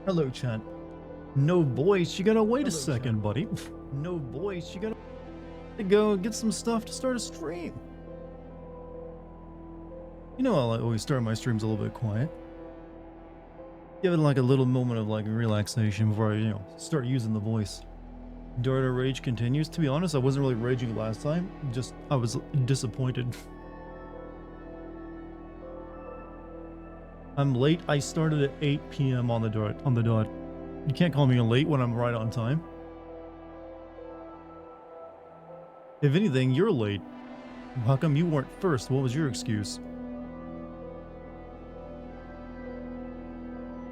Hello, chat. No voice, you gotta wait a Hello, second, chat. buddy. No voice, you gotta go get some stuff to start a stream. You know, I always start my streams a little bit quiet. Give it like a little moment of like relaxation before I, start using the voice. Darta rage continues. To be honest, I wasn't really raging last time. Just, I was disappointed. I'm late. I started at 8 p.m. on the dot. You can't call me late when I'm right on time. If anything, you're late. How come you weren't first? What was your excuse?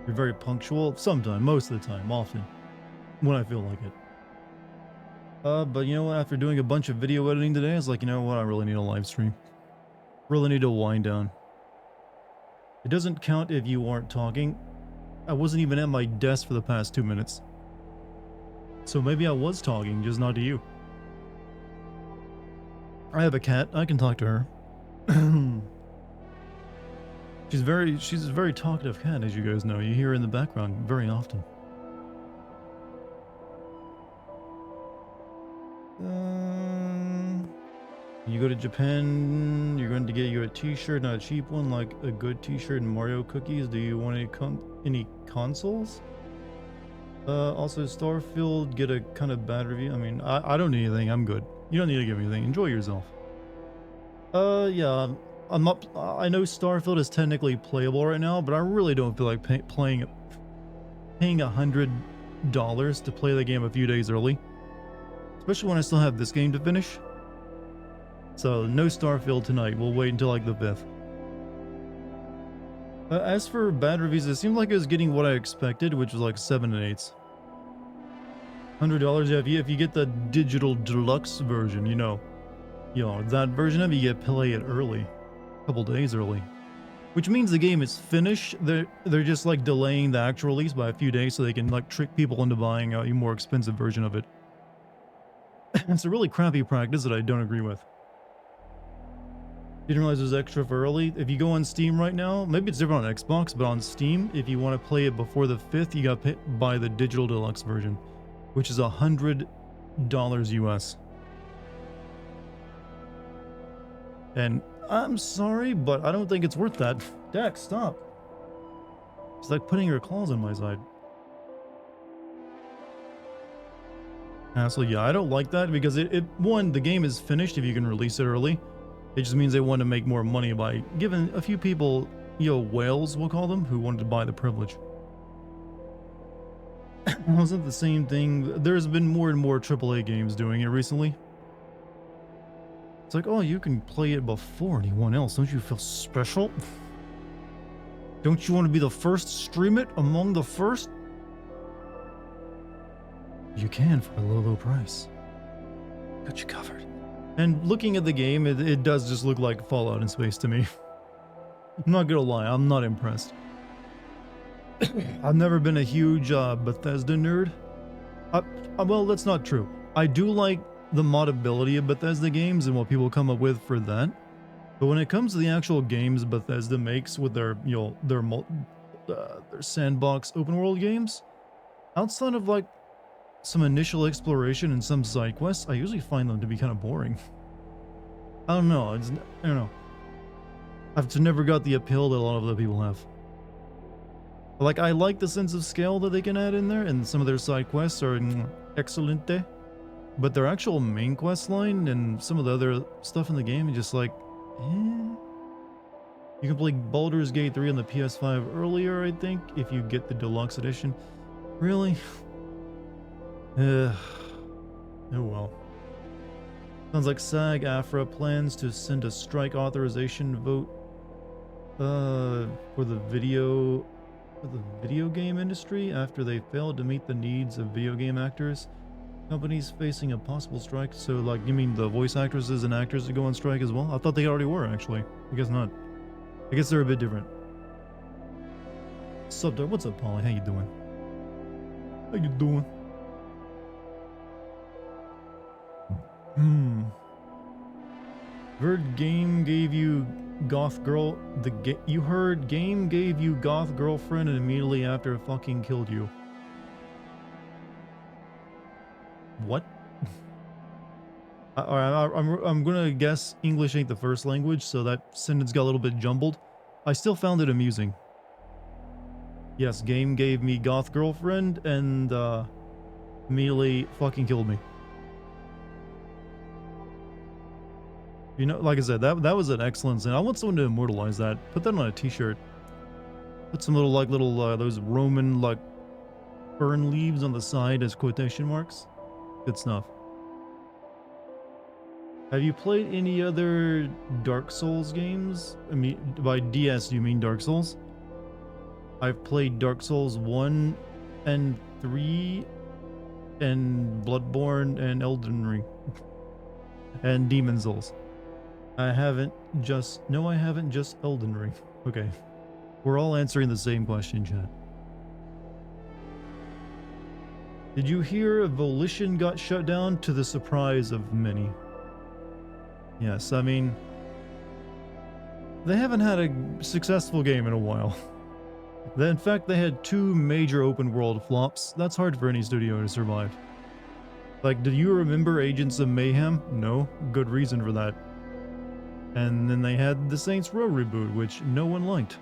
You're very punctual. Sometimes, most of the time, often. When I feel like it. But you know what? After doing a bunch of video editing today, I was like, you know what? I really need a live stream. Really need to wind down. It doesn't count if you aren't talking. I wasn't even at my desk for the past 2 minutes. So maybe I was talking, just not to you. I have a cat. I can talk to her. She's a very talkative cat, as you guys know. You hear her in the background very often. You go to Japan, you're going to get you a t-shirt, not a cheap one, like a good t-shirt and Mario cookies. Do you want any consoles? Also Starfield, get a kind of bad review. I mean, I don't need anything. I'm good. You don't need to give me anything. Enjoy yourself. Yeah, I'm not. I know Starfield is technically playable right now, but I really don't feel like paying $100 to play the game a few days early, especially when I still have this game to finish. So no Starfield tonight. We'll wait until like the 5th. As for bad reviews, it seemed like it was getting what I expected, which was like 7 and 8s. $100, yeah, if you get the digital deluxe version, you know that version of it, you get play it early, a couple days early, which means the game is finished. They're just like delaying the actual release by a few days so they can like trick people into buying a more expensive version of it. It's a really crappy practice that I don't agree with. Didn't realize it was extra for early. If you go on Steam right now, maybe it's different on Xbox, but on Steam, if you want to play it before the 5th, you got to buy the digital deluxe version, which is $100 US. And I'm sorry, but I don't think it's worth that. Dex, stop. It's like putting your claws on my side. So yeah, I don't like that because one, the game is finished if you can release it early. It just means they want to make more money by giving a few people, whales, we'll call them, who wanted to buy the privilege. Wasn't the same thing. There's been more and more AAA games doing it recently. It's like, oh, you can play it before anyone else. Don't you feel special? Don't you want to be the first to stream it among the first? You can for a low price. Got you covered. And looking at the game, it does just look like Fallout in space to me. I'm not gonna lie, I'm not impressed. I've never been a huge Bethesda nerd. Well, that's not true. I do like the modability of Bethesda games and what people come up with for that. But when it comes to the actual games Bethesda makes with their sandbox open world games, outside of like some initial exploration and some side quests, I usually find them to be kind of boring. I don't know. I don't know. I've never got the appeal that a lot of other people have. Like, I like the sense of scale that they can add in there, and some of their side quests are excelente. But their actual main quest line and some of the other stuff in the game is just like, eh. You can play Baldur's Gate 3 on the PS5 earlier, I think, if you get the deluxe edition. Really? Oh well. Sounds like SAG-AFTRA plans to send a strike authorization vote for the video game industry after they failed to meet the needs of video game actors. Companies facing a possible strike. So, like, you mean the voice actresses and actors that go on strike as well? I thought they already were, actually. I guess not. I guess they're a bit different. Sup, there? What's up, Polly? How you doing? How you doing? Bird Game gave you goth girl. You heard game gave you goth girlfriend and immediately after fucking killed you. What? I'm gonna guess English ain't the first language, so that sentence got a little bit jumbled. I still found it amusing. Yes, game gave me goth girlfriend and immediately fucking killed me. You know, like I said, that was an excellent scene. I want someone to immortalize that. Put that on a t-shirt. Put some little those Roman like fern leaves on the side as quotation marks. Good stuff. Have you played any other Dark Souls games? I mean, by DS you mean Dark Souls? I've played Dark Souls 1 and 3 and Bloodborne and Elden Ring and Demon Souls. I haven't just Elden Ring. Okay. We're all answering the same question, chat. Did you hear Volition got shut down to the surprise of many? Yes, I mean, they haven't had a successful game in a while. In fact, they had 2 major open world flops. That's hard for any studio to survive. Like, do you remember Agents of Mayhem? No, good reason for that. And then they had the Saints Row reboot, which no one liked.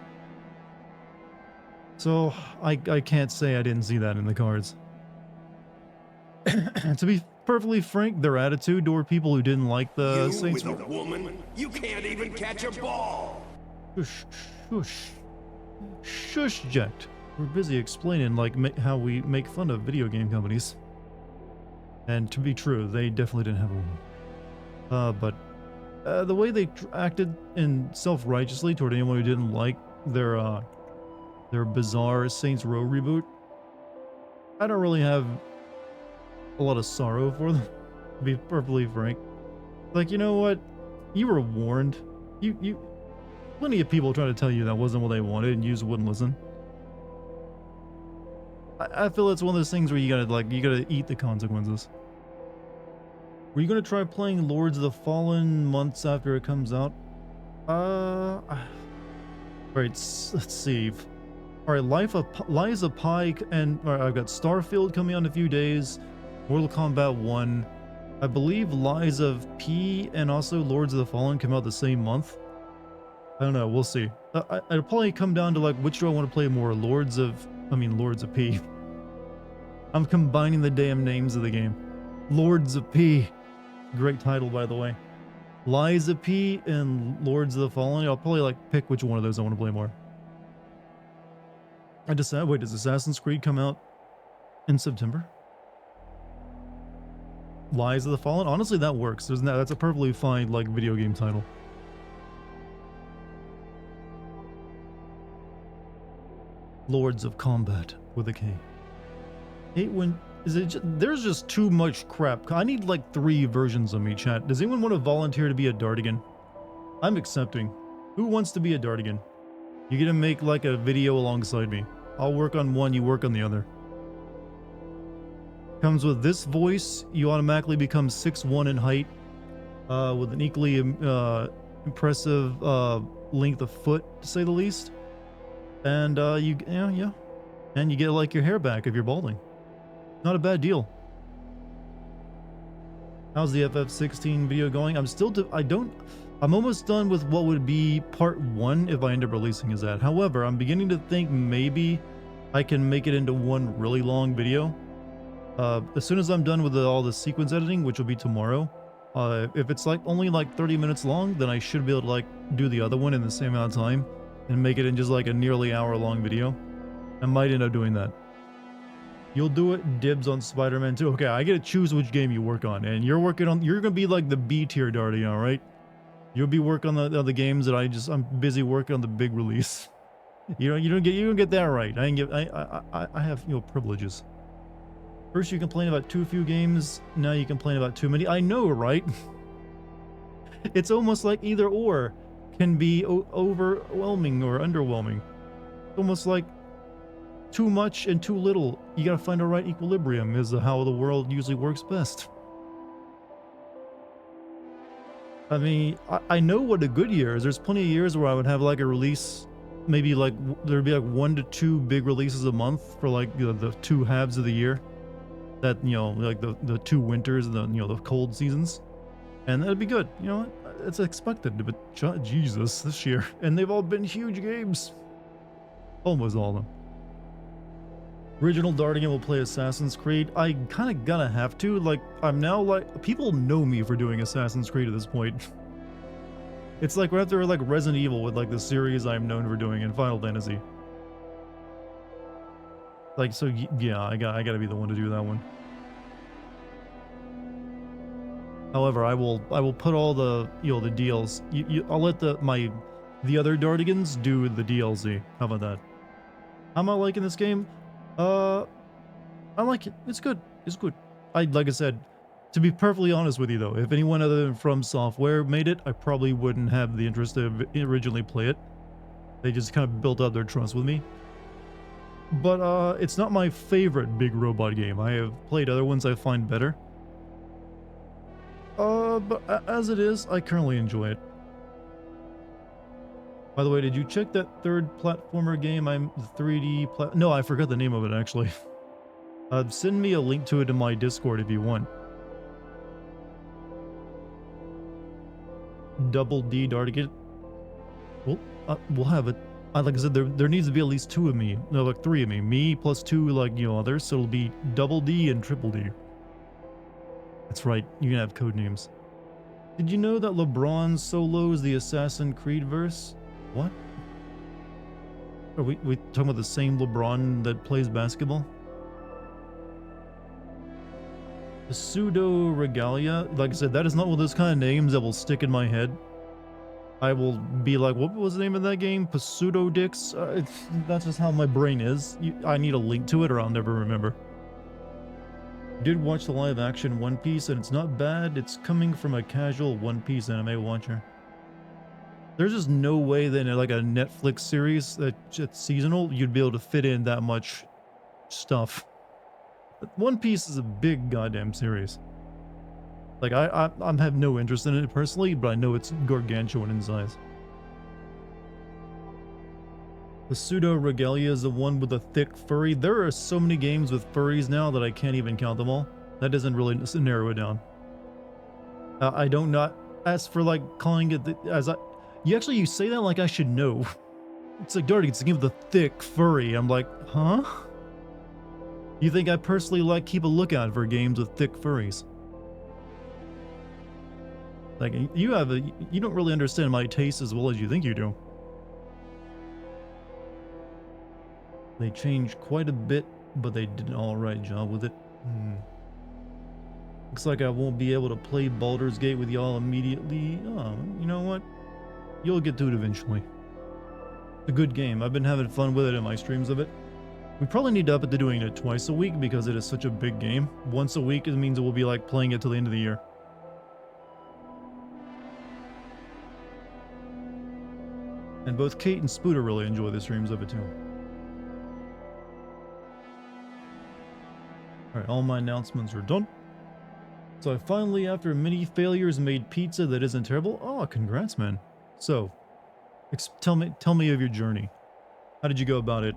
So, I can't say I didn't see that in the cards. To be perfectly frank, their attitude toward people who didn't like the Saints Row... You with a woman? You can't even catch a ball! Shush, shush. Shush, Jet. We're busy explaining, like, how we make fun of video game companies. And to be true, they definitely didn't have a woman. But the way they acted in self-righteously toward anyone who didn't like their bizarre Saints Row reboot, I don't really have a lot of sorrow for them, to be perfectly frank. Like, you know what? You were warned. Plenty of people tried to tell you that wasn't what they wanted, and you just wouldn't listen. I feel it's one of those things where you gotta eat the consequences. Were you gonna try playing Lords of the Fallen months after it comes out? Alright, let's see. Alright, Lies of Pi, and I've got Starfield coming out in a few days. Mortal Kombat 1. I believe Lies of P and also Lords of the Fallen come out the same month. I don't know, we'll see. It'll probably come down to like which do I want to play more, Lords of P. I'm combining the damn names of the game. Lords of P. Great title, by the way. Lies of P and Lords of the Fallen. I'll probably like pick which one of those I want to play more. I decided, wait, does Assassin's Creed come out in September? Lies of the Fallen? Honestly, that works. That's a perfectly fine like video game title. Lords of Combat with a K. Hate when there's just too much crap. I need like 3 versions of me, chat. Does anyone want to volunteer to be a Dartigan? I'm accepting. Who wants to be a Dartigan? You're gonna make like a video alongside me. I'll work on one, you work on the other. Comes with this voice, you automatically become 6'1" in height, with an equally impressive length of foot, to say the least. And yeah, and you get like your hair back if you're balding. Not a bad deal. How's the FF16 video going? I'm almost done with what would be part 1 if I end up releasing as that. However, I'm beginning to think maybe I can make it into one really long video. As soon as I'm done with all the sequence editing, which will be tomorrow, if it's like only like 30 minutes long, then I should be able to like do the other one in the same amount of time and make it in just like a nearly hour-long video. I might end up doing that. You'll do it. Dibs on Spider-Man 2. Okay, I get to choose which game you work on, and you're gonna be like the B tier Darty, all right? You'll be working on the games that I'm busy working on the big release. You don't get that right. I have privileges. First you complain about too few games, now you complain about too many. I know, right? It's almost like either or can be overwhelming or underwhelming. It's almost like too much and too little. You gotta find a right equilibrium is how the world usually works best. I mean, I know what a good year is. There's plenty of years where I would have like a release, maybe like there'd be like 1 to 2 big releases a month for like the two halves of the year. That like the two winters, the cold seasons, and that'd be good. It's expected, but Jesus, this year, and they've all been huge games. Almost all of them. Original Dartigan will play Assassin's Creed. I kind of gonna have to. Like, I'm now like, people know me for doing Assassin's Creed at this point. It's like right after like Resident Evil with like the series I'm known for doing in Final Fantasy. Like, so yeah, I gotta be the one to do that one. However, I will put all the the deals. I'll let the other Dartigans do the DLC. How about that? How am I liking this game? Uh, I like it. It's good. It's good. Like I said, to be perfectly honest with you though, if anyone other than From Software made it, I probably wouldn't have the interest to originally play it. They just kind of built up their trust with me. But it's not my favorite big robot game. I have played other ones I find better. But as it is, I currently enjoy it. By the way, did you check that third platformer game? I'm 3D No, I forgot the name of it actually. Send me a link to it in my Discord if you want. Double D Dartigan. Well, we'll have it. Like I said, there needs to be at least 2 of me. No, like 3 of me. Me plus 2, like, others. So it'll be Double D and Triple D. That's right. You can have code names. Did you know that LeBron solos the Assassin's Creed verse? What? Are we talking about the same LeBron that plays basketball? The pseudo regalia, like I said, that is not one of those kind of names that will stick in my head. I will be like, what was the name of that game? Pseudo dicks. That's just how my brain is. I need a link to it, or I'll never remember. Did watch the live action One Piece, and it's not bad. It's coming from a casual One Piece anime watcher. There's just no way that in like a Netflix series that's seasonal, you'd be able to fit in that much stuff. One Piece is a big goddamn series. Like, I have no interest in it personally, but I know it's gargantuan in size. The pseudo regalia is the one with the thick furry. There are so many games with furries now that I can't even count them all. That doesn't really narrow it down. I don't not as for like calling it you say that like I should know. It's like, Dartigan, it's the game with the thick furry. I'm like, huh? You think I personally keep a lookout for games with thick furries? Like, you don't really understand my taste as well as you think you do. They changed quite a bit, but they did an alright job with it. Looks like I won't be able to play Baldur's Gate with y'all immediately. Oh, you know what? You'll get to it eventually. It's a good game. I've been having fun with it in my streams of it. We probably need to up it to doing it twice a week because it is such a big game. Once a week, it means we'll be like playing it till the end of the year. And both Kate and Spooter really enjoy the streams of it too. Alright, all my announcements are done. So I finally, after many failures, made pizza that isn't terrible. Oh, congrats, man. So, tell me of your journey. How did you go about it?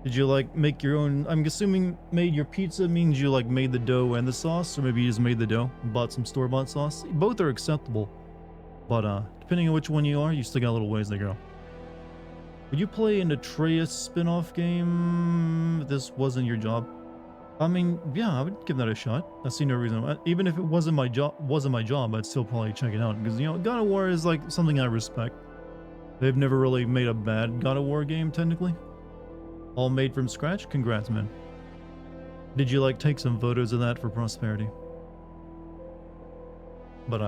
Did you make your own? I'm assuming made your pizza means you made the dough and the sauce, or maybe you just made the dough and bought some store-bought sauce. Both are acceptable, but depending on which one you are, you still got a little ways to go. Would you play an Atreus spin-off game if this wasn't your job? I mean, yeah, I would give that a shot. I see no reason. Even if it wasn't my job, I'd still probably check it out because God of War is something I respect. They've never really made a bad God of War game technically. All made from scratch? Congrats, man. Did you take some photos of that for prosperity? But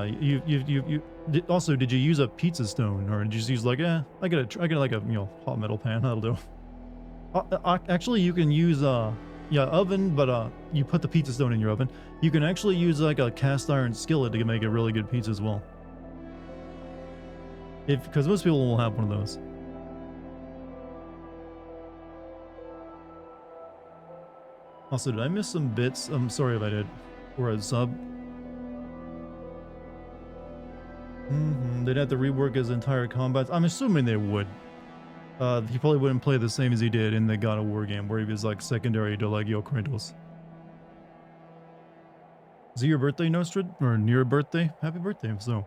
also, did you use a pizza stone, or did you just use I got a hot metal pan, that'll do. Actually, you can use oven, but you put the pizza stone in your oven. You can actually use a cast iron skillet to make a really good pizza as well. Because most people will have one of those. Also, did I miss some bits? I'm sorry if I did. Or a sub. They'd have to rework his entire combat. I'm assuming they would. He probably wouldn't play the same as he did in the God of War game, where he was like secondary to like Kratos. Is it your birthday, Nostrid? Or near birthday? Happy birthday, so.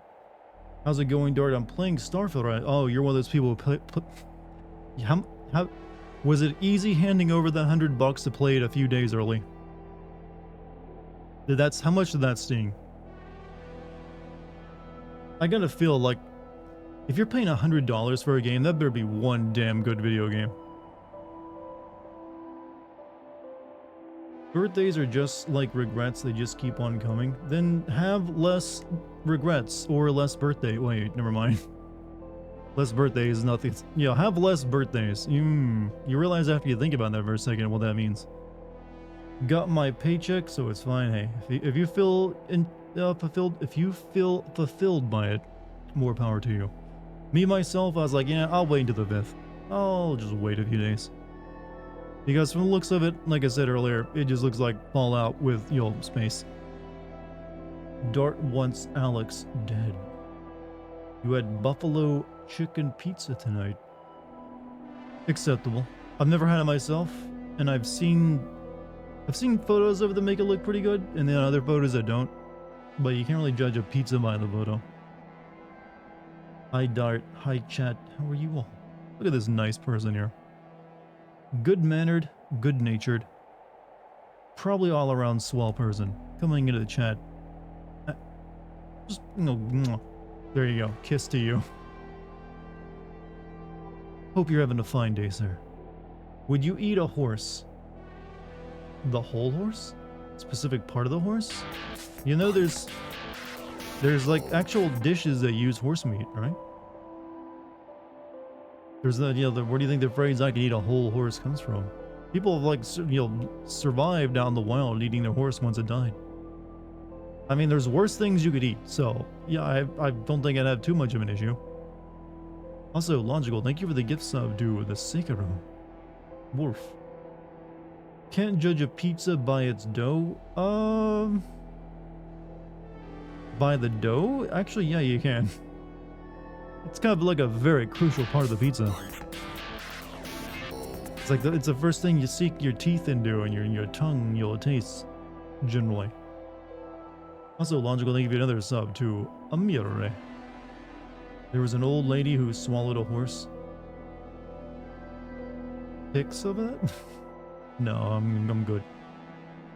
How's it going, Dart? I'm playing Starfield, right? Oh, you're one of those people who play... How... Was it easy handing over that $100 to play it a few days early? How much did that sting? I gotta feel like... If you're paying $100 for a game, that better be one damn good video game. Birthdays are just like regrets, they just keep on coming. Then have less regrets or less birthday. Wait, never mind. Less birthdays, nothing. Yeah, have less birthdays. You realize after you think about that for a second what that means. Got my paycheck, so it's fine. Hey, if you feel fulfilled by it, more power to you. Me myself, I was like, yeah, I'll wait until the 5th. I'll just wait a few days. Because from the looks of it, like I said earlier, it just looks like Fallout with, space. Dart wants Alex dead. You had buffalo chicken pizza tonight. Acceptable. I've never had it myself, and I've seen photos of it that make it look pretty good, and then other photos that don't. But you can't really judge a pizza by the photo. Hi Dart, hi chat, how are you all? Look at this nice person here. Good-mannered, good-natured, probably all-around swell person coming into the chat. Just, there you go. Kiss to you. Hope you're having a fine day, sir. Would you eat a horse? The whole horse? Specific part of the horse? You know, there's like actual dishes that use horse meat, right? There's the, where do you think the phrase "I can eat a whole horse" comes from? People have like, survived out in the wild eating their horse once it died. I mean, there's worse things you could eat, so yeah, I don't think I'd have too much of an issue. Also, Logical, thank you for the gift sub to the Sekiro. Wolf. Can't judge a pizza by its dough. By the dough? Actually, yeah, you can. It's kind of like a very crucial part of the pizza. It's like it's the first thing you sink your teeth into, and your tongue you'll taste, generally. Also, Logical, thank you for another sub to Amire. There was an old lady who swallowed a horse. Pics of it? No, I'm good.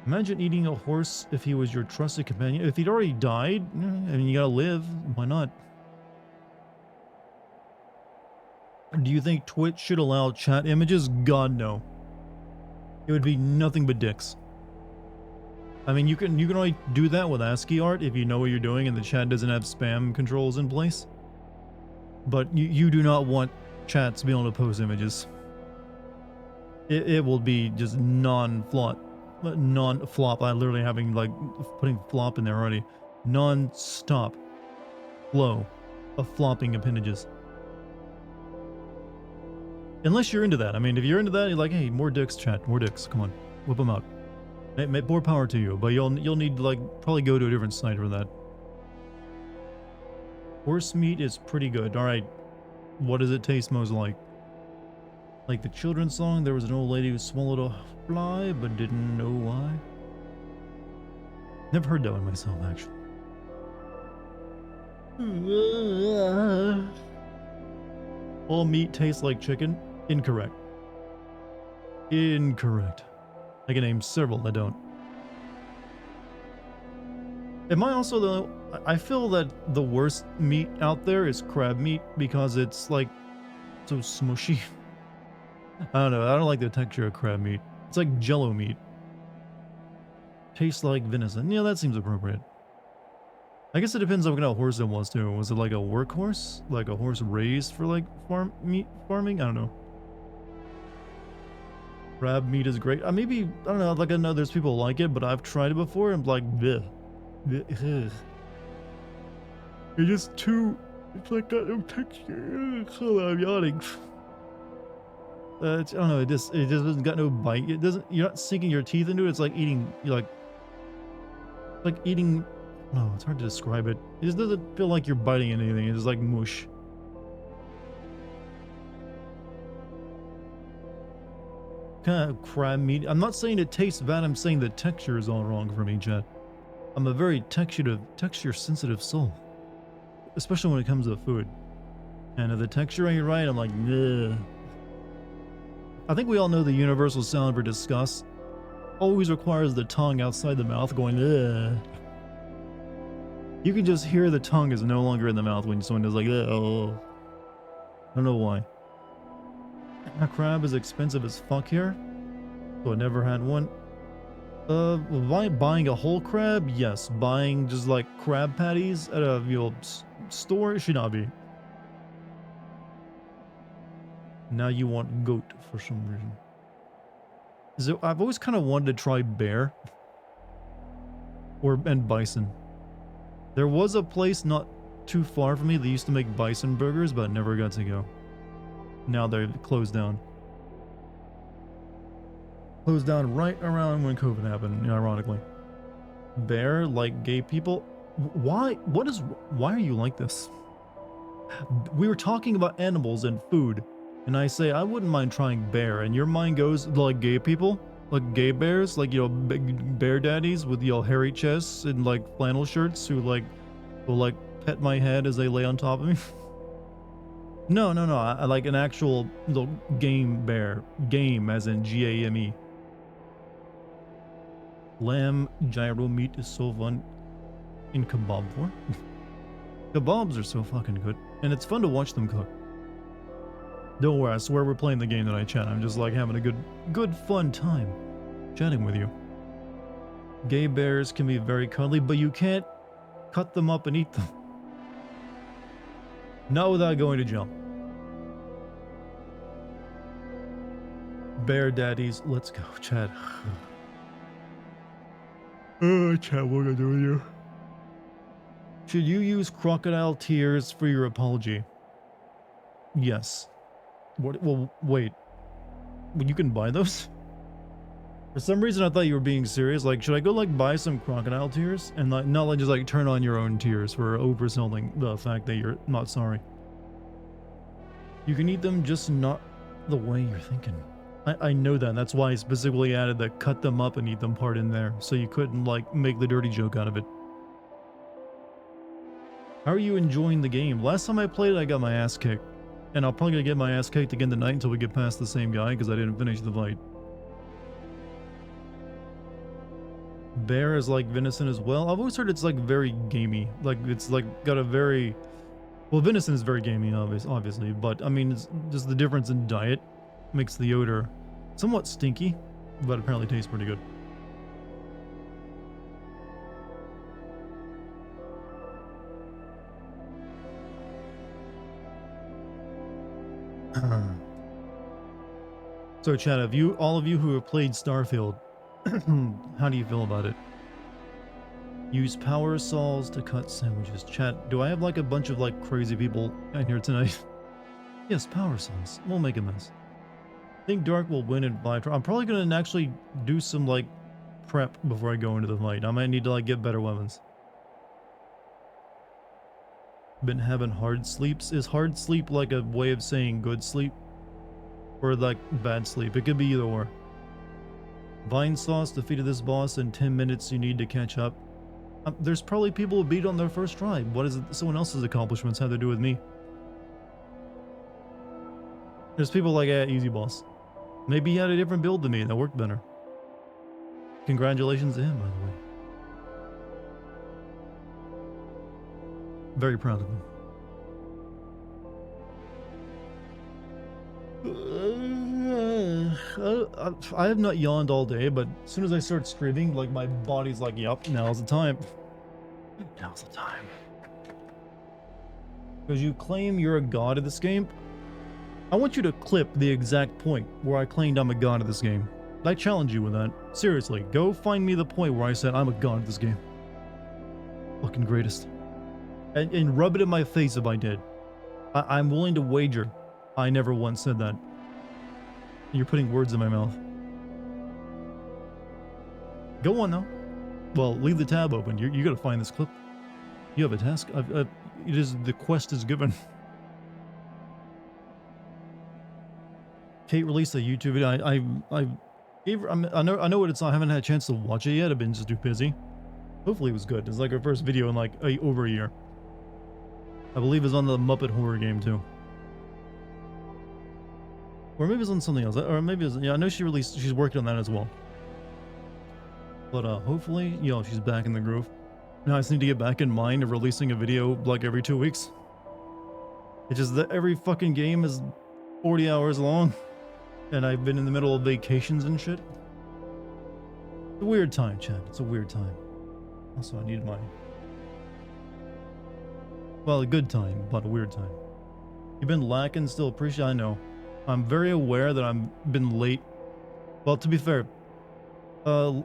Imagine eating a horse if he was your trusted companion. If he'd already died, I mean, you gotta live. Why not? Do you think Twitch should allow chat images? God, no. It would be nothing but dicks. I mean, you can only do that with ASCII art if you know what you're doing and the chat doesn't have spam controls in place. But you do not want chat to be able to post images. It will be just non-flop. I literally having like putting flop in there already. Non-stop flow of flopping appendages. Unless you're into that. I mean, if you're into that, you're like, hey, more dicks, chat, more dicks. Come on, whip them out. More power to you, but you'll need to like probably go to a different site for that. Horse meat is pretty good. All right, what does it taste most like? Like the children's song, there was an old lady who swallowed a fly but didn't know why. Never heard that one myself, actually. All meat tastes like chicken? Incorrect. Incorrect. I can name several that don't. Am I also though? I feel that the worst meat out there is crab meat because it's like so smushy. I don't know. I don't like the texture of crab meat. It's like jello meat. Tastes like venison. Yeah, that seems appropriate. I guess it depends on what kind of horse it was too. Was it like a workhorse? Like a horse raised for like meat farming? I don't know. Crab meat is great. Maybe, I don't know, like I know there's people who like it, but I've tried it before and I'm like, bleh. It's just too, it's like got no texture. Hold on, I'm yawning. I don't know, it just doesn't got no bite. It doesn't, you're not sinking your teeth into it. It's like eating, like eating No, it's hard to describe it. It just doesn't feel like you're biting anything. It's like mush. Kind of crab meat. I'm not saying it tastes bad. I'm saying the texture is all wrong for me, Chet. I'm a very texture sensitive soul, especially when it comes to food. And if the texture ain't right, I'm like, ugh. I think we all know the universal sound for disgust always requires the tongue outside the mouth going, ugh. You can just hear the tongue is no longer in the mouth when someone is like, oh. I don't know why. A crab is expensive as fuck here, so I never had one. Buying a whole crab? Yes. Buying just like crab patties at a store? Should not be. Now you want goat for some reason. So I've always kind of wanted to try bear and bison. There was a place not too far from me that used to make bison burgers, but never got to go. Now they're closed down. Closed down right around when COVID happened, ironically. Bear, like gay people? Why? Why are you like this? We were talking about animals and food, and I say I wouldn't mind trying bear, and your mind goes like gay people? Like gay bears? Like, big bear daddies with, hairy chests and like flannel shirts who will pet my head as they lay on top of me? No. I like an actual little game bear. Game as in Game. Lamb gyro meat is so fun in kebab form. Kebabs are so fucking good, and it's fun to watch them cook. Don't worry, I swear we're playing the game that I chat. I'm just like having a good fun time chatting with you. Gay bears can be very cuddly, but you can't cut them up and eat them. Not without going to jail. Bear daddies, let's go, Chad. Oh, Chad, what am I gonna do with you? Should you use crocodile tears for your apology? Yes. What? Well, wait. Well, you can buy those? For some reason, I thought you were being serious. Like, should I go buy some crocodile tears and not just turn on your own tears for overselling the fact that you're not sorry? You can eat them, just not the way you're thinking. I know that. That's why I specifically added the cut them up and eat them part in there, so you couldn't make the dirty joke out of it. How are you enjoying the game? Last time I played it, I got my ass kicked. And I'm probably gonna get my ass kicked again tonight until we get past the same guy, because I didn't finish the fight. Bear is like venison as well. I've always heard it's very gamey. It's got a very... Well, venison is very gamey, obviously, but I mean, it's just the difference in diet makes the odor somewhat stinky, but apparently tastes pretty good. So, Chad, all of you who have played Starfield, how do you feel about it? Use power saws to cut sandwiches. Chat, do I have a bunch of crazy people in here tonight? Yes, power saws. We'll make a mess. I think Dark will win in 5. I'm probably gonna actually do some prep before I go into the fight. I might need to get better weapons. Been having hard sleeps. Is hard sleep a way of saying good sleep? Or bad sleep? It could be either or. Vine Sauce defeated this boss in 10 minutes. You need to catch up. There's probably people who beat on their first try. What is it? Someone else's accomplishments have to do with me? There's people easy boss. Maybe he had a different build than me that worked better. Congratulations to him, by the way. Very proud of him. I have not yawned all day, but as soon as I start screaming, my body's yup, now's the time. Now's the time. Because you claim you're a god of this game, I want you to clip the exact point where I claimed I'm a god of this game. I challenge you with that. Seriously, go find me the point where I said I'm a god of this game. Fucking greatest. And rub it in my face if I did. I'm willing to wager I never once said that. You're putting words in my mouth. Go on, though. Well, leave the tab open. You gotta find this clip. You have a task? It is, the quest is given. Kate released a YouTube video. I gave her, I know what it's on. I haven't had a chance to watch it yet. I've been just too busy. Hopefully it was good. It's like her first video in like over a year. I believe it's on the Muppet horror game too. Or maybe it's on something else. Or maybe it's, yeah, I know she's working on that as well. But hopefully, you know, she's back in the groove. Now I just need to get back in mind of releasing a video like every 2 weeks. It's just that every fucking game is 40 hours long. And I've been in the middle of vacations and shit. It's a weird time, Chad. It's a weird time. Also, I need my... Well, a good time, but a weird time. You've been lacking, still appreciate. I know. I'm very aware that I've been late. Well, to be fair, I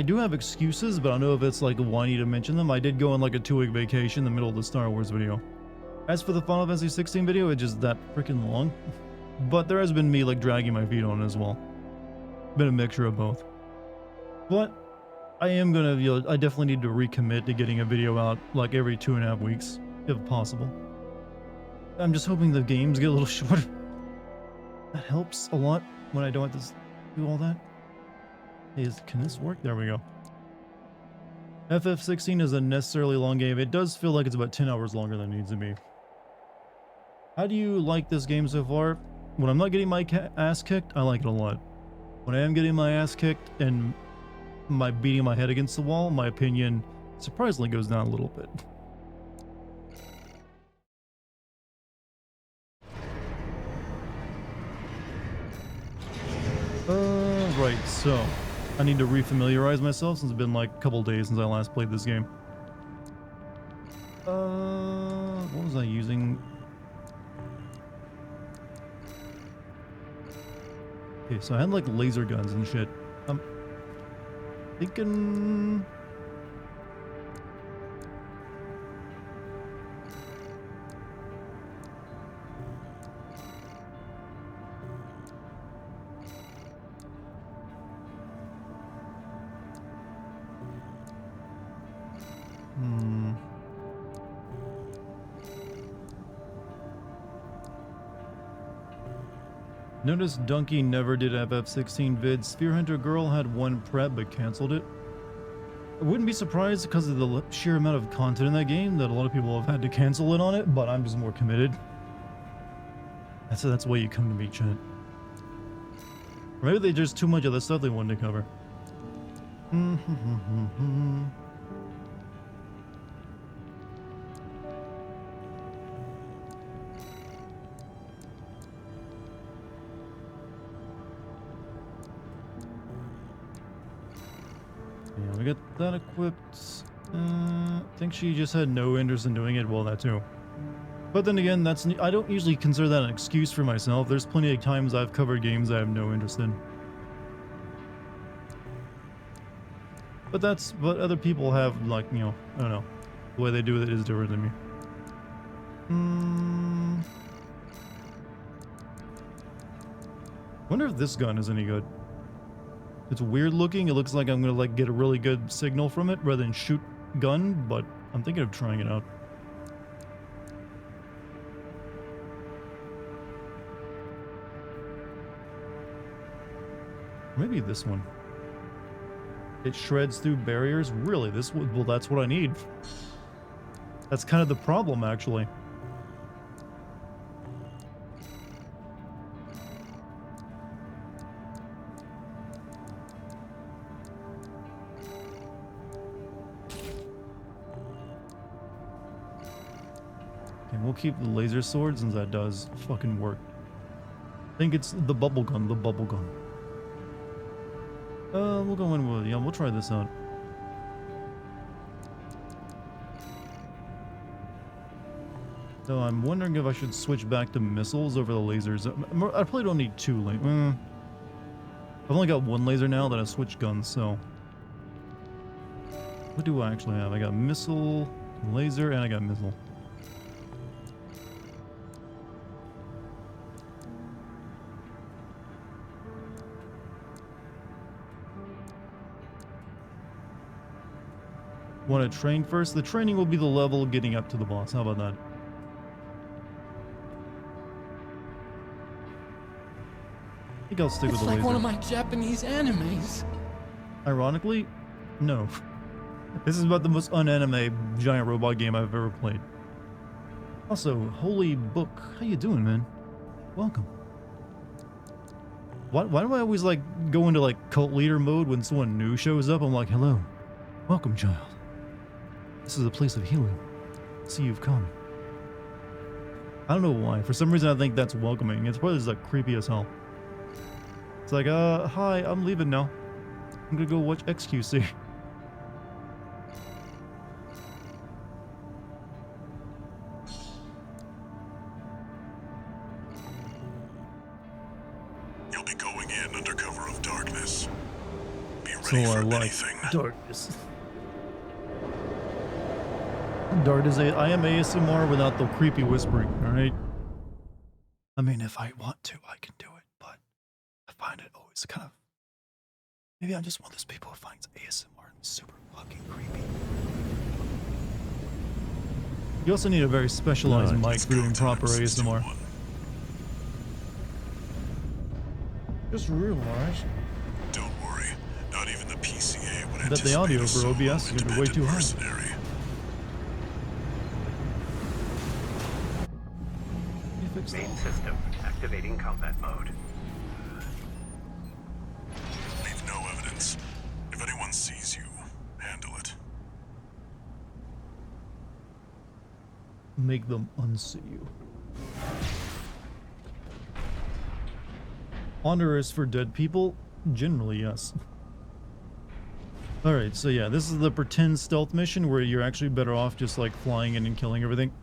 do have excuses, but I don't know if it's like why I need to mention them. I did go on like a 2-week vacation in the middle of the Star Wars video. As for the Final Fantasy 16 video, it's just that freaking long. But there has been me like dragging my feet on it as well. Been a mixture of both. But I am gonna, you know, I definitely need to recommit to getting a video out like every 2.5 weeks, if possible. I'm just hoping the games get a little shorter. That helps a lot when I don't have to do all that. Can this work? There we go. FF16 is a necessarily long game. It does feel like it's about 10 hours longer than it needs to be. How do you like this game so far? When I'm not getting my ass kicked, I like it a lot. When I am getting my ass kicked and beating my head against the wall, my opinion surprisingly goes down a little bit. Right, so I need to refamiliarize myself since it's been like a couple days since I last played this game. What was I using? Okay, so I had like laser guns and shit. I'm thinking... Notice Donkey never did FF16 vids. Sphere Hunter Girl had one prep but cancelled it. I wouldn't be surprised because of the sheer amount of content in that game that a lot of people have had to cancel it on it, but I'm just more committed. That's why you come to me, chat. Or maybe they just too much of the stuff they wanted to cover. Yeah, we got that equipped. I think she just had no interest in doing it. Well, that too. But then again, I don't usually consider that an excuse for myself. There's plenty of times I've covered games I have no interest in. But other people have, like, you know, I don't know. The way they do it is different than me. Wonder if this gun is any good. It's weird looking. It looks like I'm gonna like get a really good signal from it rather than shoot gun, but I'm thinking of trying it out. Maybe this one. It shreds through barriers. Really, well, that's what I need. That's kind of the problem, actually. Okay, we'll keep the laser sword since that does fucking work. I think it's the bubble gun, we'll go in with, yeah, we'll try this out. So I'm wondering if I should switch back to missiles over the lasers. I probably don't need two lasers. I've only got one laser now that I switched guns, so... What do I actually have? I got missile, laser, and I got missile. Want to train first? The training will be the level getting up to the boss. How about that? I think I'll stick with It's the like laser. one of my Japanese animes. Ironically, no. This is about the most unanime giant robot game I've ever played. Also, holy book. How you doing, man? Welcome. Why do I always like go into like cult leader mode when someone new shows up? I'm like, hello. Welcome, child. This is a place of healing. See, you've come. I don't know why. For some reason, I think that's welcoming. It's probably just like creepy as hell. It's like, hi, I'm leaving now. I'm gonna go watch XQC. You'll be going in under cover of darkness. Be ready So I for like anything. darkness. I am ASMR without the creepy whispering, alright? I mean, if I want to, I can do it, but I find it always kind of... Maybe I'm just one of those people who finds ASMR super fucking creepy. You also need a very specialized mic Let's for go doing to proper room ASMR. 61. Just realize Don't worry, not even the PCA would that the audio for OBS is going to be way too high. mercenary. You fix that. Main system activating combat mode. Leave no evidence. If anyone sees you, handle it. Make them unsee you. Honor is for dead people? Generally, yes. Alright, so yeah, this is the pretend stealth mission where you're actually better off just like flying in and killing everything.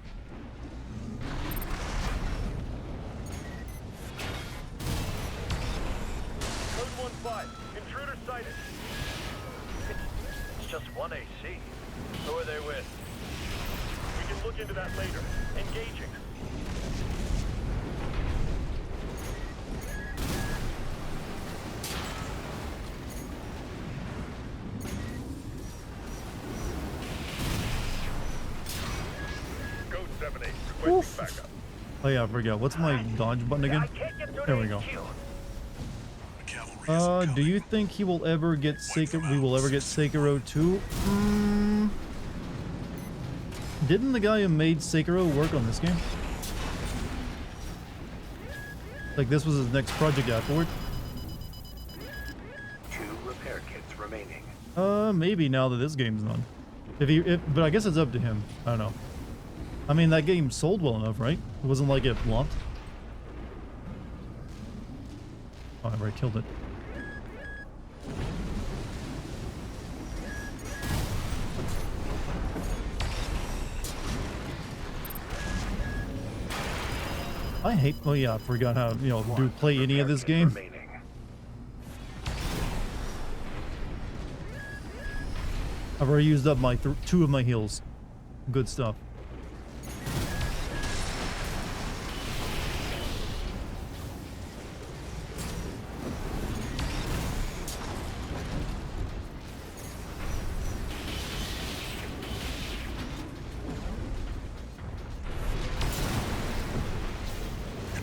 Code 1-5, intruder sighted. It's just one AC. Who are they with? We can look into that later. Engaging. Code 7-8, requesting backup. Oh yeah, I forgot. What's my dodge button again? There we go. The cavalry is Do you think he will ever get we will ever get Sekiro 2? Didn't the guy who made Sekiro work on this game? Like this was his next project afterward? 2 repair kits remaining. Maybe now that this game's done. But I guess it's up to him. I don't know. I mean, that game sold well enough, right? It wasn't like it flopped. Oh, I already killed it. I hate. Oh yeah, I forgot how do play any of this game. Remaining. I've already used up my 2 of my heals. Good stuff.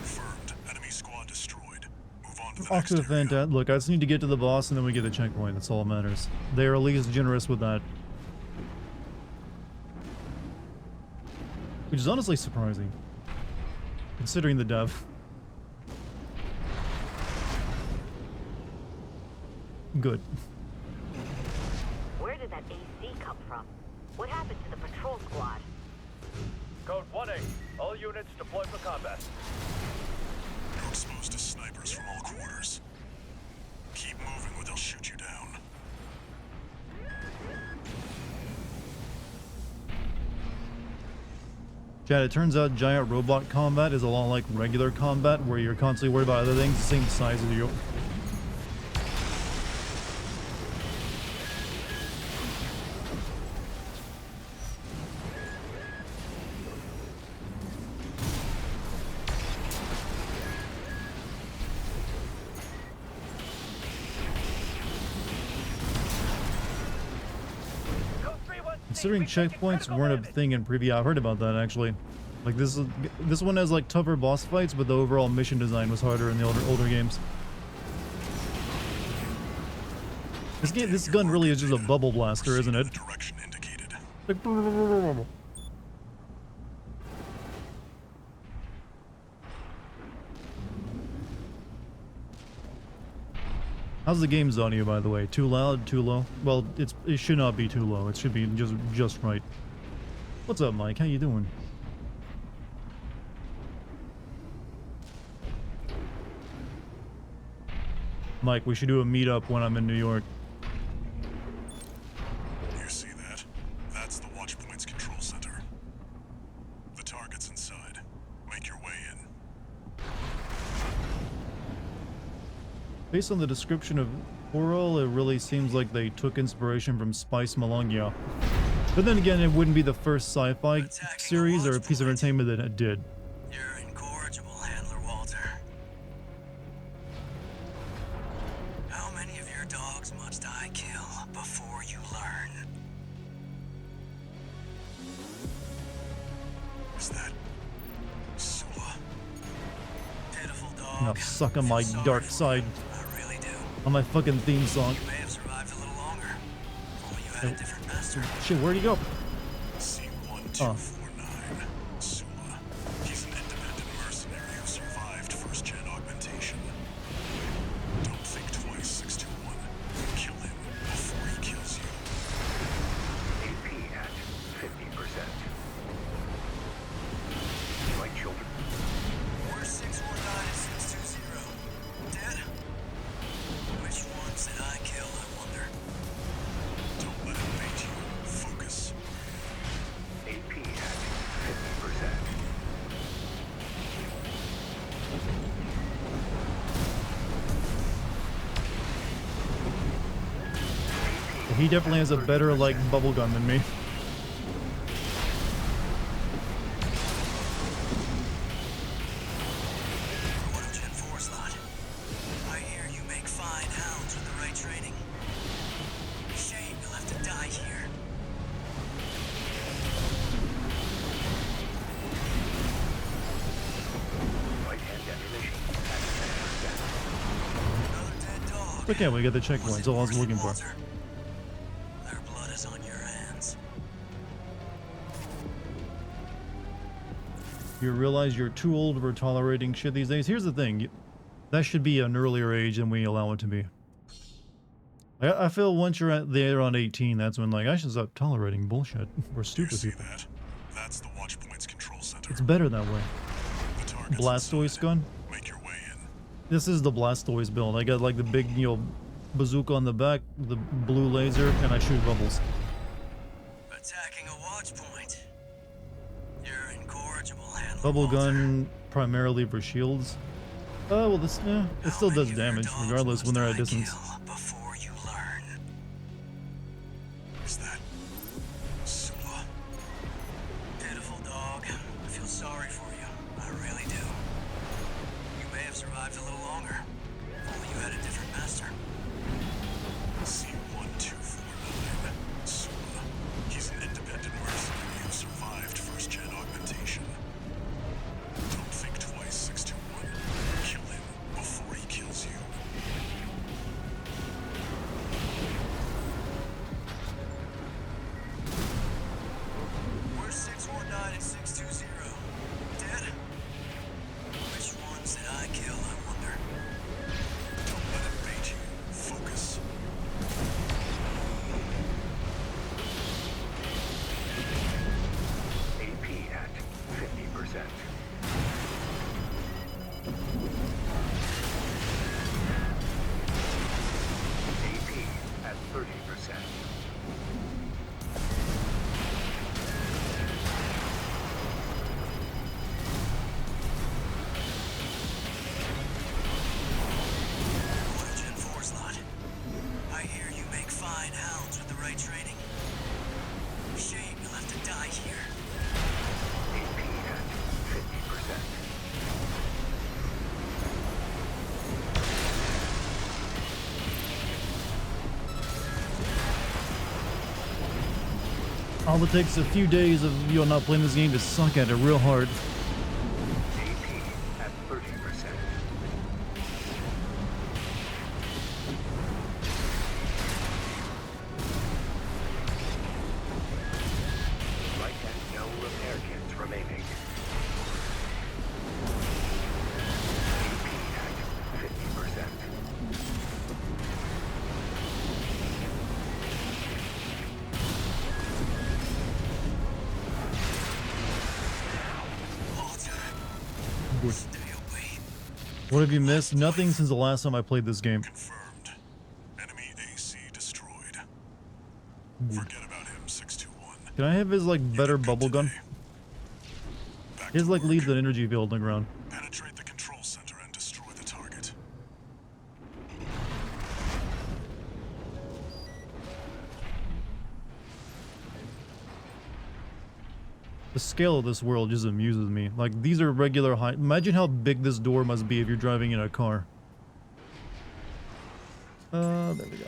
confirmed. Enemy squad destroyed. Move on to the Off next to the area. fantastic. Look, I just need to get to the boss and then we get the checkpoint. That's all that matters. They are at least generous with that. Which is honestly surprising. Considering the dev. Good. Where did that AC come from? What happened to the patrol squad? Code 1-8, all units deployed for combat. You're exposed to snipers from all quarters. Keep moving or they'll shoot you down. Chad, it turns out giant robot combat is a lot like regular combat where you're constantly worried about other things the same size as you. considering checkpoints weren't a thing in preview, I heard about that actually. Like this one has like tougher boss fights, but the overall mission design was harder in the older games. This gun really is just a bubble blaster, isn't it? Direction indicated. Like, how's the game's audio, by the way? Too loud? Too low? Well, it should not be too low. It should be just right. What's up, Mike? How you doing? Mike, we should do a meetup when I'm in New York. You see that? That's the Watchpoint's control center. The target's inside. Make your way in. Based on the description of Oral, it really seems like they took inspiration from Spice Malongia. But then again, it wouldn't be the first sci-fi series or a piece of entertainment that it did. You're incorrigible, Handler Walter. How many of your dogs must I kill before you learn? Is that Sula? Pitiful dog. Now suck on my dark side. I really do. On my fucking theme song. You may have survived a little longer. If only you had a different master. Shit, where'd he go? C1249. Sula. He's an independent mercenary who survived first-gen augmentation. Don't think twice, 621. Kill him before he kills you. AP at 50%. Like children. We're 619 and 620. Dead? Which ones did I kill, I wonder? Don't let it bait you. Focus. AP at 50%. He definitely has a better, like, bubble gun than me. What of Gen 4 slot? I hear you make fine hounds with the right training. Shame you'll have to die here. Right-hand ammunition at 10%. Another dead dog. Okay, we got the checkpoint. That's all I was looking for. Walter? Their blood is on your hands. You realize you're too old for tolerating shit these days? Here's the thing. That should be an earlier age than we allow it to be. I feel once you're there on 18, that's when, like, I should stop tolerating bullshit for You stupid see people. that? That's the Watchpoint's control center. It's better that way. The target's Blastoise inside. gun? Make your way in. This is the Blastoise build. I got, like, the big, bazooka on the back, the blue laser, and I shoot bubbles. Attacking a watch point. You're incorrigible, Handler Bubble Walter. gun primarily for shields. Oh, well, this, yeah, it still How does many of your damage, dogs regardless when must they're at I distance. kill before you learn? Is that Sula? Pitiful dog. I feel sorry for you. I really do. You may have survived a little longer. If only you had a different master. C1249. Sula. He's an independent mercenary who survived first-gen augmentation. Don't think twice, 621. Kill him before he kills you. We're 619 and 620. Dead? Which ones did I kill, I wonder? Don't let it bait you. All it takes a few days of you not playing this game to suck at it real hard. AP at 30%. Right and no repair kits remaining. AP at 50%. Good. Stay away. What have you missed? Nothing since the last time I played this game. Confirmed. Enemy AC destroyed. Forget about him, 621. Can I have his like better Good bubble gun? today. Back His to like work. leaves an energy field on the ground. Penetrate the control center and destroy the target. The scale of this world just amuses me. Like, these are regular height. Imagine how big this door must be if you're driving in a car. There we go.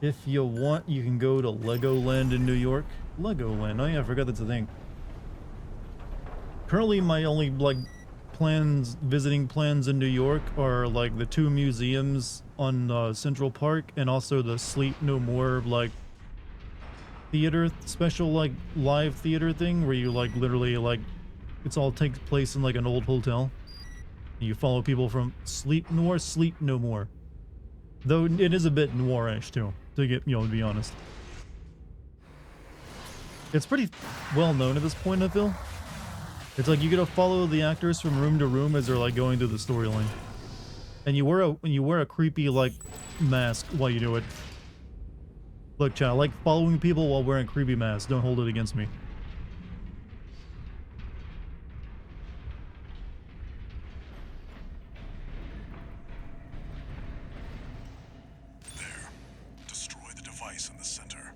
If you want, you can go to Legoland in New York. Legoland. Oh yeah, I forgot that's a thing. Currently, my only, like, visiting plans in New York are, like, the 2 museums on Central Park and also the Sleep No More, like, theater special, like, live theater thing where you, like, literally, like, it's all takes place in, like, an old hotel. And you follow people from Sleep No More. Though it is a bit noirish, too, to get, to be honest. It's pretty well known at this point, I feel. It's like you gotta follow the actors from room to room as they're, like, going through the storyline. And you wear a creepy, like, mask while you do it. Look, chat, I like following people while wearing creepy masks. Don't hold it against me. There. Destroy the device in the center.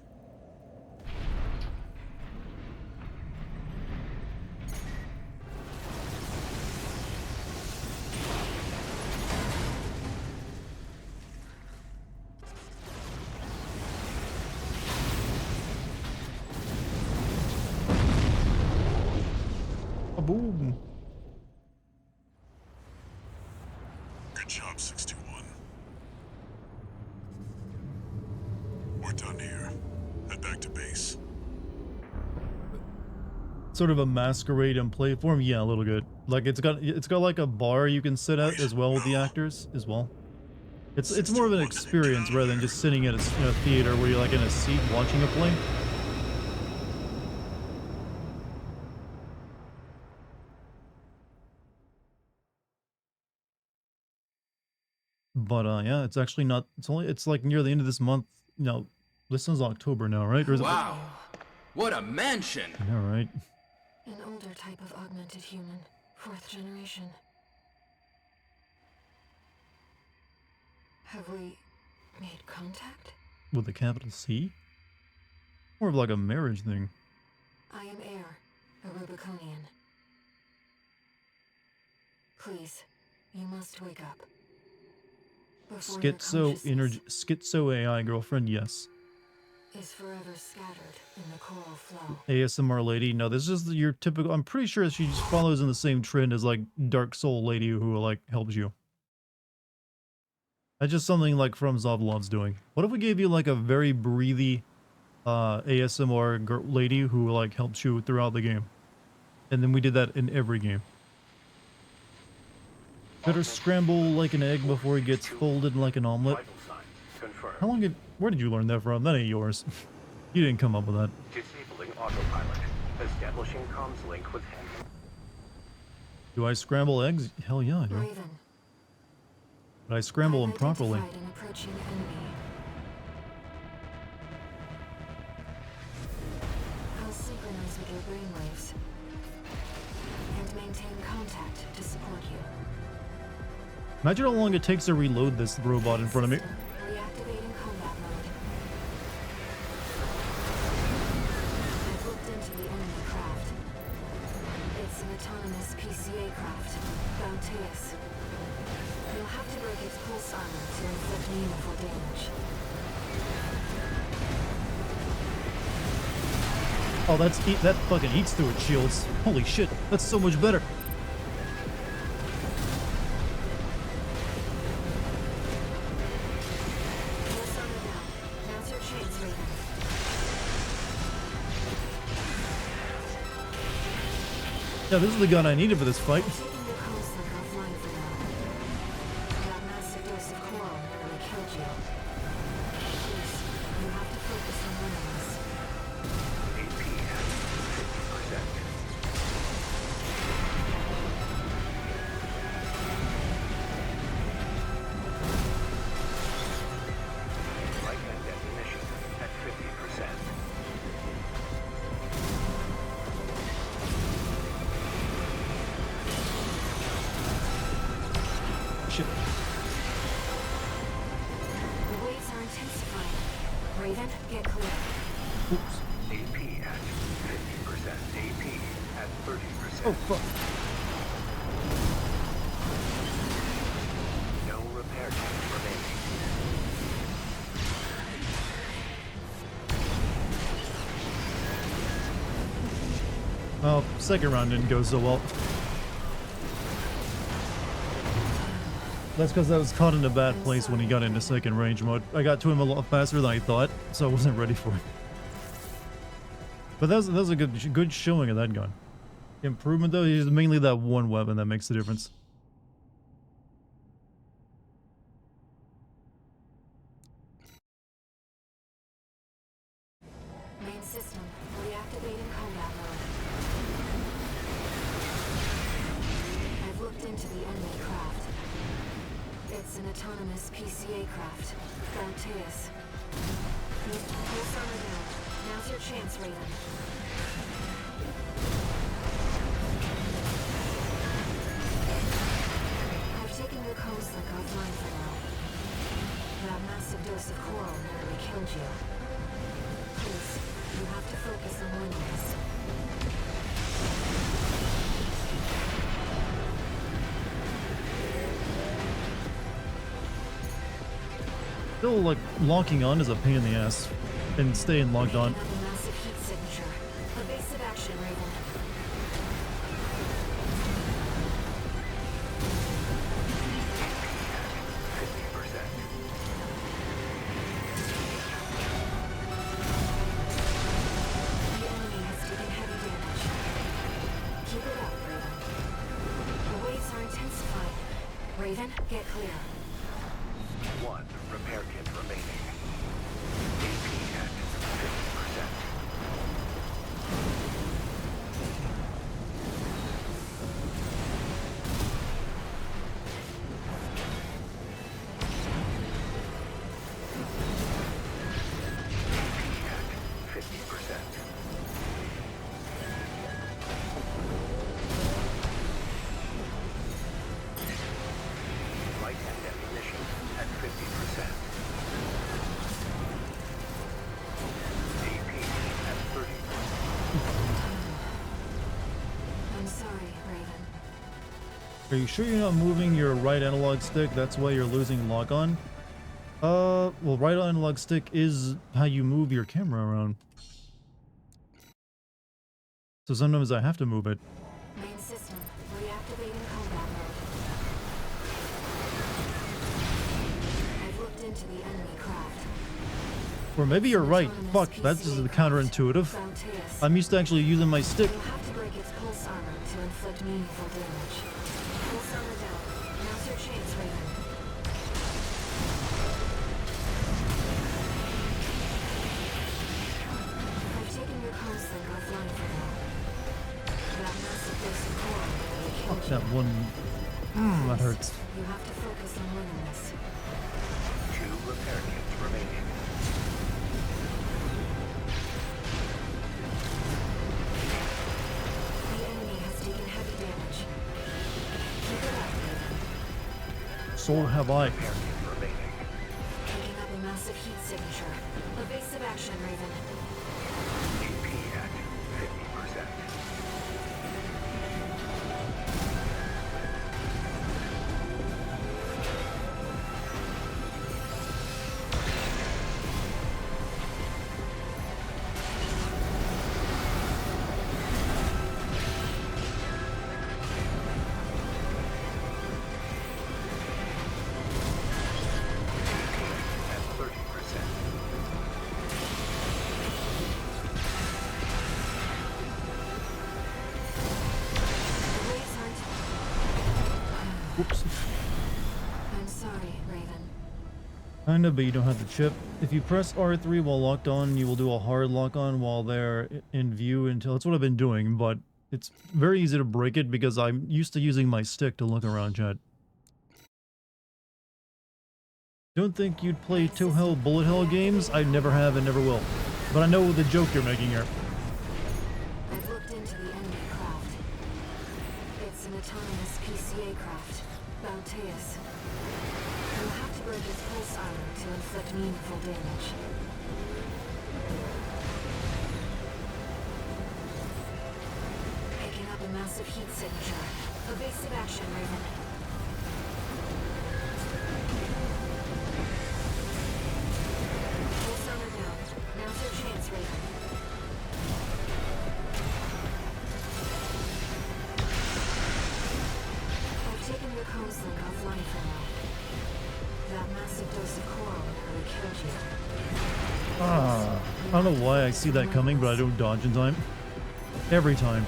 Boom. Good job, 621. We're done here. Head back to base. Sort of a masquerade and play form, yeah, a little bit. Like it's got like a bar you can sit at as well with the actors as well. It's more of an experience rather than just sitting at a theater where you're like in a seat watching a play. But yeah, it's actually not. It's like near the end of this month. No, this is October now, right? Or is Wow. What a mansion! it? All right. An older type of augmented human, 4th generation. Have we made contact? With a capital C? More of like a marriage thing. I am Air, a Rubiconian. Please, you must wake up. Before your consciousness Schizo AI girlfriend, yes. is forever scattered in the coral flow. ASMR lady, no, this is your typical. I'm pretty sure she just follows in the same trend as like Dark Soul lady who like helps you. That's just something like From Zavlov's doing. What if we gave you like a very breathy ASMR lady who like helps you throughout the game, and then we did that in every game. Better scramble like an egg before it gets folded like an omelet. Vital signs confirmed. How long did? Where did you learn that from? That ain't yours. You didn't come up with that. Disabling autopilot. Establishing comms link with him. Do I scramble eggs? Hell yeah, I do. Raven, But I scramble them I've properly. identified an approaching enemy. I'll synchronize with your brainwaves and maintain contact to support you. Imagine how long it takes to reload this robot in front of me. System reactivating combat mode. I've looked into the enemy craft. It's an autonomous PCA craft, Bounteus. You'll have to break its pulse armor to inflict meaningful damage. Oh, that fucking eats through its shields. Holy shit, that's so much better. Pulse armor down. Now's your chance, Raven. Yeah, this is the gun I needed for this fight. Taking the coast like offline for now. That massive dose of coral nearly killed you. Please, you have to focus on winning this. AP at 50%. Light and ammunition at 50%. Shit. The waves are intensifying. Raven, get clear. Oops. AP at 50%. AP at 30%. Oh, fuck. No repair kits remaining. Well, second round didn't go so well. That's because I was caught in a bad place when he got into second range mode. I got to him a lot faster than I thought, so I wasn't ready for it. But that was a good showing of that gun. Improvement though, is mainly that one weapon that makes the difference. Main system, reactivating combat mode. I've looked into the enemy craft. It's an autonomous PCA craft. Dartigan. Pulse armor down. Now's your chance, Raven. I've taken your coast like offline for now. That massive dose of coral nearly killed you. Please, you have to focus on winning this. Still, like, locking on is a pain in the ass. And staying locked on. Picking up a massive heat signature. Evasive action, Raven. The enemy has taken heavy damage. Keep it up, Raven. The waves are intensifying. Raven, get clear. One repair kit remaining. AP at 50%. AP at 50%. Light and ammunition at 50%. AP at 30%. I'm sorry, Raven. Are you sure you're not moving your right analog stick? That's why you're losing lock on? Well, right analog stick is how you move your camera around. So sometimes I have to move it. Main system, reactivating combat mode. I've looked into the enemy craft. Or maybe you're right. Fuck, that's just counterintuitive. I'm used to actually using my stick. You'll have to break its pulse armor to inflict meaningful damage. Pulse armor down. Now's your chance, Raven. I've taken your comms link offline for now. That massive dose of coral nearly Fuck killed that you. one. That hurts. You have to focus on winning this. 2 repair kits remaining. The enemy has taken heavy damage. Keep it up, Raven. So have I. Repair kit remaining. Picking up a massive heat signature. Evasive action, Raven. AP at 50%. Whoops. I'm sorry, Raven. Kinda, but you don't have the chip. If you press R3 while locked on, you will do a hard lock on while they're in view until... That's what I've been doing, but it's very easy to break it because I'm used to using my stick to look around, chat. Don't think you'd play Two Hell Bullet Hell games? I never have and never will. But I know the joke you're making here. I've looked into the enemy craft. It's an autonomous PCA craft, Bauteus. You'll have to break its pulse armor to inflict meaningful damage. Picking up a massive heat signature. Evasive action, Raven. Pulse armor down. Now's your chance, Raven. I've taken your comms link offline for now. That massive dose of coral nearly killed you. I don't know why I see that coming, but I don't dodge in time. Every time.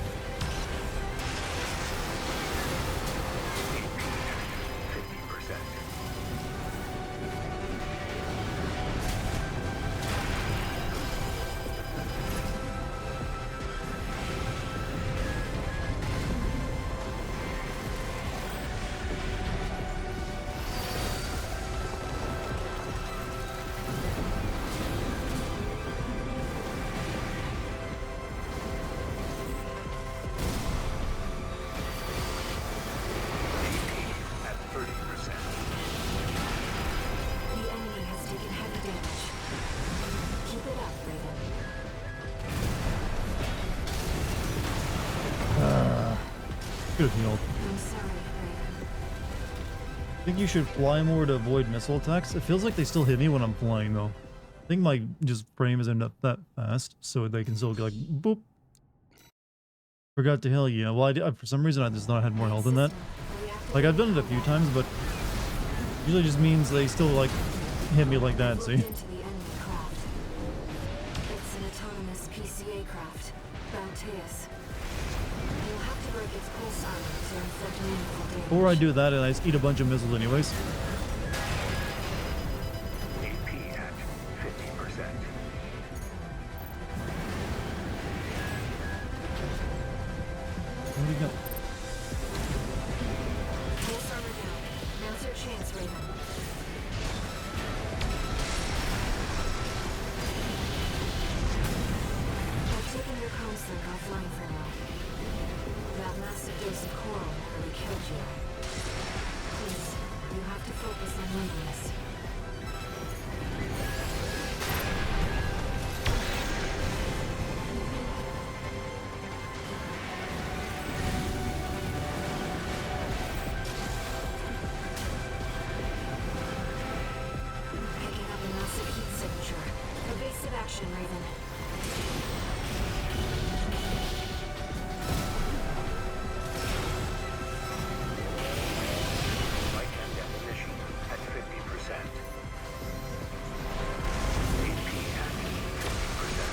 50%. At 30%. The enemy has taken heavy damage. Keep it up, Raven. Good healed. I'm sorry, Raven. I think you should fly more to avoid missile attacks. It feels like they still hit me when I'm flying, though. I think my just frame isn't up that fast, so they can still go like, boop. Forgot to heal you. Well, for some reason, I just thought I had more health than that. Like, I've done it a few times, but usually just means they still, like, hit me like that, see? Looked into the enemy craft. It's an autonomous PCA craft, Bauteus. You'll have to break its pulse armor to inflict meaningful damage. Or I do that and I just eat a bunch of missiles anyways. AP at 50%. Where'd he go? Pulse armor down. Now's your chance, Raven. I've taken your comms link offline for now. That massive dose of coral nearly killed you. Please, you have to focus on winning this. Picking up a massive heat signature. Evasive action, Raven. Light and ammunition at 50%. AP at 50%.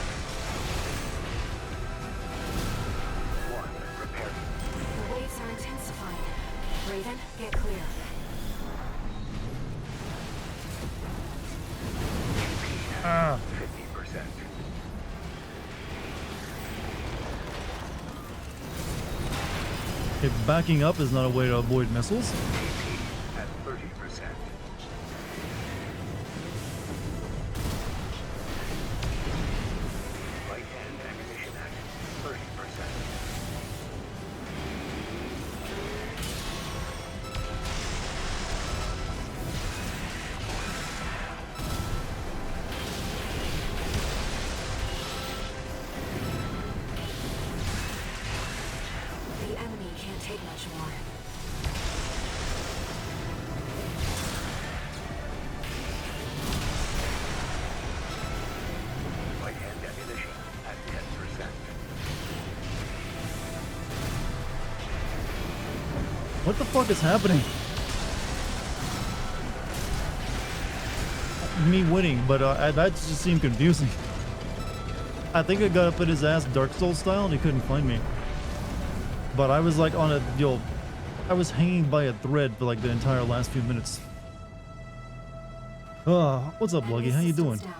1 repaired. The waves are intensifying. Raven, get clear. AP at 50%. Okay, backing up is not a way to avoid missiles. AP at 30%. Light and ammunition at 30%. The enemy can't take much more. Light and ammunition at 10%. What the fuck is happening? Me winning, but that just seemed confusing. I think I got up at his ass Dark Souls style and he couldn't find me. But I was like on a I was hanging by a thread for like the entire last few minutes. What's up, Luggy? How you doing? Down.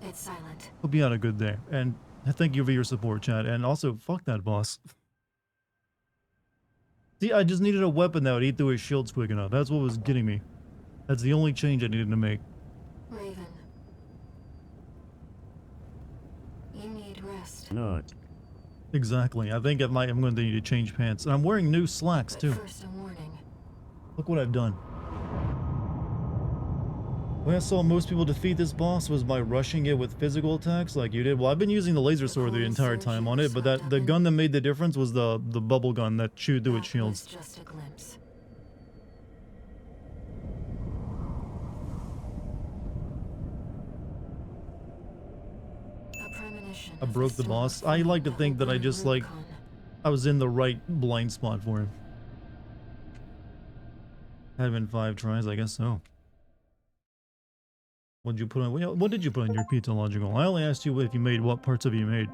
It's silent. Hope you had a good day. And thank you for your support, chat. And also, fuck that boss. See, I just needed a weapon that would eat through his shields quick enough. That's what was getting me. That's the only change I needed to make. Raven. You need rest. Not. Exactly. I think I'm going to need to change pants. And I'm wearing new slacks, But too. first, a warning. Look what I've done. The way I saw most people defeat this boss was by rushing it with physical attacks like you did. Well, I've been using the laser sword the entire time on it, but the gun that made the difference was the bubble gun that chewed through its That was shields. just a glimpse. A premonition I of broke the storm boss. I like to that think will that I burn just like Rubicon. I was in the right blind spot for him. Had been 5 tries, I guess so. What did you put on your pizza, Logical? I only asked you if you made what parts have you made.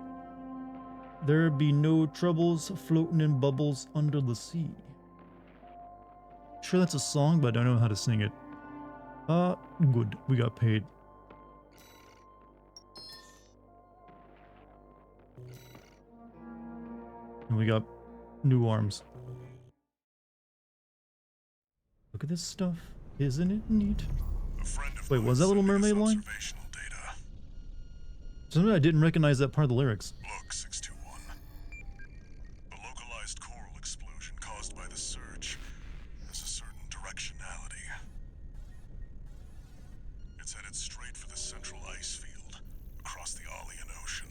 There be no troubles floating in bubbles under the sea. Sure, that's a song, but I don't know how to sing it. Good. We got paid. And we got new arms. Look at this stuff. Isn't it neat? A friend of Wait, mine was that Little sent me Mermaid this line? observational data. Somehow I didn't recognize that part of the lyrics. Look, 621. The localized coral explosion caused by the surge has a certain directionality. It's headed straight for the central ice field across the Arlean Ocean.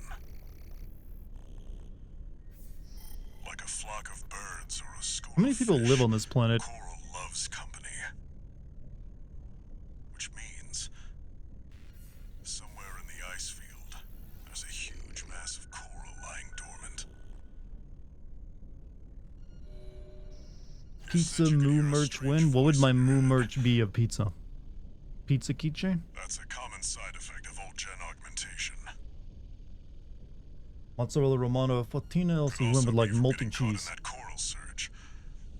Like a flock of birds or a school How many of people fish, live on this planet? coral loves company. Which means somewhere in the ice field, there's a huge mass of coral lying dormant. You Pizza said you could moo hear a merch strange win? What would voice my in your moo head. merch be of pizza? Pizza keychain? That's a common side effect of old gen augmentation. Mozzarella Romano Fatina also Could went also with like be from multi getting caught in cheese. that coral surge.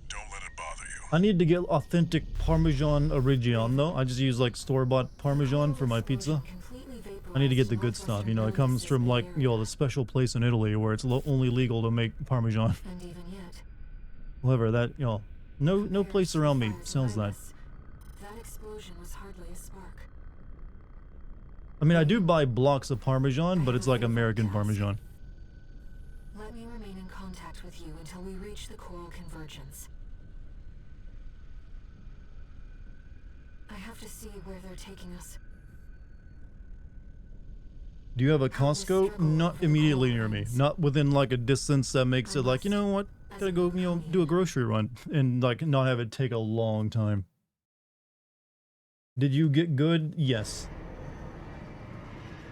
Don't let it bother you. I need to get authentic Parmesan Reggiano. I just use like store-bought Parmesan for my pizza. I need to get the good stuff, you know, it comes from like, yo, the special place in Italy where it's only legal to make Parmesan. And even yet, However, that, you know, no place around me sells that. that explosion was hardly a spark. I mean, I do buy blocks of Parmesan, but it's like American Parmesan. Let me remain in contact with you until we reach the coral convergence. I have to see where they're taking us. Do you have a Costco? Not immediately near me. Not within like a distance that makes it like, you know what? Gotta go, you know, do a grocery run and like not have it take a long time. Did you get good? Yes.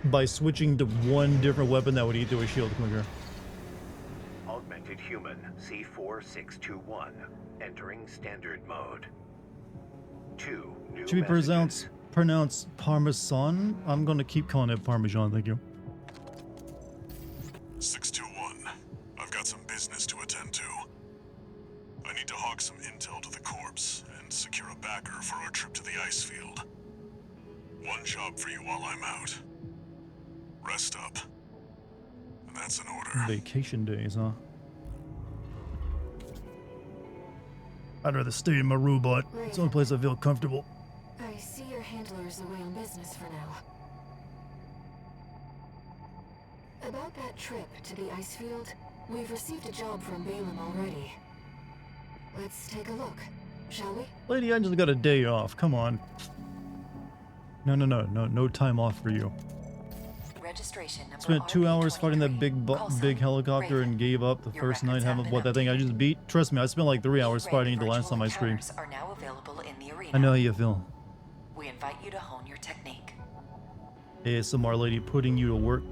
By switching to one different weapon that would eat through a shield quicker. Augmented human C4621 entering standard mode. 2 new Should be messages. pronounced Parmesan. I'm gonna keep calling it Parmesan, thank you. 621. I've got some business to attend to. I need to hawk some intel to the corpse and secure a backer for our trip to the ice field. One job for you while I'm out. Rest up. And that's an order. Vacation days, huh? I'd rather stay in my robot. It's the only place I feel comfortable. I see your handler is away on business for now. About that trip to the ice field, we've received a job from Balaam already. Let's take a look, shall we? Lady, I just got a day off. Come on. No time off for you. Registration number Spent 2 hours fighting that RB23. big helicopter and gave up the Your first night. records have Having been what that thing I just beat. Trust me, I spent like 3 hours fighting it the last time I streamed. Virtual encounters are now available in the arena. I know how you feel. We invite you to hone your technique. ASMR lady putting you to work.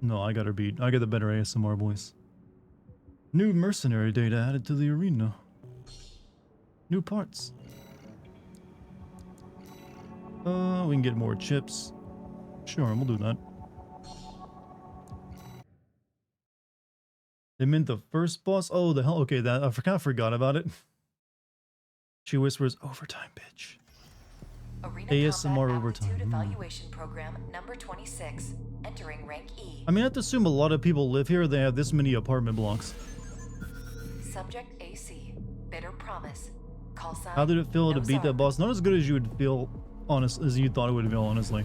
No, I got her beat. I got the better ASMR voice. New mercenary data added to the arena. New parts. We can get more chips. Sure, we'll do that. They meant the first boss? Oh, the hell. Okay, that I kind of forgot about it. She whispers, overtime, bitch. Arena ASMR Combat overtime. Aptitude Evaluation Program number 26. Entering rank E. I mean, I have to assume a lot of people live here. They have this many apartment blocks. Subject AC. Bitter promise. Call sign. How did it feel no to beat that Zarb. boss? Not as good as you would feel, honest, as you thought it would feel, honestly.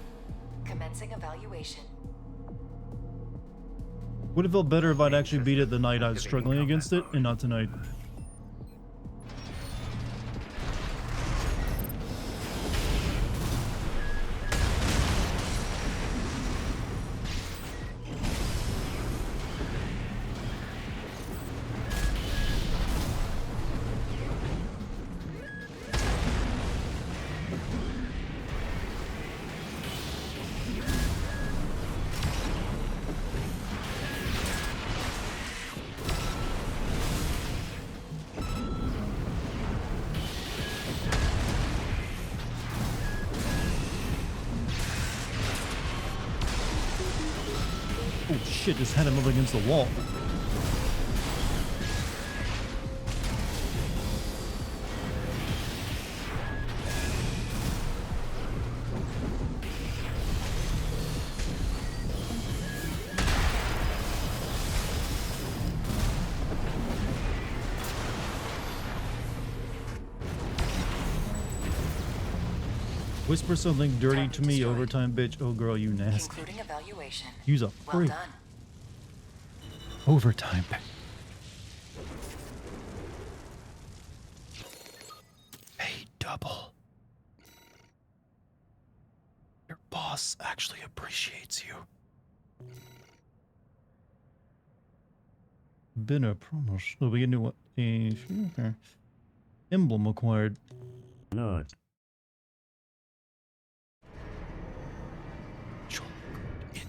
Commencing evaluation. Would have felt better if I'd actually beat it the night I was struggling against it, and not tonight. Oh shit, just had him up against the wall. Whisper something dirty Target to me, destroyed. overtime, bitch. Oh girl, you nasty. Concluding evaluation. Use a Well free done. overtime. Pay double. Your boss actually appreciates you. Been a promo. Oh, we get new what? Okay. Emblem acquired. Not.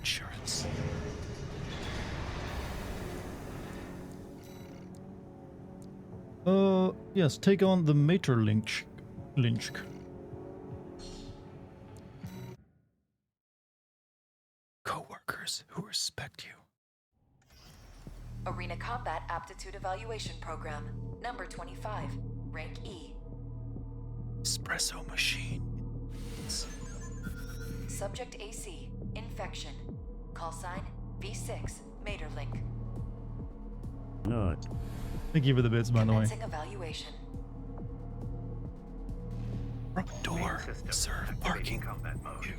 Insurance. Yes, take on the Mater Lynch. Co-workers who respect you. Arena Combat Aptitude Evaluation Program number 25. Rank E. Espresso machine. Subject AC. Infection. Call sign V6. Materlink. Not. Thank you for the bits, by the way. Commencing evaluation. Front door. Main system Serve activating parking. combat mode.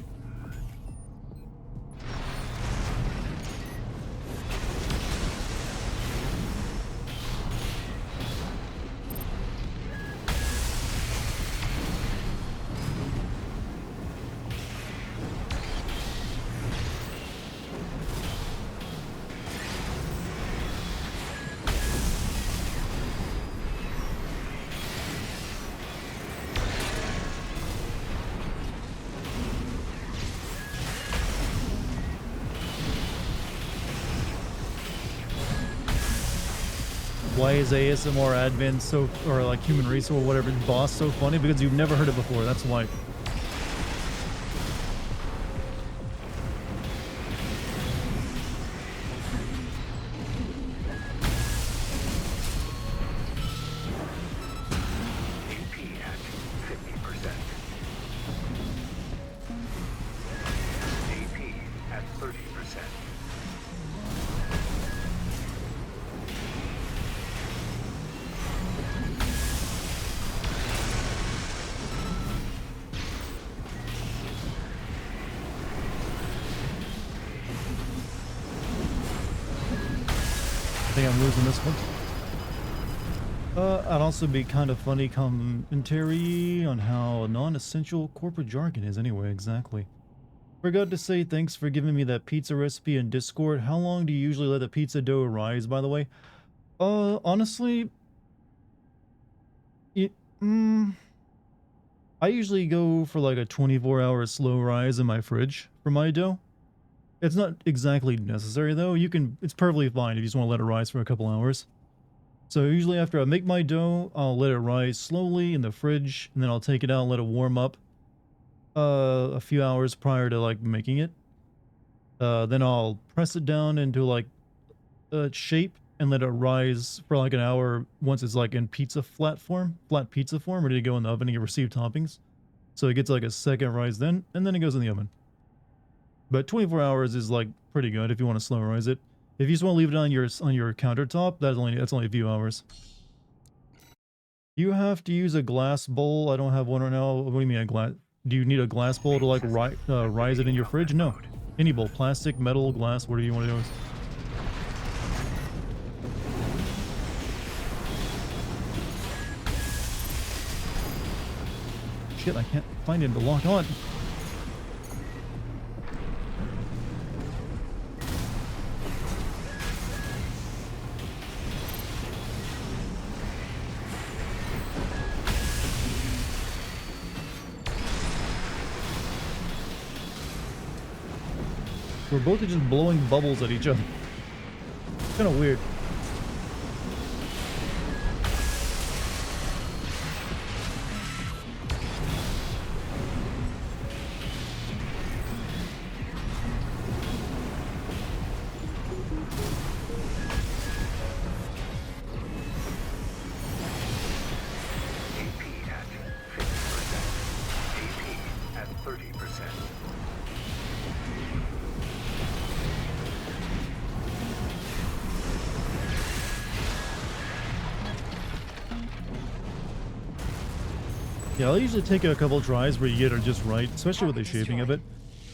Why is ASMR admin so, or like human resource or whatever, boss so funny? Because you've never heard it before, that's why. AP at 50%. AP at 30%. I think I'm losing this one. I'd also be kind of funny commentary on how non-essential corporate jargon is anyway, exactly. Forgot to say thanks for giving me that pizza recipe in Discord. How long do you usually let the pizza dough rise, by the way? Honestly, I usually go for like a 24-hour slow rise in my fridge for my dough. It's not exactly necessary though. It's perfectly fine if you just want to let it rise for a couple hours. So usually after I make my dough, I'll let it rise slowly in the fridge, and then I'll take it out and let it warm up a few hours prior to like making it. Then I'll press it down into like a shape, and let it rise for like an hour once it's like in flat pizza form, ready to go in the oven and get received toppings. So it gets like a second rise then, and then it goes in the oven. But 24 hours is like pretty good if you want to slow rise it. If you just want to leave it on your countertop, that's only a few hours. You have to use a glass bowl. I don't have one right now. What do you mean a glass? Do you need a glass bowl to like rise it in your fridge? No, any bowl, plastic, metal, glass, whatever you want to do. Shit, I can't find him to lock on. We're both just blowing bubbles at each other. It's kind of weird. AP at 50%. AP at 30%. Yeah, I'll usually take a couple tries where you get it just right, especially with the shaping of it.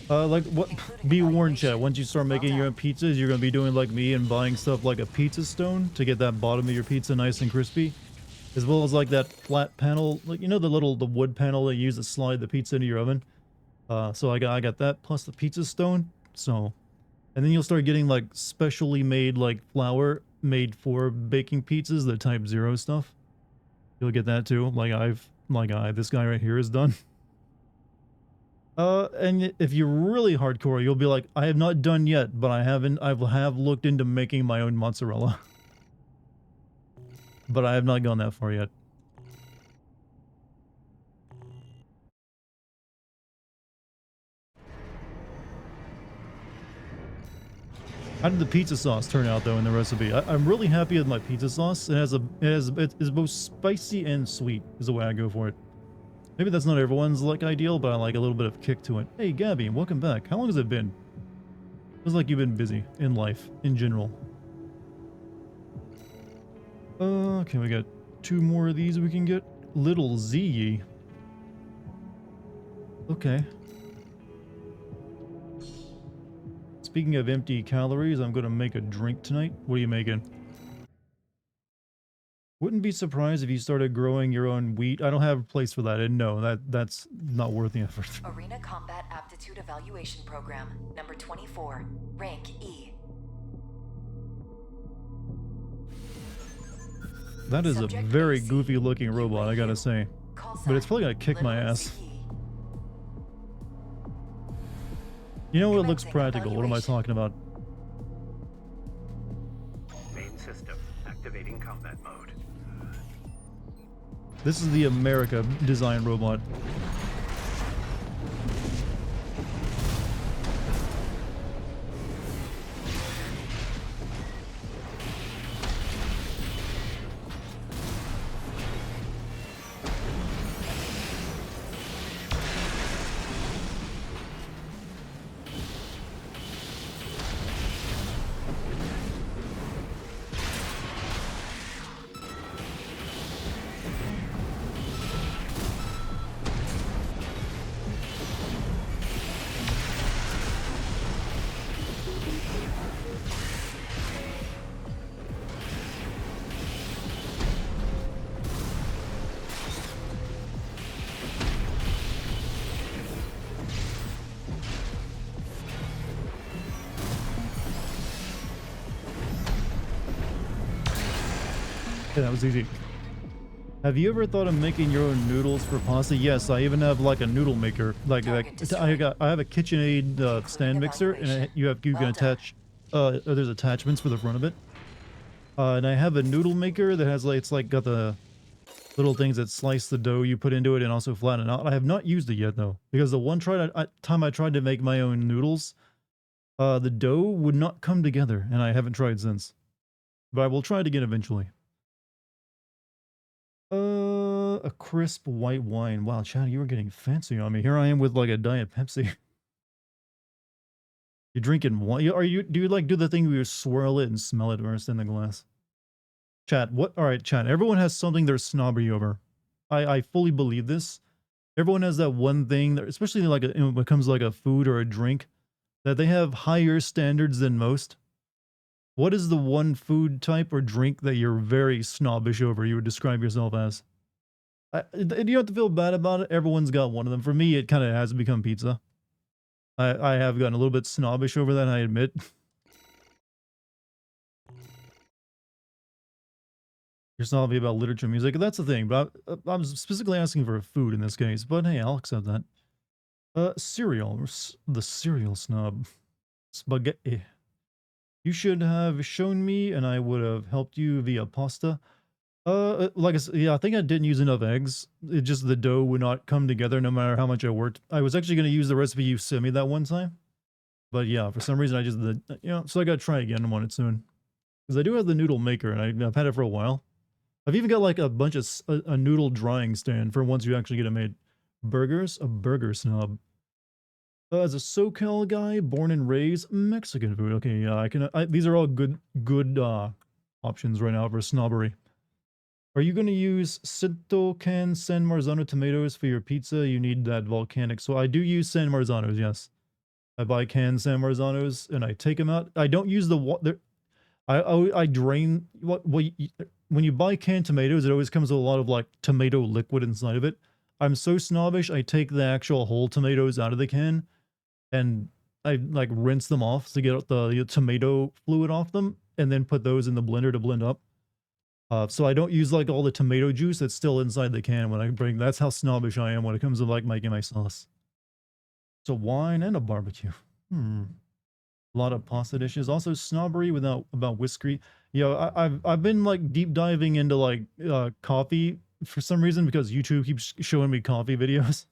Like, what? Be warned, chat. Once you start making your own pizzas, you're gonna be doing like me and buying stuff like a pizza stone to get that bottom of your pizza nice and crispy, as well as like that flat panel, like you know the wood panel that you use to slide the pizza into your oven. So I got that plus the pizza stone. So, and then you'll start getting like specially made like flour made for baking pizzas, the Type 0 stuff. You'll get that too. This guy right here is done. And if you're really hardcore, you'll be like, I have not done yet, but I have looked into making my own mozzarella. But I have not gone that far yet. How did the pizza sauce turn out though in the recipe? I'm really happy with my pizza sauce. It's both spicy and sweet is the way I go for it. Maybe that's not everyone's like ideal, but I like a little bit of kick to it. Hey Gabby, welcome back. How long has it been? Feels like you've been busy in life in general. Okay, we got 2 more of these we can get. Little Z. Okay. Speaking of empty calories, I'm gonna make a drink tonight. What are you making? Wouldn't be surprised if you started growing your own wheat. I don't have a place for that, and no, that's not worth the effort. Arena Combat Aptitude Evaluation Program, number 24, rank E. That is a very goofy looking robot, I gotta say. But it's probably gonna kick my ass. You know what looks practical? What am I talking about? Main system activating combat mode. This is the America design robot. Okay, that was easy. Have you ever thought of making your own noodles for pasta? Yes, I even have like a noodle maker. I have a KitchenAid stand mixer, and you can attach. There's attachments for the front of it. And I have a noodle maker that has it's got the little things that slice the dough you put into it and also flatten it out. I have not used it yet though, because the one time I tried to make my own noodles, the dough would not come together, and I haven't tried since. but I will try it again eventually. A crisp white wine. Wow, Chad, you were getting fancy on me. Here I am with like a Diet Pepsi. You're drinking wine? Are you? Do you like do the thing where you swirl it and smell it first in the glass? Chat, what? All right, chat. Everyone has something they're snobby over. I fully believe this. Everyone has that one thing, that, especially like when it comes to like a food or a drink, that they have higher standards than most. What is the one food type or drink that you're very snobbish over? You would describe yourself as? You don't have to feel bad about it. Everyone's got one of them. For me, it kind of has become pizza. I have gotten a little bit snobbish over that, I admit. You're snobby about literature, music. That's the thing, but I'm specifically asking for food in this case. But hey, I'll accept that. Cereal. The cereal snob. Spaghetti. You should have shown me, and I would have helped you via pasta. Like I said, yeah, I think I didn't use enough eggs. It just the dough would not come together no matter how much I worked. I was actually going to use the recipe you sent me that one time. But yeah, for some reason I just, so I got to try again on it soon. Because I do have the noodle maker, and I've had it for a while. I've even got like a bunch of, a noodle drying stand for once you actually get it made. Burgers? A burger snob. As a SoCal guy, born and raised, Mexican food. Okay, yeah, these are all good options right now for snobbery. Are you going to use Cinto can San Marzano tomatoes for your pizza? You need that volcanic. So I do use San Marzanos, yes. I buy canned San Marzanos and I take them out. I don't use the water. I drain when you buy canned tomatoes, it always comes with a lot of like tomato liquid inside of it. I'm so snobbish, I take the actual whole tomatoes out of the can and I like rinse them off to get the tomato fluid off them and then put those in the blender to blend up. So I don't use like all the tomato juice that's still inside the can when I bring. That's how snobbish I am when it comes to like making my sauce. So wine and a barbecue. A lot of pasta dishes. Also snobbery about whiskey. You know, I've been like deep diving into like coffee for some reason because YouTube keeps showing me coffee videos.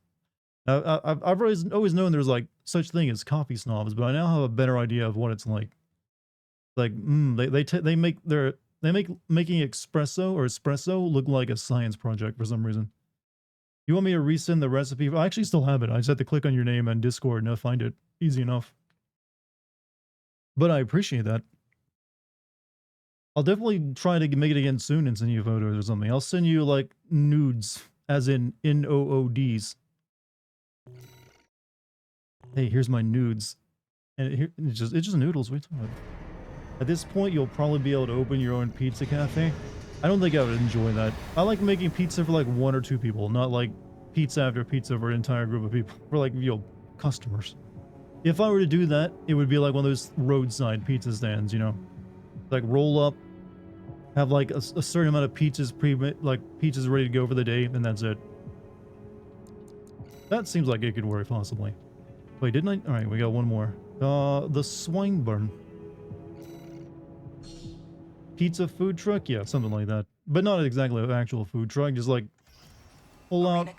I've always known there's like such thing as coffee snobs, but I now have a better idea of what it's like. Like they make making espresso look like a science project for some reason. You want me to resend the recipe? I actually still have it. I just have to click on your name on Discord and I'll find it. Easy enough. But I appreciate that. I'll definitely try to make it again soon and send you photos or something. I'll send you like nudes, as in NOODs. Hey, here's my nudes. And it's just noodles. What are you talking about? At this point, you'll probably be able to open your own pizza cafe. I don't think I would enjoy that. I like making pizza for like 1 or 2 people, not like pizza after pizza for an entire group of people. For like, customers. If I were to do that, it would be like one of those roadside pizza stands, you know? Like roll up, have like a certain amount of pizzas pizzas ready to go for the day, and that's it. That seems like it could work possibly. Wait, didn't I? All right, we got one more. The Swinburne. Pizza food truck? Yeah, something like that. But not exactly an actual food truck, just like pull out,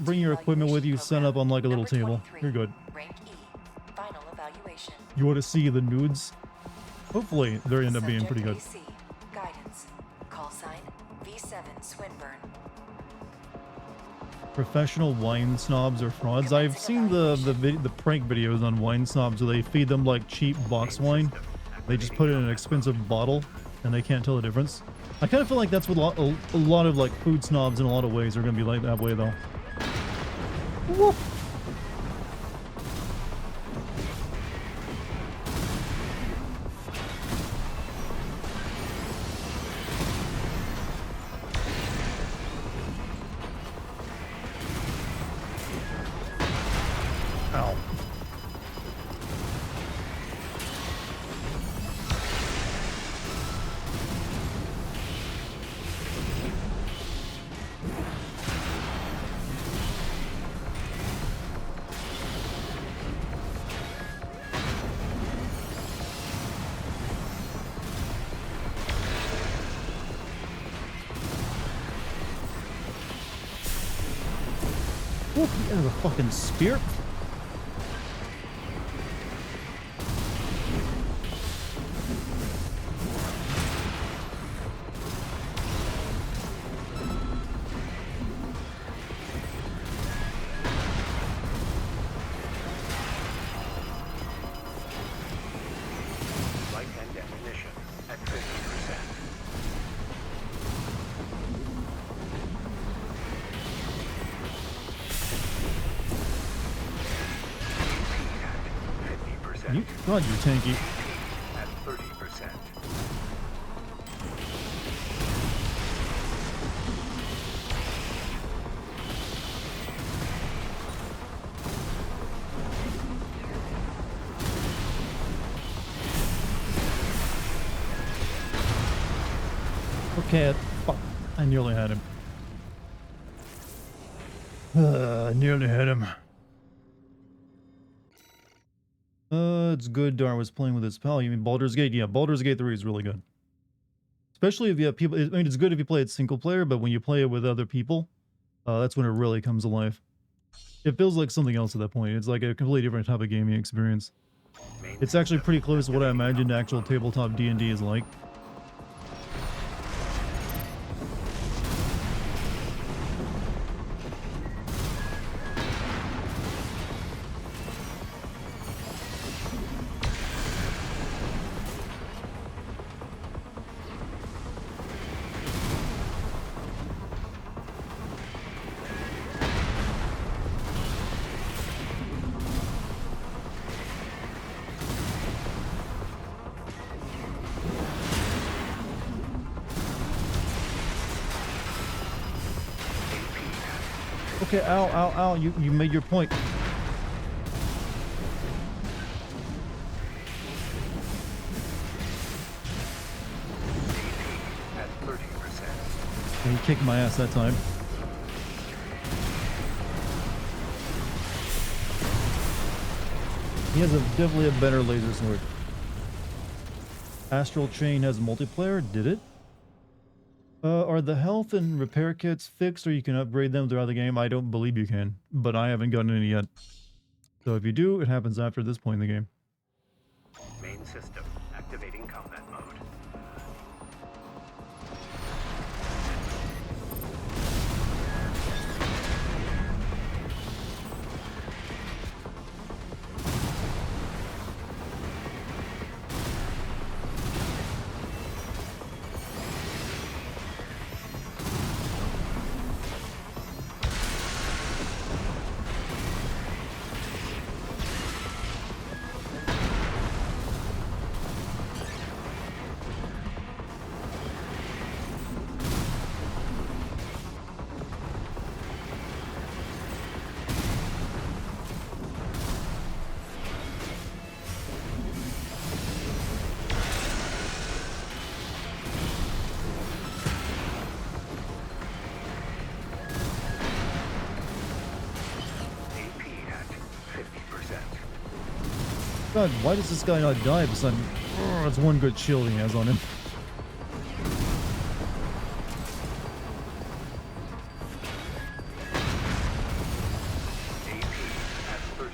bring your equipment with you, set up on like a little table. You're good. Final evaluation. You want to see the nudes? Hopefully, they end up being pretty good. Guidance. Call sign V7 Swinburne. Professional wine snobs or frauds. I've seen the prank videos on wine snobs where they feed them like cheap box wine. They just put it in an expensive bottle and they can't tell the difference. I kind of feel like that's what a lot of like food snobs in a lot of ways are going to be like that way though. Woof. Ow. Whoop, he has a fucking spear. God, you're tanky. At 30%. Okay, fuck. I nearly had him. I nearly had him. It's good Dar was playing with his pal. You mean Baldur's Gate? Yeah, Baldur's Gate 3 is really good. Especially if you have people. I mean, it's good if you play it single player, but when you play it with other people, that's when it really comes alive. It feels like something else at that point. It's like a completely different type of gaming experience. It's actually pretty close to what I imagined actual tabletop D&D is like. Okay, ow, ow, ow, you made your point. At 30%. And he kicked my ass that time. He has definitely a better laser sword. Astral Chain has multiplayer, did it? Are the health and repair kits fixed or you can upgrade them throughout the game? I don't believe you can, but I haven't gotten any yet. So if you do, it happens after this point in the game. Main system activating combat mode. God, why does this guy not die beside me? Oh, that's one good shield he has on him. AP at 30%.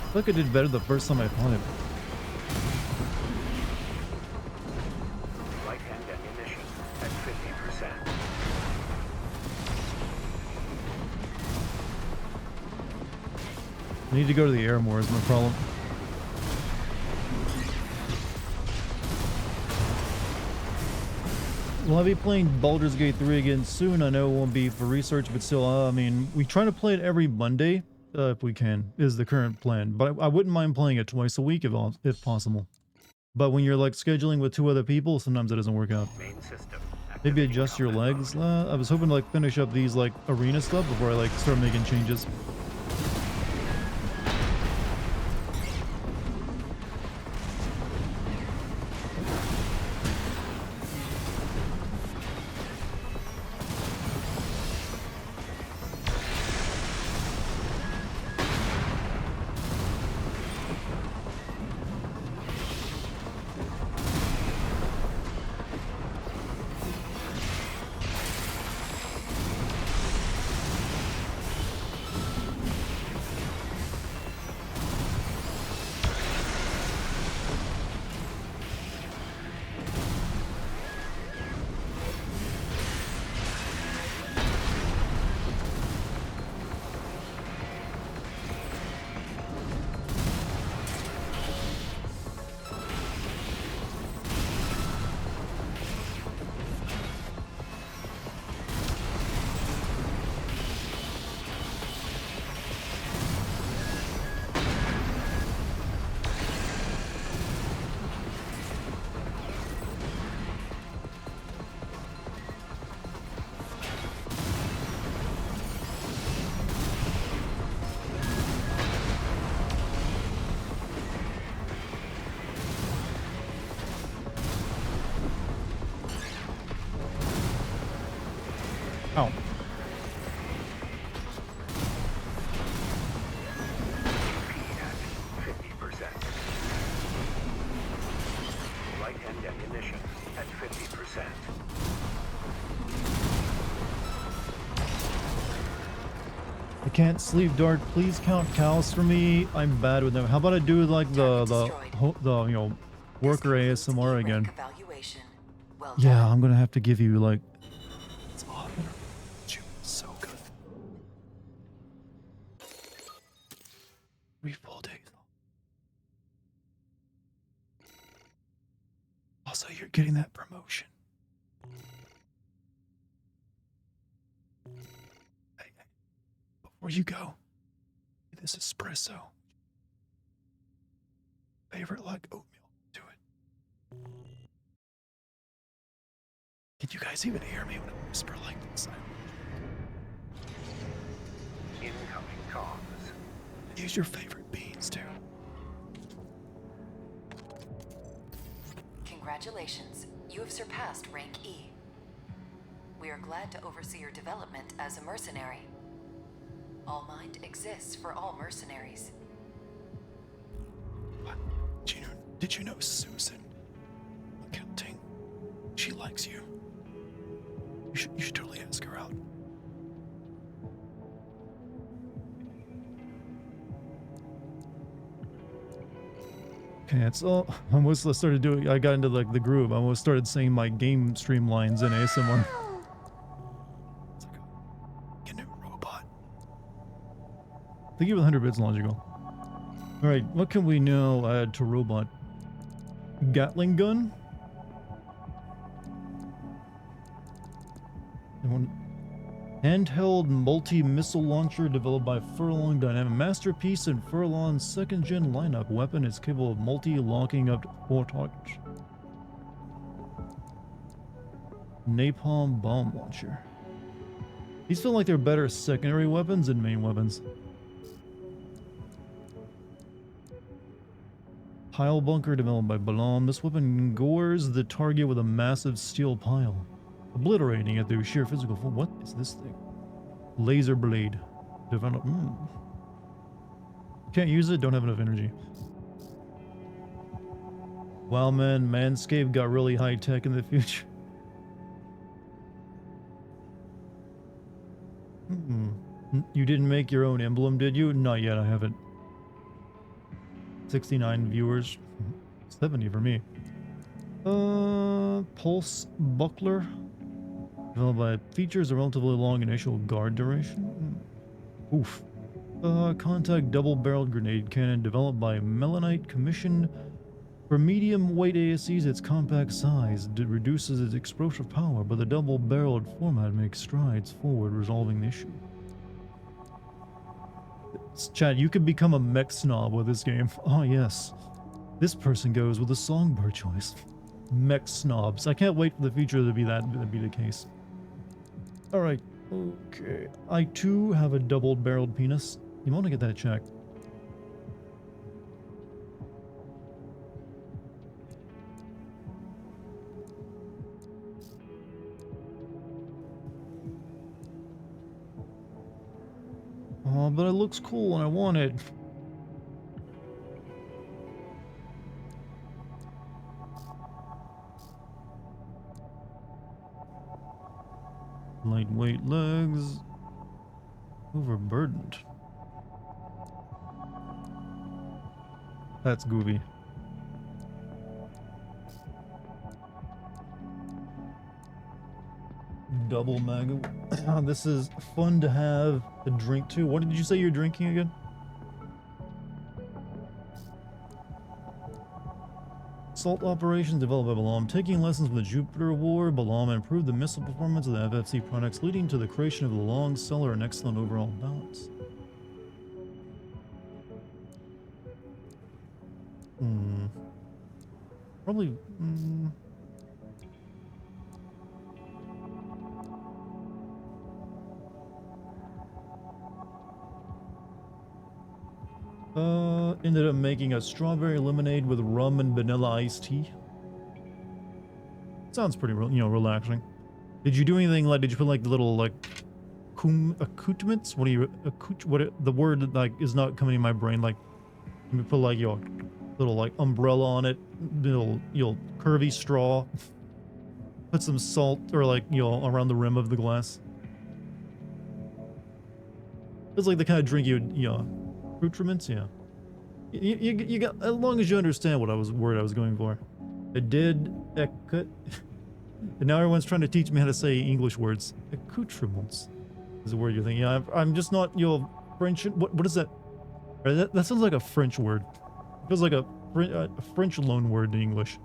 I feel like I did better the first time I fought him. Light hand ammunition at 50%. I need to go to the air more is my problem. Well, I'll be playing Baldur's Gate 3 again soon. I know it won't be for research, but still, I mean, we try to play it every Monday, if we can, is the current plan. But I wouldn't mind playing it twice a week if possible. But when you're like scheduling with 2 other people, sometimes it doesn't work out. Main system Maybe activating adjust your combat legs. mode. I was hoping to like finish up these like arena stuff before I like start making changes. ignition at 50%. I can't sleep, Dart. Please count cows for me. I'm bad with them. How about I do like the you know, worker ASMR again? Evaluation. Well Yeah, done. I'm gonna have to give you like. It's awesome. So good. 3 full days. Also, you're getting that promotion. Hey, before you go, this espresso. Favorite like oatmeal. Do it. Can you guys even hear me when I whisper like this? Incoming comms. Use your favorite beans too. Congratulations, you have surpassed rank E. We are glad to oversee your development as a mercenary. All Mind exists for all mercenaries. What? Did you know Susan? Accounting. She likes you. You should totally ask her out. Okay, it's all. I almost started doing. I got into like the groove. I almost started saying my game streamlines in ASMR. It's like a new robot. Thank you for the 100 bits, logical. All right, what can we now add to robot? Gatling gun. Handheld multi-missile launcher developed by Furlong Dynamic. Masterpiece in Furlong's second-gen lineup. Weapon is capable of multi-locking up to 4 targets. Napalm bomb launcher. These feel like they're better secondary weapons than main weapons. Pile bunker developed by Balam. This weapon gores the target with a massive steel pile, obliterating it through sheer physical force. What is this thing? Laser blade. Develop. Can't use it, don't have enough energy. Wow, man, Manscaped got really high tech in the future. You didn't make your own emblem, did you? Not yet, I haven't. 69 viewers. 70 for me. Pulse buckler. Developed by features a relatively long initial guard duration. Oof. Contact double-barreled grenade cannon developed by Melanite, commissioned for medium-weight ASCs. Its compact size reduces its explosive power, but the double-barreled format makes strides forward, resolving the issue. Chad, you could become a mech snob with this game. Oh yes, this person goes with a songbird choice. Mech snobs. I can't wait for the future to be the case. All right. Okay. I too have a double-barreled penis. You want to get that checked? Oh, but it looks cool and I want it. Lightweight legs. Overburdened. That's goofy. Double mag. This is fun to have a drink too. What did you say you're drinking again? Assault operations developed by Balam. Taking lessons from the Jupiter War, Balam improved the missile performance of the FFC products, leading to the creation of the long seller and excellent overall balance. Probably. Ended up making a strawberry lemonade with rum and vanilla iced tea. Sounds pretty, relaxing. Did you do anything like? Did you put like the little like accoutrements? What do you the word like is not coming in my brain? Like, you put like your Little like umbrella on it. You'll curvy straw. Put some salt or like around the rim of the glass. It's like the kind of drink accoutrements, yeah. You got, as long as you understand what word I was going for. I did and now everyone's trying to teach me how to say English words. Accoutrements is the word you're thinking. Yeah, I'm just not French. What is that? That sounds like a French word. It feels like a French loan word in English.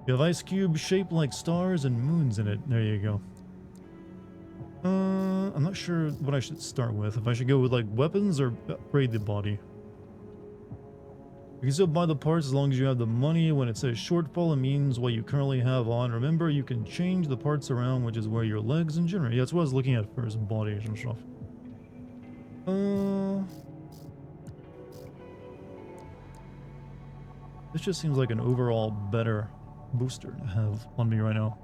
You have ice cubes shaped like stars and moons in it. There you go. I'm not sure what I should start with. If I should go with like weapons or upgrade the body. You can still buy the parts as long as you have the money. When it says shortfall, it means what you currently have on. Remember, you can change the parts around, which is where your legs and generate. Yeah, that's what I was looking at first, bodies and stuff. This just seems like an overall better booster to have on me right now.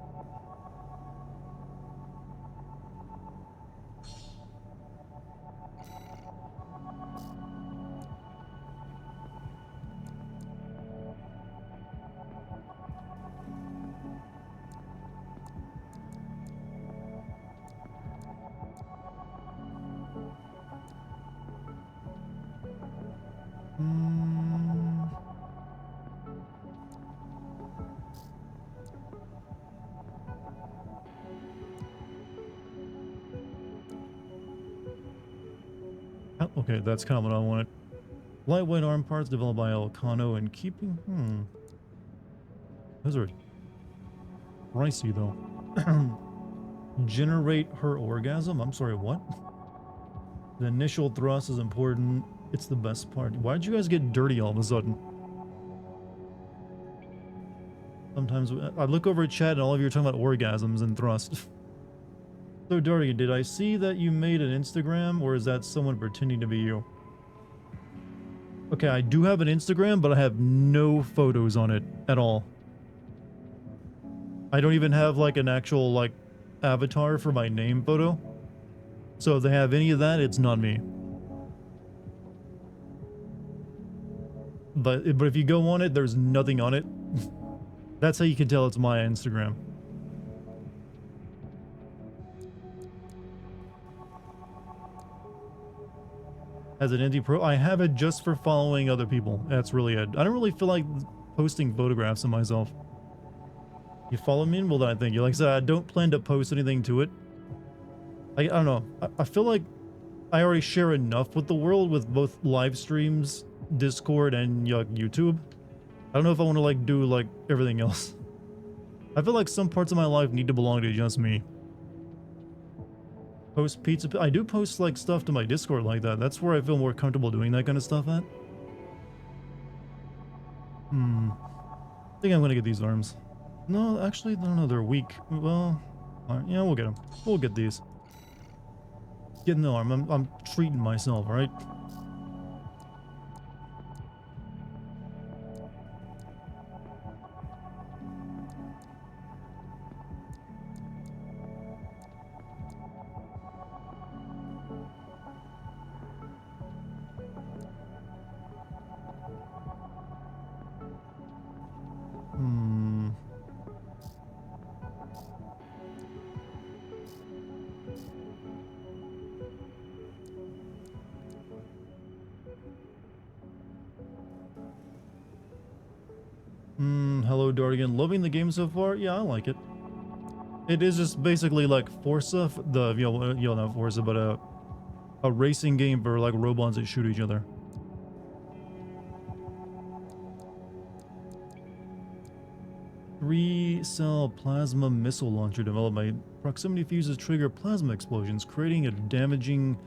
Okay, that's kind of what I wanted. Lightweight arm parts developed by Elcano and keeping... Those are pricey, though. Generate her orgasm? I'm sorry, what? The initial thrust is important. It's the best part. Why did you guys get dirty all of a sudden? Sometimes I look over at chat and all of you are talking about orgasms and thrust. So Dartigan, did I see that you made an Instagram, or is that someone pretending to be you? Okay, I do have an Instagram, but I have no photos on it at all. I don't even have like an actual like avatar for my name photo. So if they have any of that, it's not me. But if you go on it, there's nothing on it. That's how you can tell it's my Instagram. As an indie pro, I have it just for following other people. That's really it. I don't really feel like posting photographs of myself. You follow me? Well, then I thank you. Like I said, I don't plan to post anything to it. I don't know. I feel like I already share enough with the world with both live streams, Discord, and YouTube. I don't know if I want to like do like everything else. I feel like some parts of my life need to belong to just me. Post pizza. I do post like stuff to my Discord like that. That's where I feel more comfortable doing that kind of stuff at. I think I'm gonna get these arms. No, actually, no, they're weak. Well, yeah, we'll get them. We'll get these. Getting the arm. I'm treating myself, right? Hello, Dartigan. Loving the game so far? Yeah, I like it. It is just basically like Forza, not Forza, but a racing game for like robots that shoot each other. Three-cell plasma missile launcher developed by proximity fuses trigger plasma explosions, creating a damaging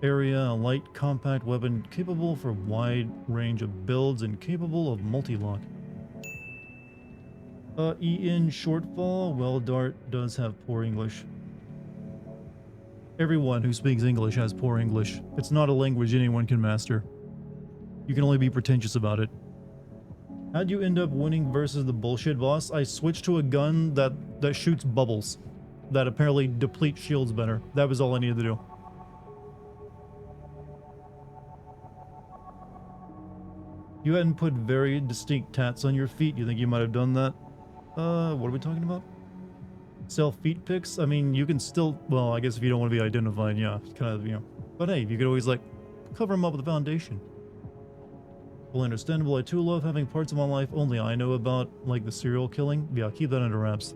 area, a light compact weapon capable for wide range of builds and capable of multi-lock. EN shortfall. Well, Dart does have poor English. Everyone who speaks English has poor English. It's not a language anyone can master. You can only be pretentious about it. How'd you end up winning versus the bullshit boss? I switched to a gun that shoots bubbles. That apparently depletes shields better. That was all I needed to do. You hadn't put very distinct tats on your feet. You think you might have done that? What are we talking about? Sell feet pics? I mean, you can still, well, I guess if you don't want to be identified, yeah, kind of, you know. But hey, you could always, like, cover them up with a foundation. Well, understandable. I too love having parts of my life only I know about, like the serial killing. Yeah, keep that under wraps.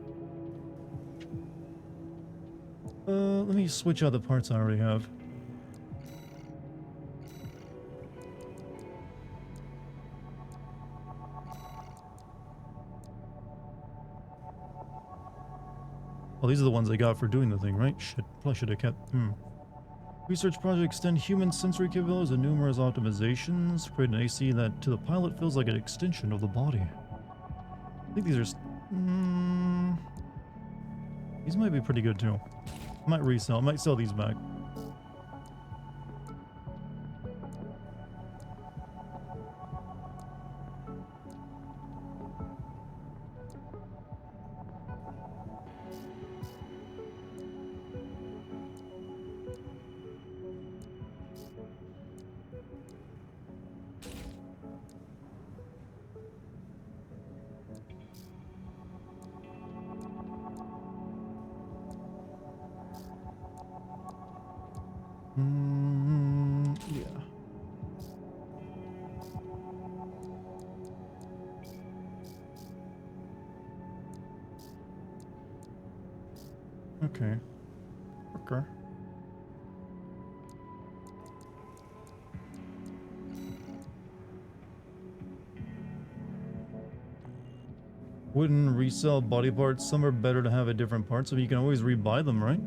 Let me switch out the parts I already have. Well, these are the ones I got for doing the thing, right? Shit, probably should have kept. Research project extend human sensory capabilities and numerous optimizations. Create an AC that to the pilot feels like an extension of the body. I think these are. These might be pretty good too. I might resell. I might sell these back. Yeah. Okay. Okay. Wouldn't resell body parts. Some are better to have a different part, so you can always rebuy them, right?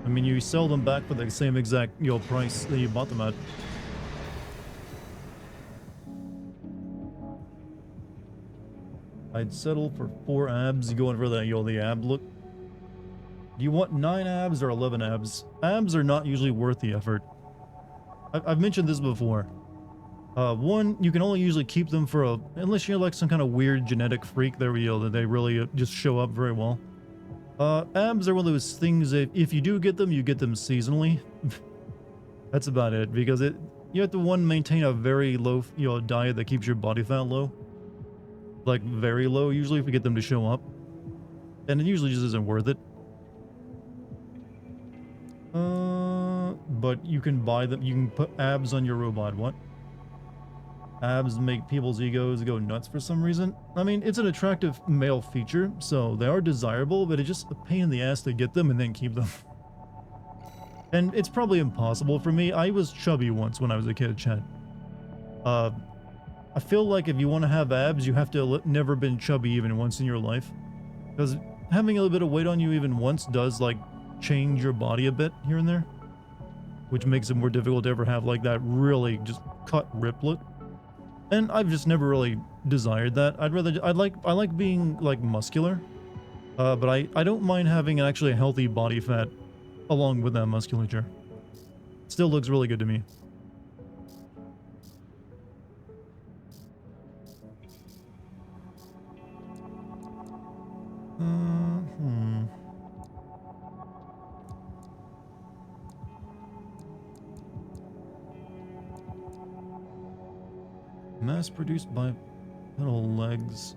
I mean, you sell them back for the same exact, you know, price that you bought them at. I'd settle for 4 abs. You going for that, you know, the ab look? Do you want 9 abs or 11 abs? Abs are not usually worth the effort. I've mentioned this before. One, you can only usually keep them for unless you're like some kind of weird genetic freak that they really just show up very well. Abs are one of those things that if you do get them seasonally. That's about it, because you have to maintain a very low, you know, diet that keeps your body fat low. Like very low usually if you get them to show up. And it usually just isn't worth it. But you can buy them, you can put abs on your robot. What? Abs make people's egos go nuts for some reason. I mean, it's an attractive male feature, so they are desirable, but it's just a pain in the ass to get them and then keep them. And it's probably impossible for me. I was chubby once when I was a kid, Chad. I feel like if you want to have abs, you have to never been chubby even once in your life. Because having a little bit of weight on you even once does, like, change your body a bit here and there. Which makes it more difficult to ever have, like, that really just cut rip look. And I've just never really desired that. I like being, like, muscular. But I don't mind having actually a healthy body fat along with that musculature. Still looks really good to me. Mass produced by pedal legs.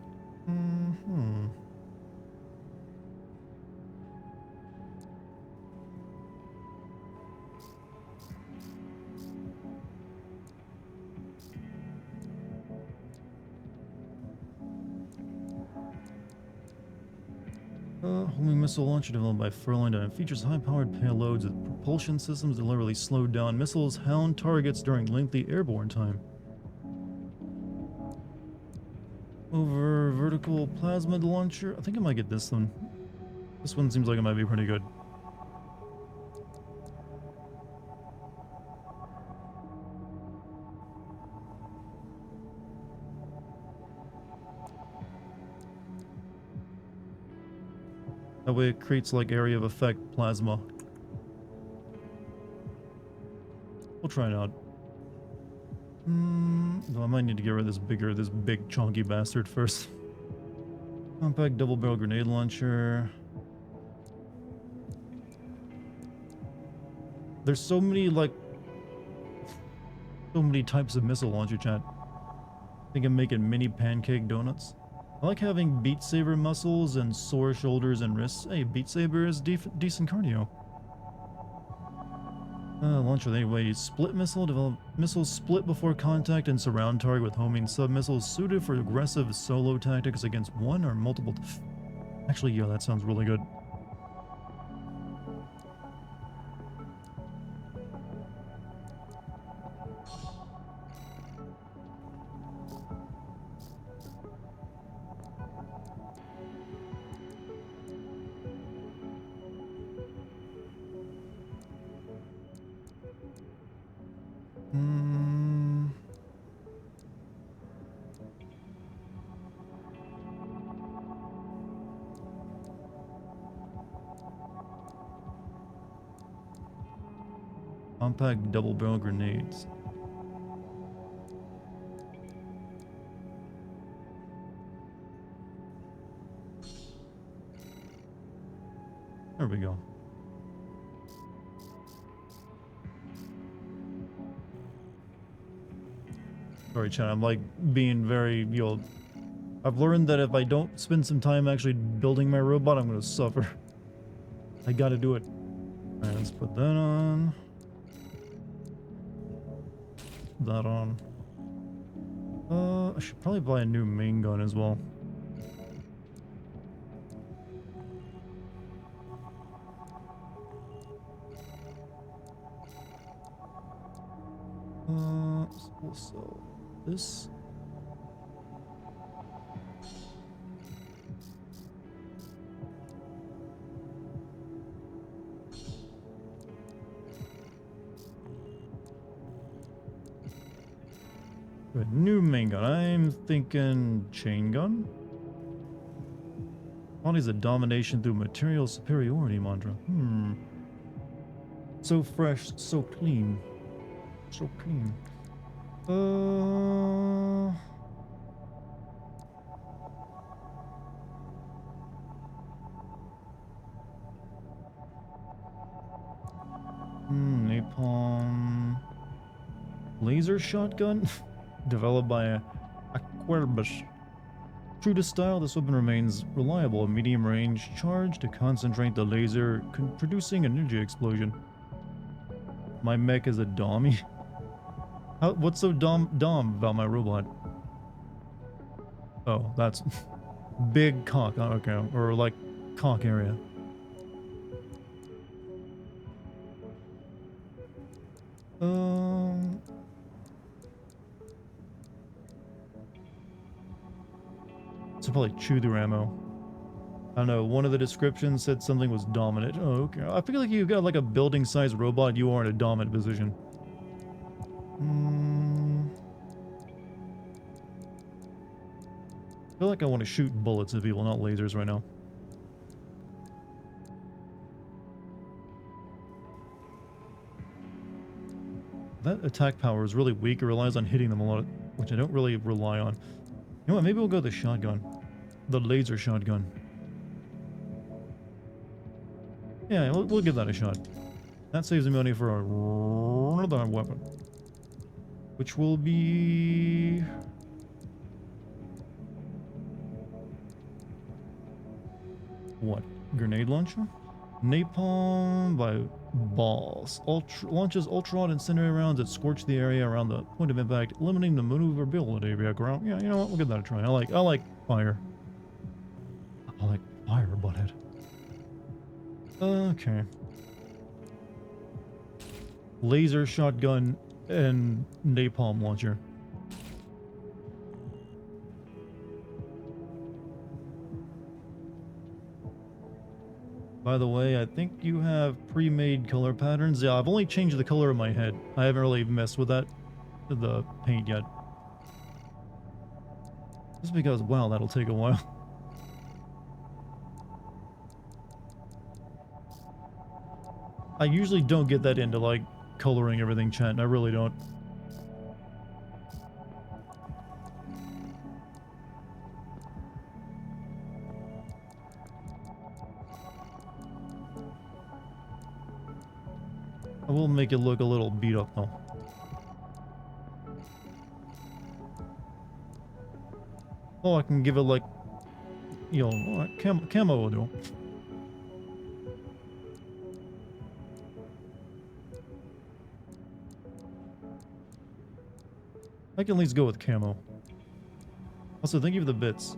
Homing missile launcher developed by Furland and features high-powered payloads with propulsion systems deliberately slowed down missiles hound targets during lengthy airborne time. Over vertical plasma launcher. I think I might get this one. This one seems like it might be pretty good. That way it creates like area of effect plasma. We'll try it out. No, I might need to get rid of this big chunky bastard first. Compact double barrel grenade launcher. There's so many like So many types of missile launcher, chat. I think I'm making mini pancake donuts. I like having Beat Saber muscles and sore shoulders and wrists. Hey, Beat Saber is decent cardio. Launcher anyway. Split missile. Develop missiles split before contact and surround target with homing sub-missiles suited for aggressive solo tactics against one or multiple... Actually, yeah, that sounds really good. Compact double barrel grenades. There we go. Sorry, chat. I'm like being very, I've learned that if I don't spend some time actually building my robot, I'm gonna suffer. I gotta do it. Alright, let's put that on. That on. I should probably buy a new main gun as well. So this. A new main gun. I'm thinking chain gun. Body's a domination through material superiority mantra. So fresh, so clean. So clean. Napalm. Laser shotgun? Developed by Aquerbus. True to style, this weapon remains reliable. A medium range charge to concentrate the laser, producing an energy explosion. My mech is a dommy. What's so dom about my robot? Oh, that's big cock. Oh, okay, or like cock area. So probably chew through ammo. I don't know, one of the descriptions said something was dominant. Oh, okay. I feel like you've got like a building-sized robot, you are in a dominant position. I feel like I want to shoot bullets at people, not lasers right now. That attack power is really weak. It relies on hitting them a lot, which I don't really rely on. You know what, maybe we'll go with the shotgun. The laser shotgun. Yeah, we'll give that a shot. That saves me money for another weapon. Which will be... what? Grenade launcher? Napalm by balls. Launches ultra-hot incendiary rounds that scorch the area around the point of impact, limiting the maneuverability via ground. Yeah, you know what? We'll give that a try. I like fire. I like fire, butthead. Okay. Laser shotgun and napalm launcher. By the way, I think you have pre-made color patterns. Yeah, I've only changed the color of my head. I haven't really messed with that, the paint yet. Just because, wow, that'll take a while. I usually don't get that into, like, coloring everything, chat. I really don't. I will make it look a little beat up, though. Oh, I can give it like, you know, camo will do. I can at least go with camo. Also, thank you for the bits.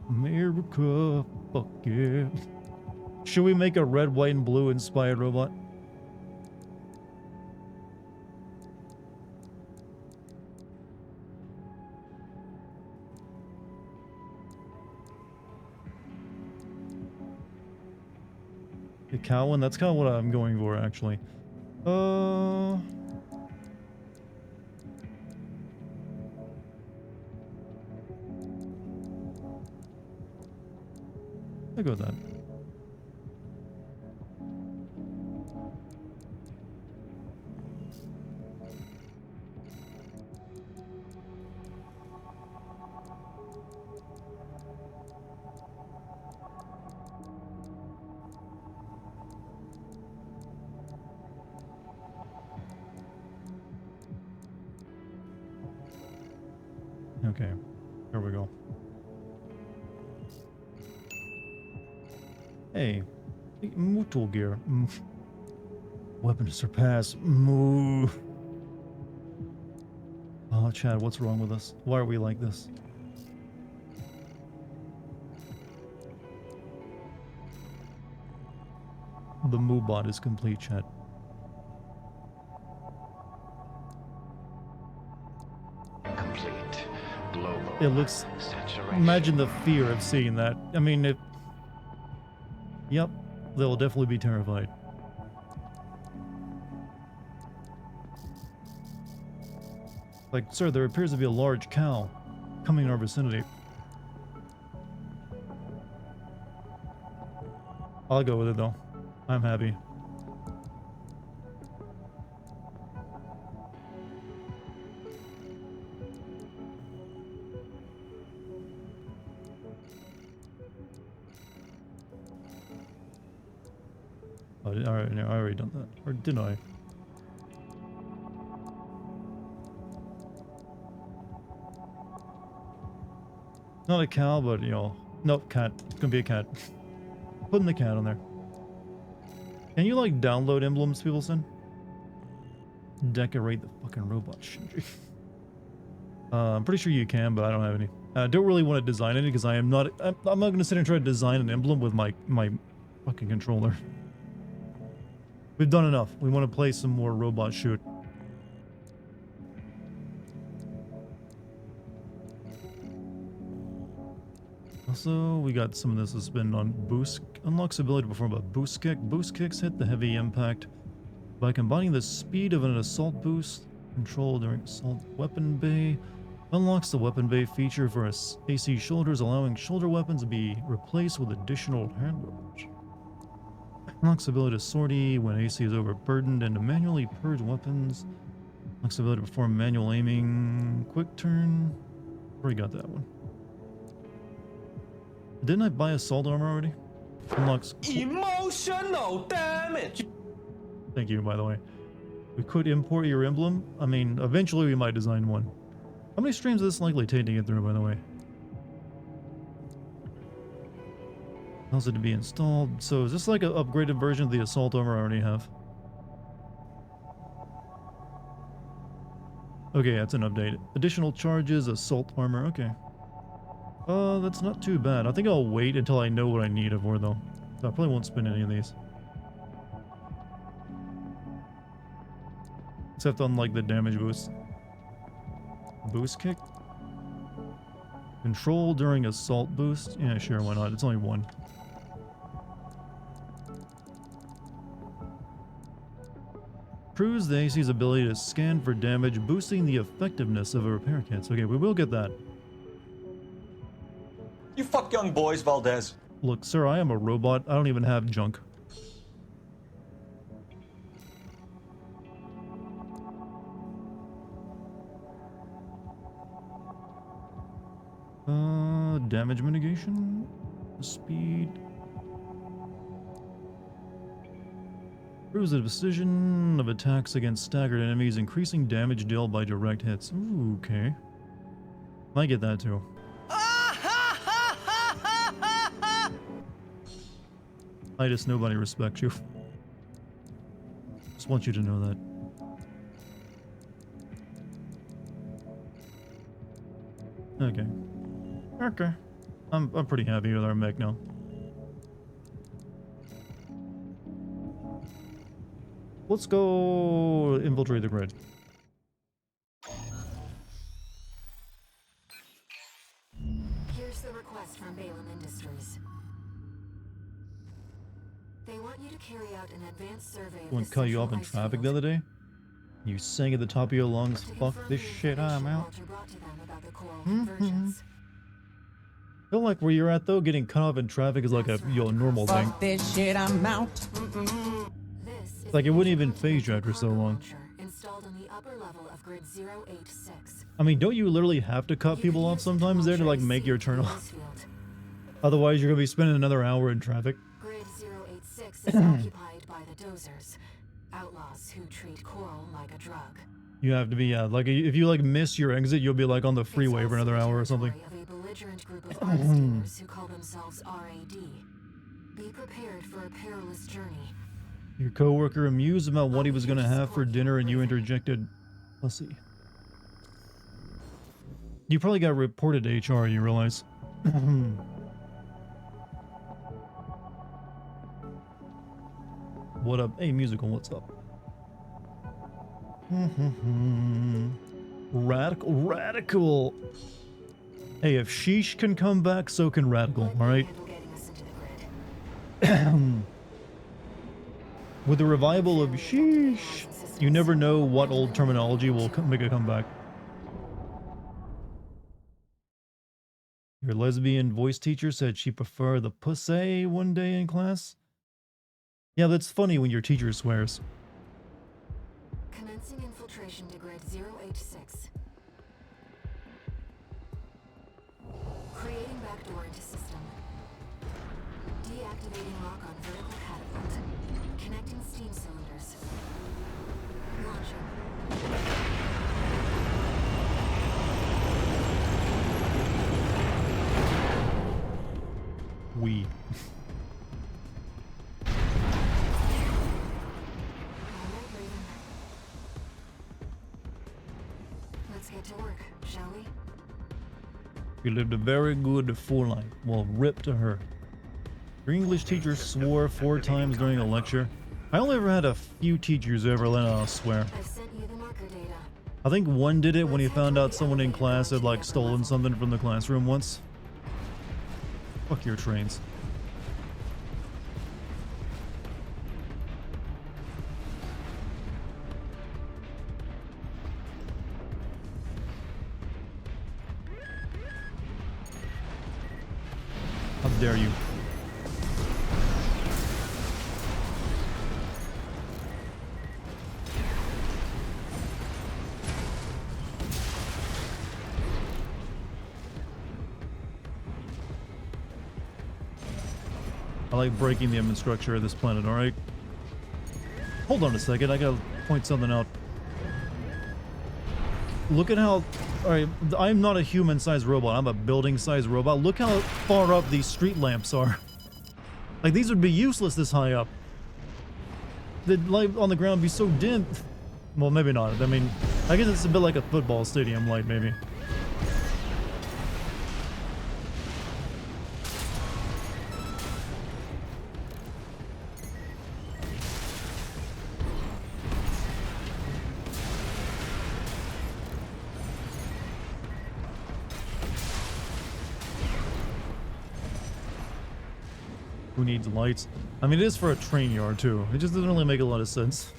America, fuck yeah. Should we make a red, white, and blue inspired robot? The cow one? That's kind of what I'm going for, actually. I'll go with that. Okay, here we go. Hey, Mutal gear. Weapon to surpass. Moo. Oh, Chad, what's wrong with us? Why are we like this? The Moo bot is complete, Chad. Complete global It looks. saturation. Imagine the fear of seeing that. I mean, it. Yep, they'll definitely be terrified. Like, sir, there appears to be a large cow coming in our vicinity. I'll go with it though. I'm happy. Oh, alright, no, I already done that. Or didn't I? Not a cow, but you know, nope, cat. It's gonna be a cat. Putting the cat on there. Can you like download emblems, people send? Decorate the fucking robot, Shinji. I'm pretty sure you can, but I don't have any. I don't really want to design any because I'm not gonna sit and try to design an emblem with my fucking controller. We've done enough. We want to play some more robot shoot. Also, we got some of this to spend on boost. Unlocks ability to perform a boost kick. Boost kicks hit the heavy impact by combining the speed of an assault boost. Control during assault weapon bay. Unlocks the weapon bay feature for AC shoulders, allowing shoulder weapons to be replaced with additional handlers. Unlocks ability to sortie when AC is overburdened and to manually purge weapons. Unlocks ability to perform manual aiming. Quick turn. Already got that one. Didn't I buy assault armor already? Unlocks emotional damage. Thank you, by the way. We could import your emblem. I mean, eventually we might design one. How many streams is this likely take to get through, by the way? How's it to be installed? So is this like an upgraded version of the assault armor I already have? Okay, that's an update. Additional charges, assault armor, okay. That's not too bad. I think I'll wait until I know what I need it for, though. So I probably won't spend any of these. Except on, like, the damage boost. Boost kick? Control during assault boost? Yeah, sure, why not? It's only one. Improves the AC's ability to scan for damage, boosting the effectiveness of a repair kit. So, okay, we will get that. You fuck young boys, Valdez. Look, sir, I am a robot. I don't even have junk. Damage mitigation? Speed? Improves the precision of attacks against staggered enemies, increasing damage dealt by direct hits. Ooh, okay. Might get that too. Titus, nobody respects you. Just want you to know that. Okay. Okay. I'm pretty happy with our mech now. Let's go infiltrate the grid. Here's the request from Balaam Industries. They want you to carry out an advanced survey of One the cut you off in central traffic ice the field. other day? You sang at the top of your lungs, To fuck confirm this the shit, I'm information out. Walter brought to them about the coral convergence. Feel like where you're at though, getting cut off in traffic is like a normal thing. This shit, I'm out. This is Like it the wouldn't even interconnected phase you after so cargo long. launcher installed on the upper level of grid 086. I mean, don't you literally have to cut You people can off use the sometimes there to launcher like make your see turn the off? ice field. Otherwise you're gonna be spending another hour in traffic. Grid 086 is occupied by the dozers, outlaws who treat coral like a drug. You have to be, like if you like miss your exit, you'll be like on the freeway It's for another also hour or the something. territory of a belligerent group of arms dealers who call themselves RAD. Be prepared for a perilous journey. Your coworker amused about what he was gonna have for dinner and you interjected, pussy. You probably got reported to HR, you realize. What up? Hey, musical, what's up? Radical. Hey, if Sheesh can come back, so can Radical, alright? Handle getting us into the grid. With the revival of Sheesh, you never know what old terminology will make a comeback. Your lesbian voice teacher said she preferred the pussy one day in class. Yeah, that's funny when your teacher swears. Commencing infiltration to grid 086. Creating backdoor into system. Deactivating lock on vertical catapult. Connecting steam cylinders. Launching. We. Alright, Raven. Let's get to work, shall we? You lived a very good full life. Well, rip to her. Your English teacher swore 4 times during a lecture. I only ever had a few teachers who ever let out a swear. I've sent you the marker data. I think one did it when he found out someone in class had like stolen something from the classroom once. Fuck your trains. How dare you? I like breaking the image structure of this planet, alright? Hold on a second, I gotta point something out. Look at how... Alright, I'm not a human-sized robot, I'm a building-sized robot. Look how far up these street lamps are. Like, these would be useless this high up. The light on the ground would be so dim. Well, maybe not. I mean, I guess it's a bit like a football stadium light, maybe. Who needs lights? I mean, it is for a train yard, too. It just doesn't really make a lot of sense.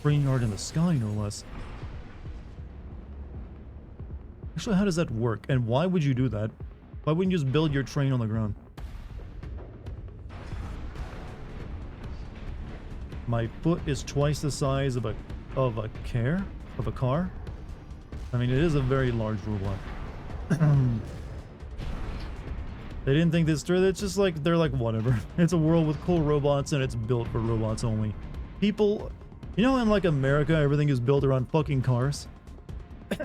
Train yard in the sky, no less. Actually, how does that work? And why would you do that? Why wouldn't you just build your train on the ground? My foot is twice the size of a car. I mean, it is a very large robot. They didn't think this through. It's just like, they're like, whatever. It's a world with cool robots and it's built for robots only. people, you know, in like America, everything is built around fucking cars.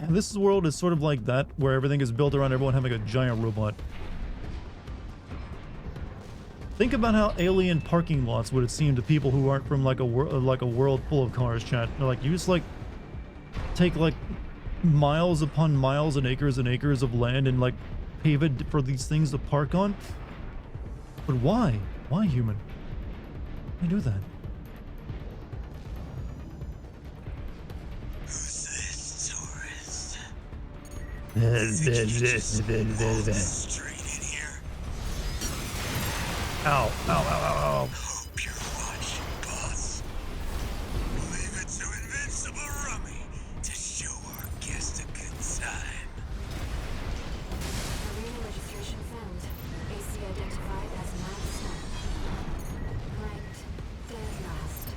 This world is sort of like that, where everything is built around everyone having a giant robot. Think about how alien parking lots would seem to people who aren't from like a world full of cars, chat. Like, you just like take like miles upon miles and acres of land and like pave it for these things to park on. But why? Why, human? Why do that? Who's this tourist? Straight in here. Ow, ow, ow, ow, ow. Hope you're watching, boss. Leave it to Invincible Rummy to show our guest a good time. Arena registration found. AC identified as Mad Snap. Ranked dead last.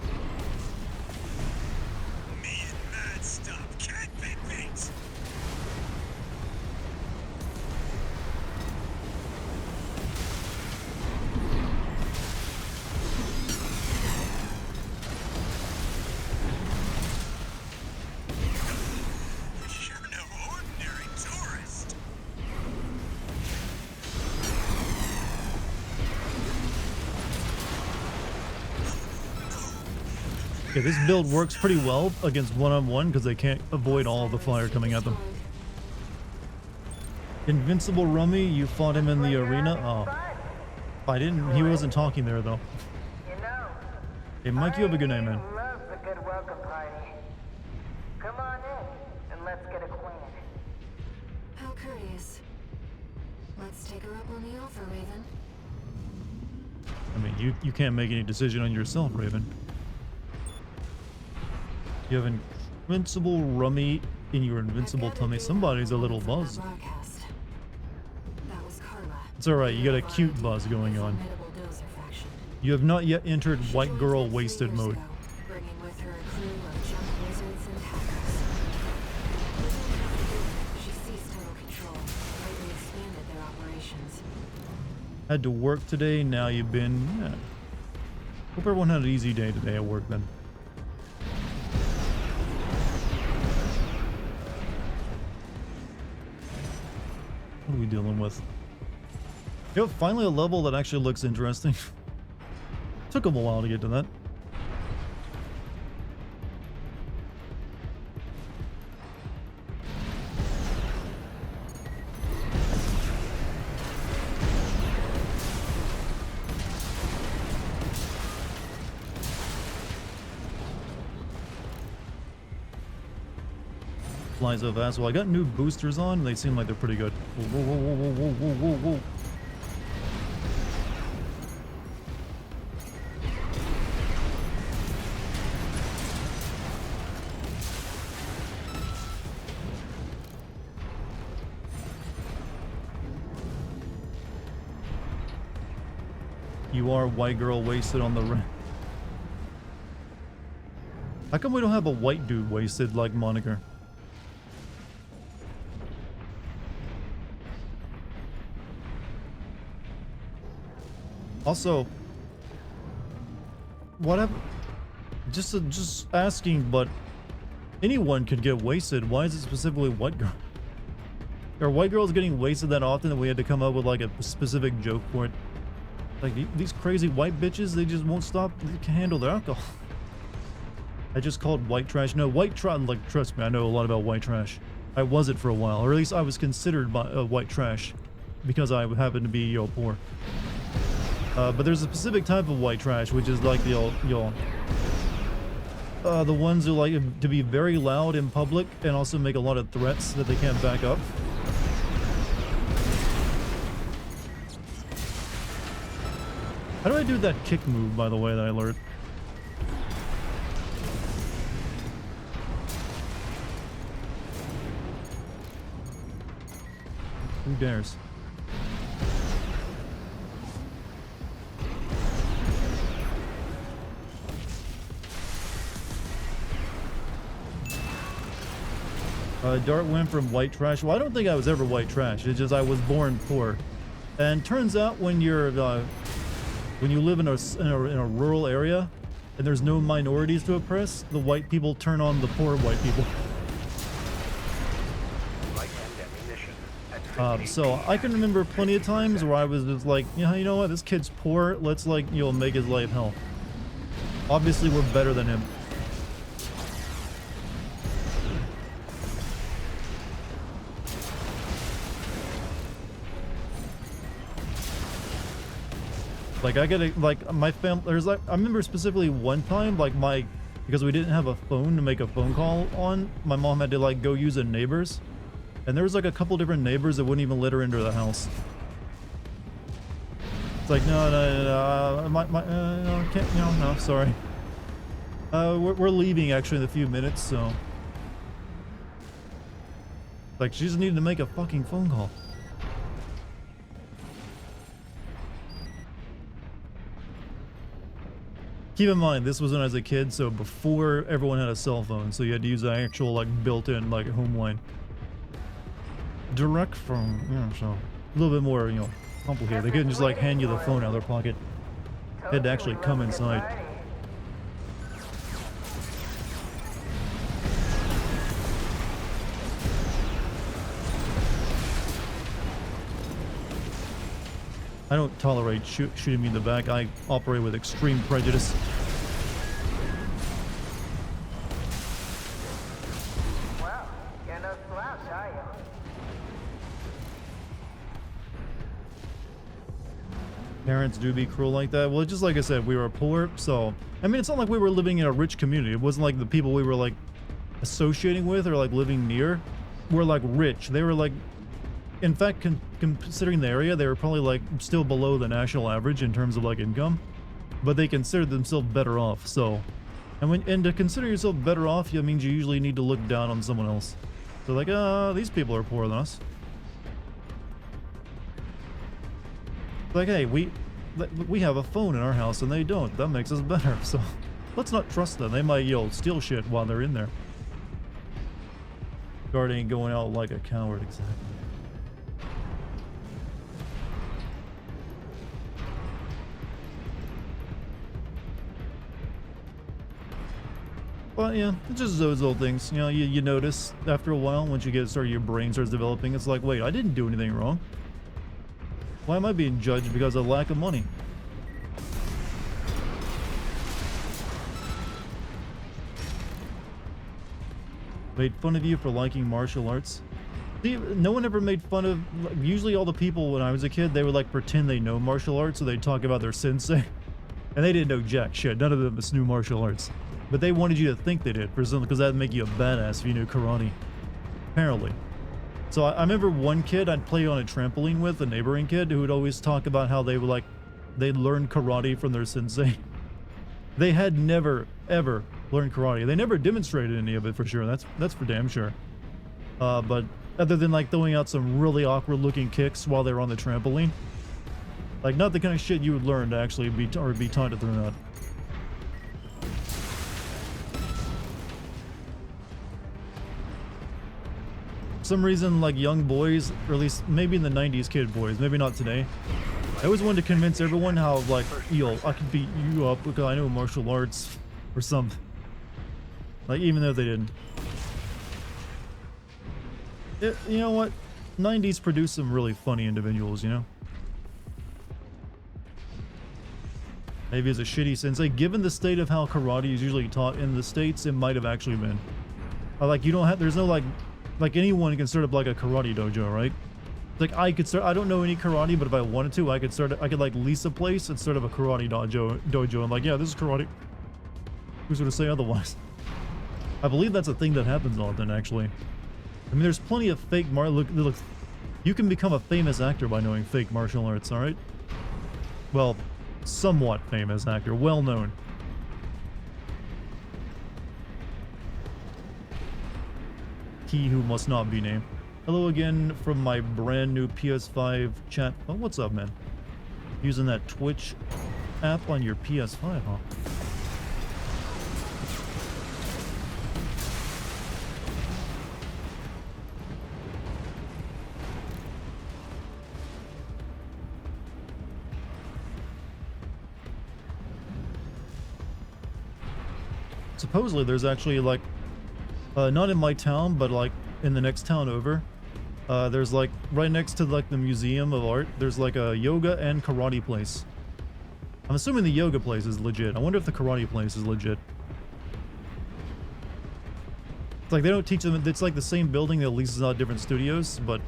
Me and Mad Stop can't be beat. You're no ordinary tourist. Okay, this build works pretty well against one-on-one because they can't avoid all the fire coming at them. Invincible Rummy, you fought him in the arena? Oh. I didn't, he wasn't talking there though. You know, Hey Mike, you have a good night, man. love the good welcome party. Come on in and let's get acquainted. How courteous. Let's take her up on the offer, Raven. I mean, you can't make any decision on yourself, Raven. You have Invincible Rummy in your invincible tummy. Somebody's a little buzzed. Broadcast. That was Carla. It's alright, you got a cute buzz going on. Formidable dozer faction. You have not yet entered She white joined girl us 3 wasted years mode. ago, bringing with her a crew of junk wizards and hackers. Within half a year, she seized total control, greatly expanded their operations. Had to work today, now you've been... Yeah. Hope everyone had an easy day today at work then. What are we dealing with? You know, finally a level that actually looks interesting. Took them a while to get to that. Flies so fast. Well, I got new boosters on, and they seem like they're pretty good. Whoa, whoa, whoa, whoa, whoa, whoa, whoa, whoa. You are white girl wasted on the rim. How come we don't have a white dude wasted like moniker? Also, whatever. Just asking, but anyone could get wasted. Why is it specifically white girl? Are white girls getting wasted that often that we had to come up with like a specific joke for it? Like these crazy white bitches, they just won't stop. They can handle their alcohol. I just called white trash. No, white trash. Like, trust me, I know a lot about white trash. I was it for a while, or at least I was considered by white trash because I happened to be poor. But there's a specific type of white trash, which is like the ones who like to be very loud in public and also make a lot of threats that they can't back up. How do I do that kick move, by the way, that I learned? Who dares? Dart went from white trash. Well, I don't think I was ever white trash. It's just I was born poor. And turns out when you're when you live in a rural area, and there's no minorities to oppress, the white people turn on the poor white people. Light and ammunition at 50 So I can remember plenty of times where I was just like, yeah, you know what, this kid's poor, let's like, you know, make his life hell. Obviously we're better than him. Like I get like my family, there's like, I remember specifically one time, like because we didn't have a phone to make a phone call on, my mom had to like go use a neighbor's, and there was like a couple different neighbors that wouldn't even let her into the house. It's like, no, no, can't, no, sorry. We're leaving actually in a few minutes, so. Like, she just needed to make a fucking phone call. Keep in mind, this was when I was a kid, so before everyone had a cell phone, so you had to use an actual, like, built-in, like, home line. Direct from, so a little bit more, complicated. They couldn't just, like, hand you the phone out of their pocket. They had to actually come inside. I don't tolerate shooting me in the back. I operate with extreme prejudice. Well, you're no slouch, are you? Parents do be cruel like that. Well, just like I said, we were poor, so I mean, it's not like we were living in a rich community. It wasn't like the people we were like associating with or like living near were like rich. They were like, in fact, considering the area, they were probably like still below the national average in terms of like income, but they considered themselves better off. So, and to consider yourself better off, it means you usually need to look down on someone else. So like, these people are poorer than us. Like, hey, we have a phone in our house and they don't. That makes us better. So let's not trust them. They might, steal shit while they're in there. Guard ain't going out like a coward, exactly. But yeah, it's just those little things. You notice after a while, once you get started, your brain starts developing. It's like, wait, I didn't do anything wrong. Why am I being judged because of lack of money? Made fun of you for liking martial arts. See, no one ever made fun of. Usually, all the people when I was a kid, they would like pretend they know martial arts, so they'd talk about their sensei, and they didn't know jack shit. None of them knew martial arts. But they wanted you to think they did, for something, because that'd make you a badass if you knew karate. Apparently. So I remember one kid I'd play on a trampoline with, a neighboring kid, who would always talk about how they would they'd learned karate from their sensei. They had never, ever learned karate. They never demonstrated any of it for sure. That's for damn sure. But other than like throwing out some really awkward looking kicks while they were on the trampoline. Like not the kind of shit you would learn to actually be taught to throw out. Some reason like young boys, or at least maybe in the 90s kid boys, maybe not today, I always wanted to convince everyone how like, I could beat you up because I know martial arts or something. Like even though they didn't. You know what? 90s produced some really funny individuals, Maybe as a shitty sensei, given the state of how karate is usually taught in the States, it might have actually been. Like you don't have, there's no like anyone can start up like a karate dojo, right? Like I could start, I don't know any karate, but if I wanted to, I could like lease a place and start up a karate dojo. And like, yeah, this is karate. Who's gonna say otherwise? I believe that's a thing that happens often, actually. I mean, there's plenty of fake look, you can become a famous actor by knowing fake martial arts, alright? Well, somewhat famous actor, well known. He who must not be named. Hello again from my brand new PS5 chat. Oh, what's up, man? Using that Twitch app on your PS5, huh? supposedly there's actually like, not in my town, but like in the next town over, there's like right next to like the museum of art, there's like a yoga and karate place. I'm assuming the yoga place is legit. I wonder if the karate place is legit. It's like they don't teach them, it's like the same building that leases out different studios, but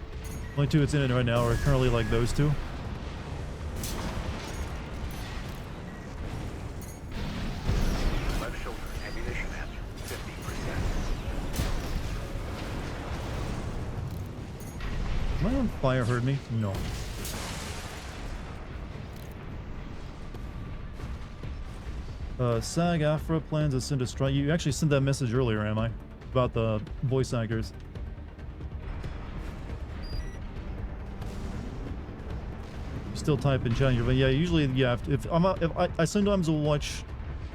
only two it's in it right now are currently like those two. Left shoulder ammunition at 50%. Am I on fire? Heard me? No. SAG-AFTRA plans to send a strike. You actually sent that message earlier, am I? About the voice actors. Still type in chat here, but yeah, usually, yeah, if I sometimes will watch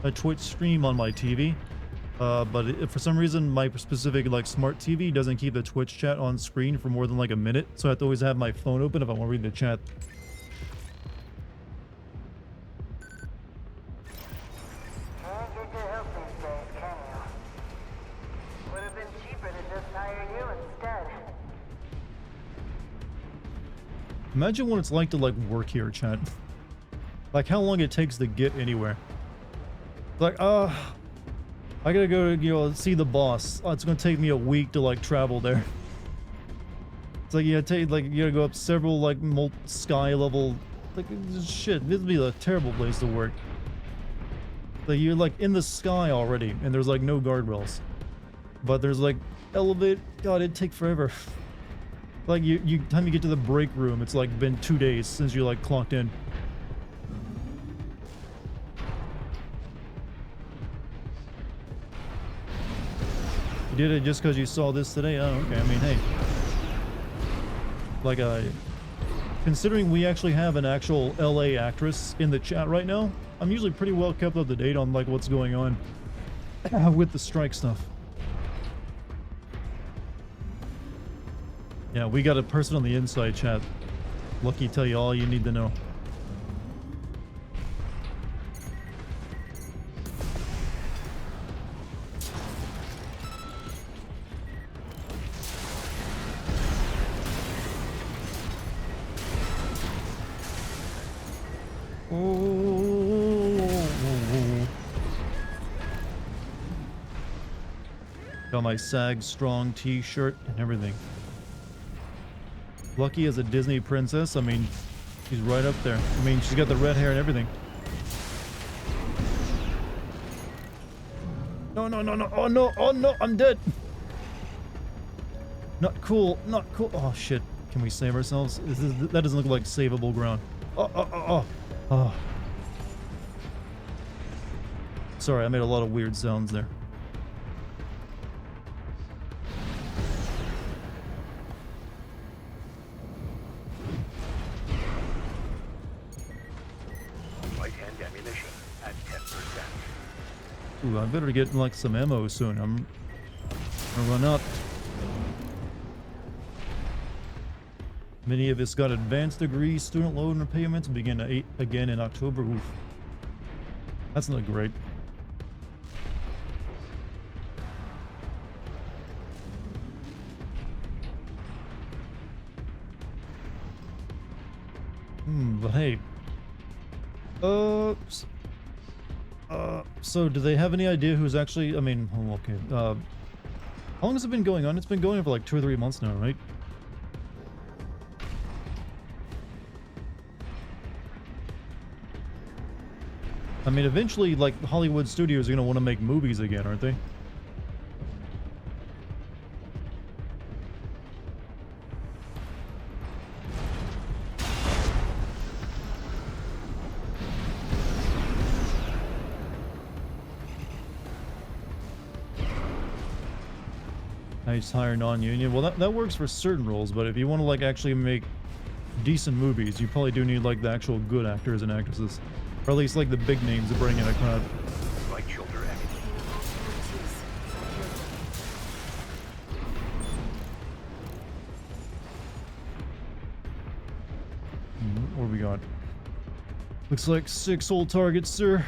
a Twitch stream on my TV, but if for some reason my specific like smart TV doesn't keep the Twitch chat on screen for more than like a minute, so I have to always have my phone open if I want to read the chat. Can't get your help these days, can you? Would have been cheaper to just hire you instead. Imagine what it's like to like work here, chat. Like how long it takes to get anywhere. Like, I gotta go, you know, see the boss. Oh, it's gonna take me a week to like travel there. It's like you gotta go up several like sky level, like shit. This would be a terrible place to work. Like you're like in the sky already, and there's like no guardrails, but there's like elevate. God, it'd take forever. Like time you get to the break room, it's like been 2 days since you like clocked in. You did it just because you saw this today? Oh, okay. I mean, hey. Like, considering we actually have an actual LA actress in the chat right now, I'm usually pretty well kept up to date on like what's going on with the strike stuff. Yeah, we got a person on the inside chat. Lucky tell you all you need to know. Got my SAG Strong t-shirt and everything. Lucky as a Disney princess. I mean, she's right up there. I mean, she's got the red hair and everything. No, no, no, no. Oh, no. Oh, no. I'm dead. Not cool. Not cool. Oh, shit. Can we save ourselves? That doesn't look like savable ground. Oh, oh, oh, oh. Oh. Sorry, I made a lot of weird sounds there. Ooh, I better get like some ammo soon. I'm gonna run up. Many of us got advanced degrees, student loan repayments begin again in October. Oof. That's not great. But hey. So do they have any idea who's actually, I mean, oh, okay. How long has it been going on? It's been going on for like 2 or 3 months now, right? I mean, eventually, like, Hollywood studios are going to want to make movies again, aren't they? Nice, hire non-union. Well, that works for certain roles, but if you want to, like, actually make decent movies, you probably do need, like, the actual good actors and actresses. Or at least, like, the big names to bring in a crowd. Right shoulder What do we got? Looks like 6 old targets, sir.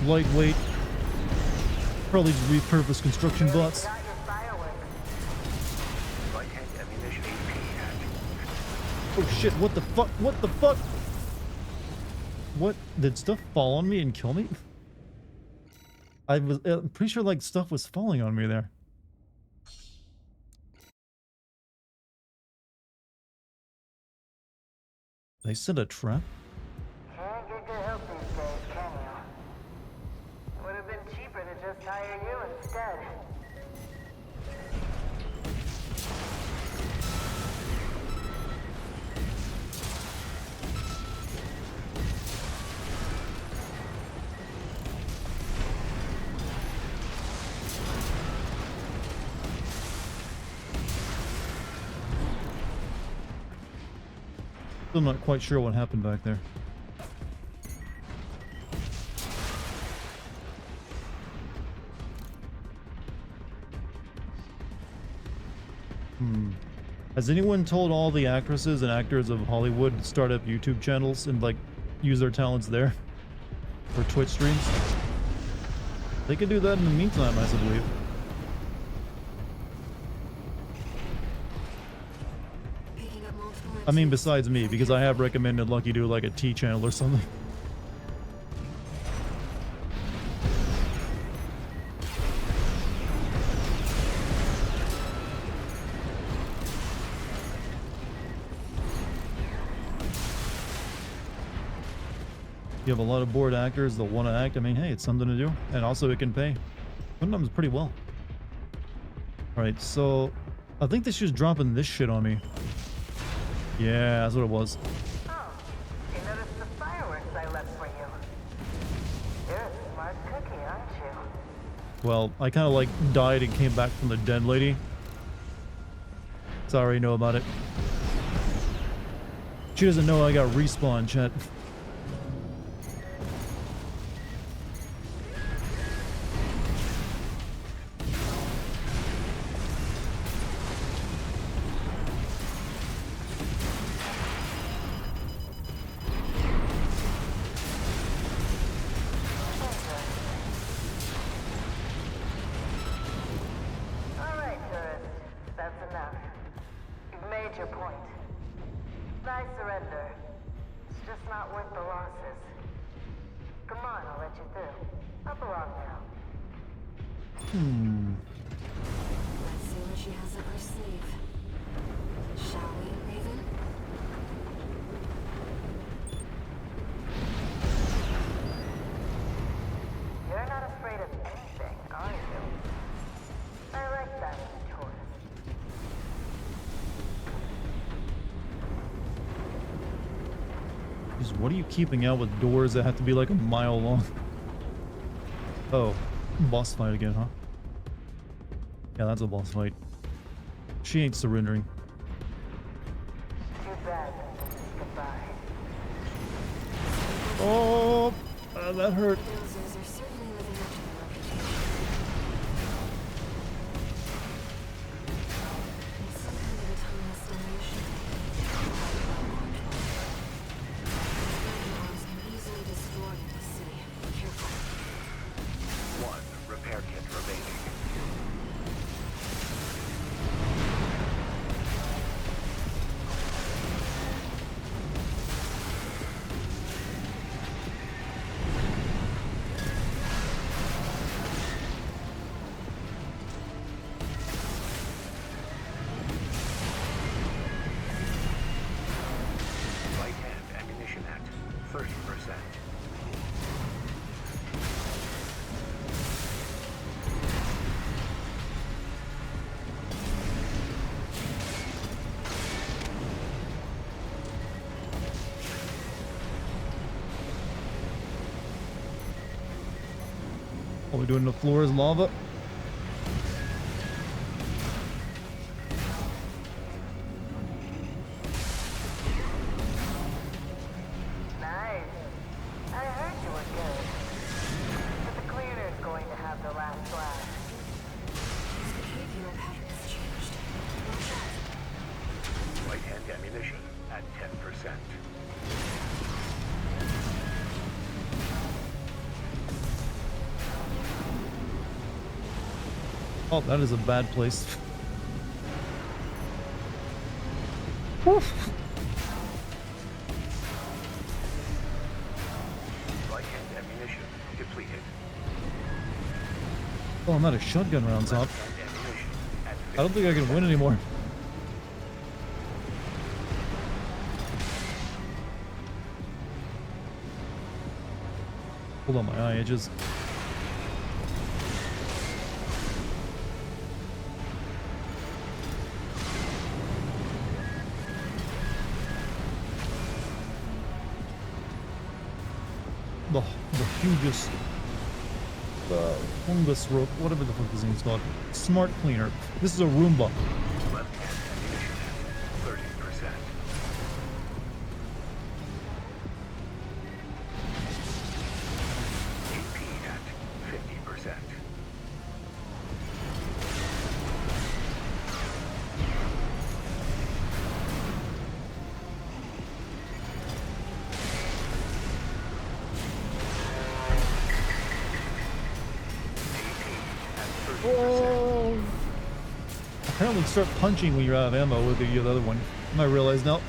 Lightweight. Probably just repurpose construction bots. Got your fireworks. Light hand ammunition AP hatch. Oh shit, what the fuck? What the fuck? What? Did stuff fall on me and kill me? I'm pretty sure like stuff was falling on me there. They set a trap? Can't get good help these days, can you? Would have been cheaper to just hire you instead. Still not quite sure what happened back there. Has anyone told all the actresses and actors of Hollywood to start up YouTube channels and like use their talents there for Twitch streams? They could do that in the meantime, I believe. I mean, besides me, because I have recommended Lucky do like a T channel or something. You have a lot of bored actors that want to act. I mean, hey, it's something to do, and also it can pay. Sometimes pretty well. All right, so I think this is dropping this shit on me. Yeah, that's what it was. Oh, you noticed the fireworks I left for you. You're a smart cookie, aren't you? Well, I kind of like died and came back from the dead lady. So I already know about it. She doesn't know I got respawn, chat. What are you keeping out with doors that have to be like a mile long? Oh, boss fight again, huh? Yeah, that's a boss fight. She ain't surrendering. Too bad. Goodbye. Oh, that hurt. All we're doing the floor is lava. Nice. I heard you were good. But the cleaner's going to have the last laugh. His behavioral pattern has changed. Watch out. Light hand ammunition at 10%. Oh, that is a bad place. Whew. Light and ammunition depleted. Oh, I'm out of shotgun rounds, Hop. And ammunition at I don't think I can win anymore. Hold on, my eye edges. The hugest fungus rope, whatever the fuck this thing's called. Smart cleaner. This is a Roomba. left hand ammunition at 30%. AP at 50%. Oh. Apparently start punching when you're out of ammo with the other one. I realize now.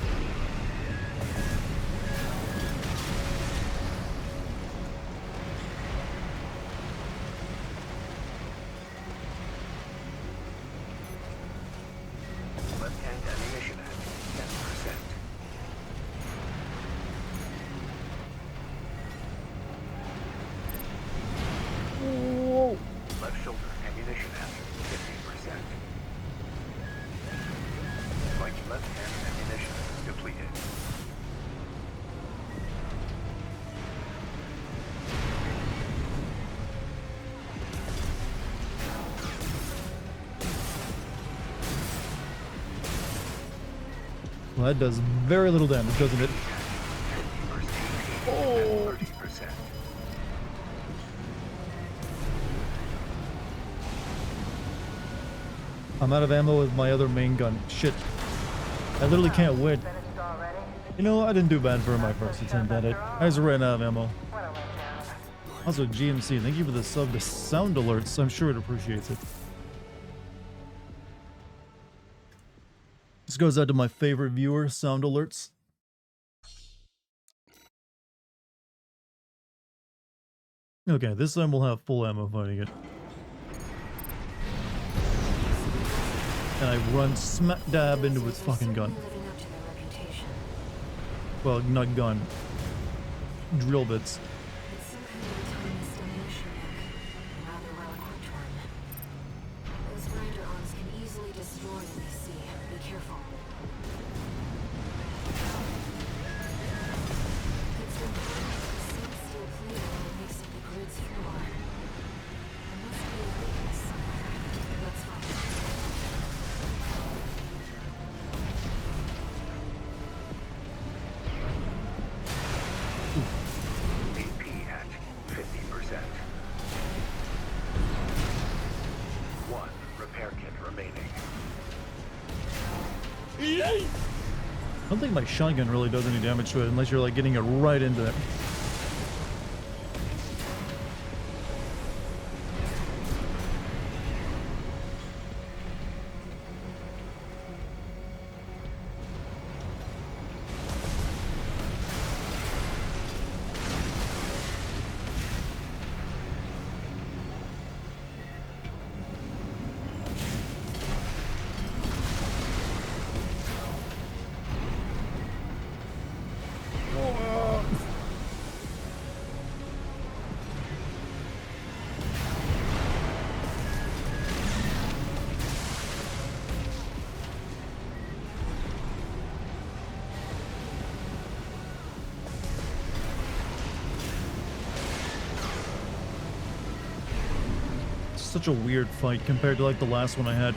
Left hand ammunition at 10%. Whoa. Left shoulder ammunition at 50%. Right left hand ammunition depleted. Well, that does very little damage, doesn't it? 50% Oh. and 30%. I'm out of ammo with my other main gun. Shit. I literally can't win. Finished already? You know, I didn't do bad for my first attempt at it. I just ran out of ammo. What a letdown. Also, GMC, thank you for the sub to Sound Alerts. I'm sure it appreciates it. This goes out to my favorite viewer, Sound Alerts. Okay, this time we'll have full ammo fighting it. And I run smack dab into its fucking gun. Living up to their reputation. Well, not gun. Drill bits. It's some kind of autonomous demolition mech. A rather well-equipped one. Those grinder arms can easily destroy what they see. Be careful. It's been part of the same steel plating that makes up the grid's floor. There must be a weakness somewhere. Let's find it. AP at 50%. One repair kit remaining. I don't think my shotgun really does any damage to it unless you're like getting it right into it. Such a weird fight compared to like the last one I had.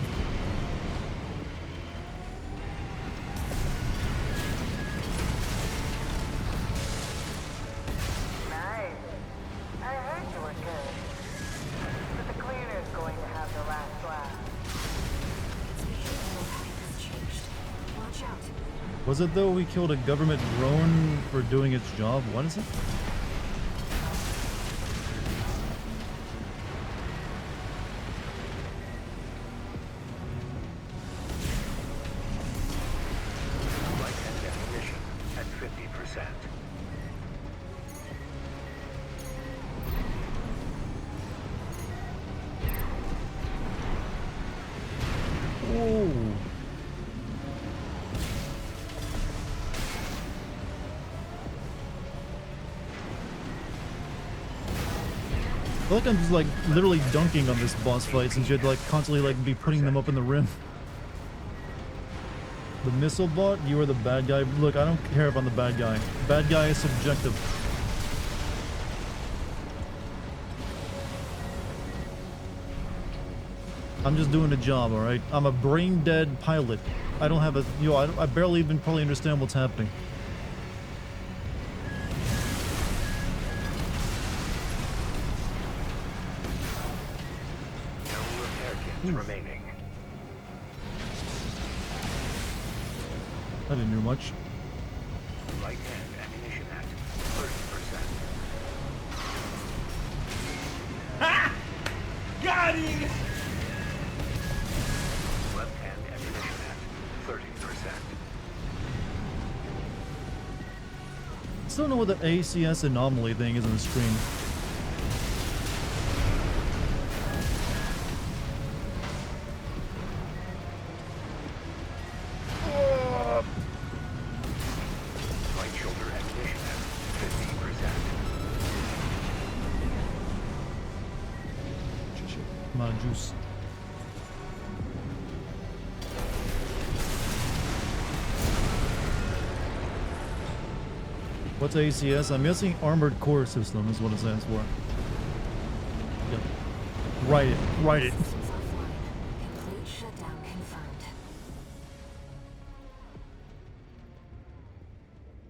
Nice. I heard you were good. But the cleaner's going to have the last laugh. Its behavioral pattern has changed. Watch out. Was it though we killed a government drone for doing its job? What is it? No! I feel like I'm just like literally dunking on this boss fight since you had to like constantly like be putting them up in the rim. The missile bot, you are the bad guy. Look, I don't care if I'm the bad guy. Bad guy is subjective. I'm just doing a job, alright? I'm a brain-dead pilot. I don't have a... I barely even probably understand what's happening. No repair kits remaining. I didn't do much. Right hand ammunition at 30%. Ha! Got him! Left hand ammunition at 30%. Still don't know what the ACS anomaly thing is on the screen. Right shoulder ammunition at 50%. Come on, juice. What's ACS? I'm guessing Armored Core System is what it stands for. Yep. Write it. Write it. Systems offline. Complete shutdown confirmed.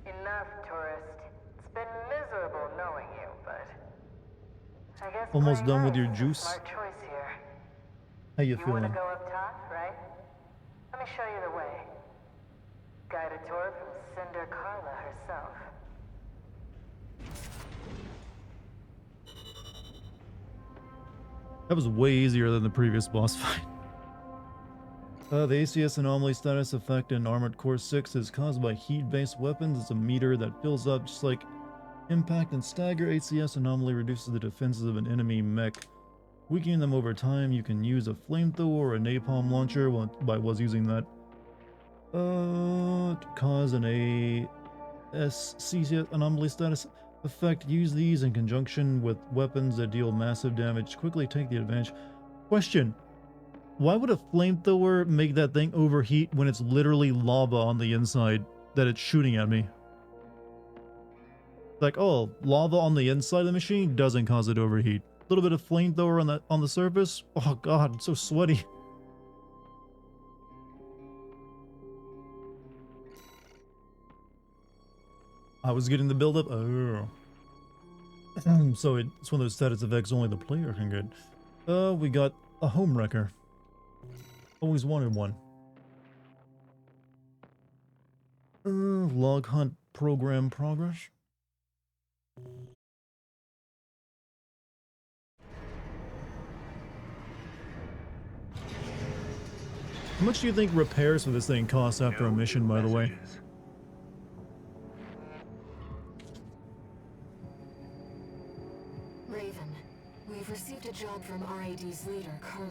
Enough, tourist. It's been miserable knowing you, but I guess Almost playing done with nice your is a juice. Smart choice here. How you You want feeling? to go up top, right? Let me show you the way. Guided tour from Cinder Carla herself. That was way easier than the previous boss fight. The ACS anomaly status effect in Armored Core 6 is caused by heat-based weapons. It's a meter that fills up just like impact and stagger. ACS anomaly reduces the defenses of an enemy mech, weakening them over time. You can use a flamethrower or a napalm launcher. Well, I was using that. To cause an ASC anomaly status effect. Use these in conjunction with weapons that deal massive damage. Quickly take the advantage. Question. Why would a flamethrower make that thing overheat when it's literally lava on the inside that it's shooting at me? Like, oh, lava on the inside of the machine doesn't cause it to overheat. A little bit of flamethrower on the surface. Oh god, it's so sweaty. I was getting the build up. Oh. So it's one of those status effects only the player can get. We got a home wrecker. Always wanted one. Log hunt program progress. How much do you think repairs for this thing cost after a mission, by the way? Raven, we've received a job from RAD's leader, Carla.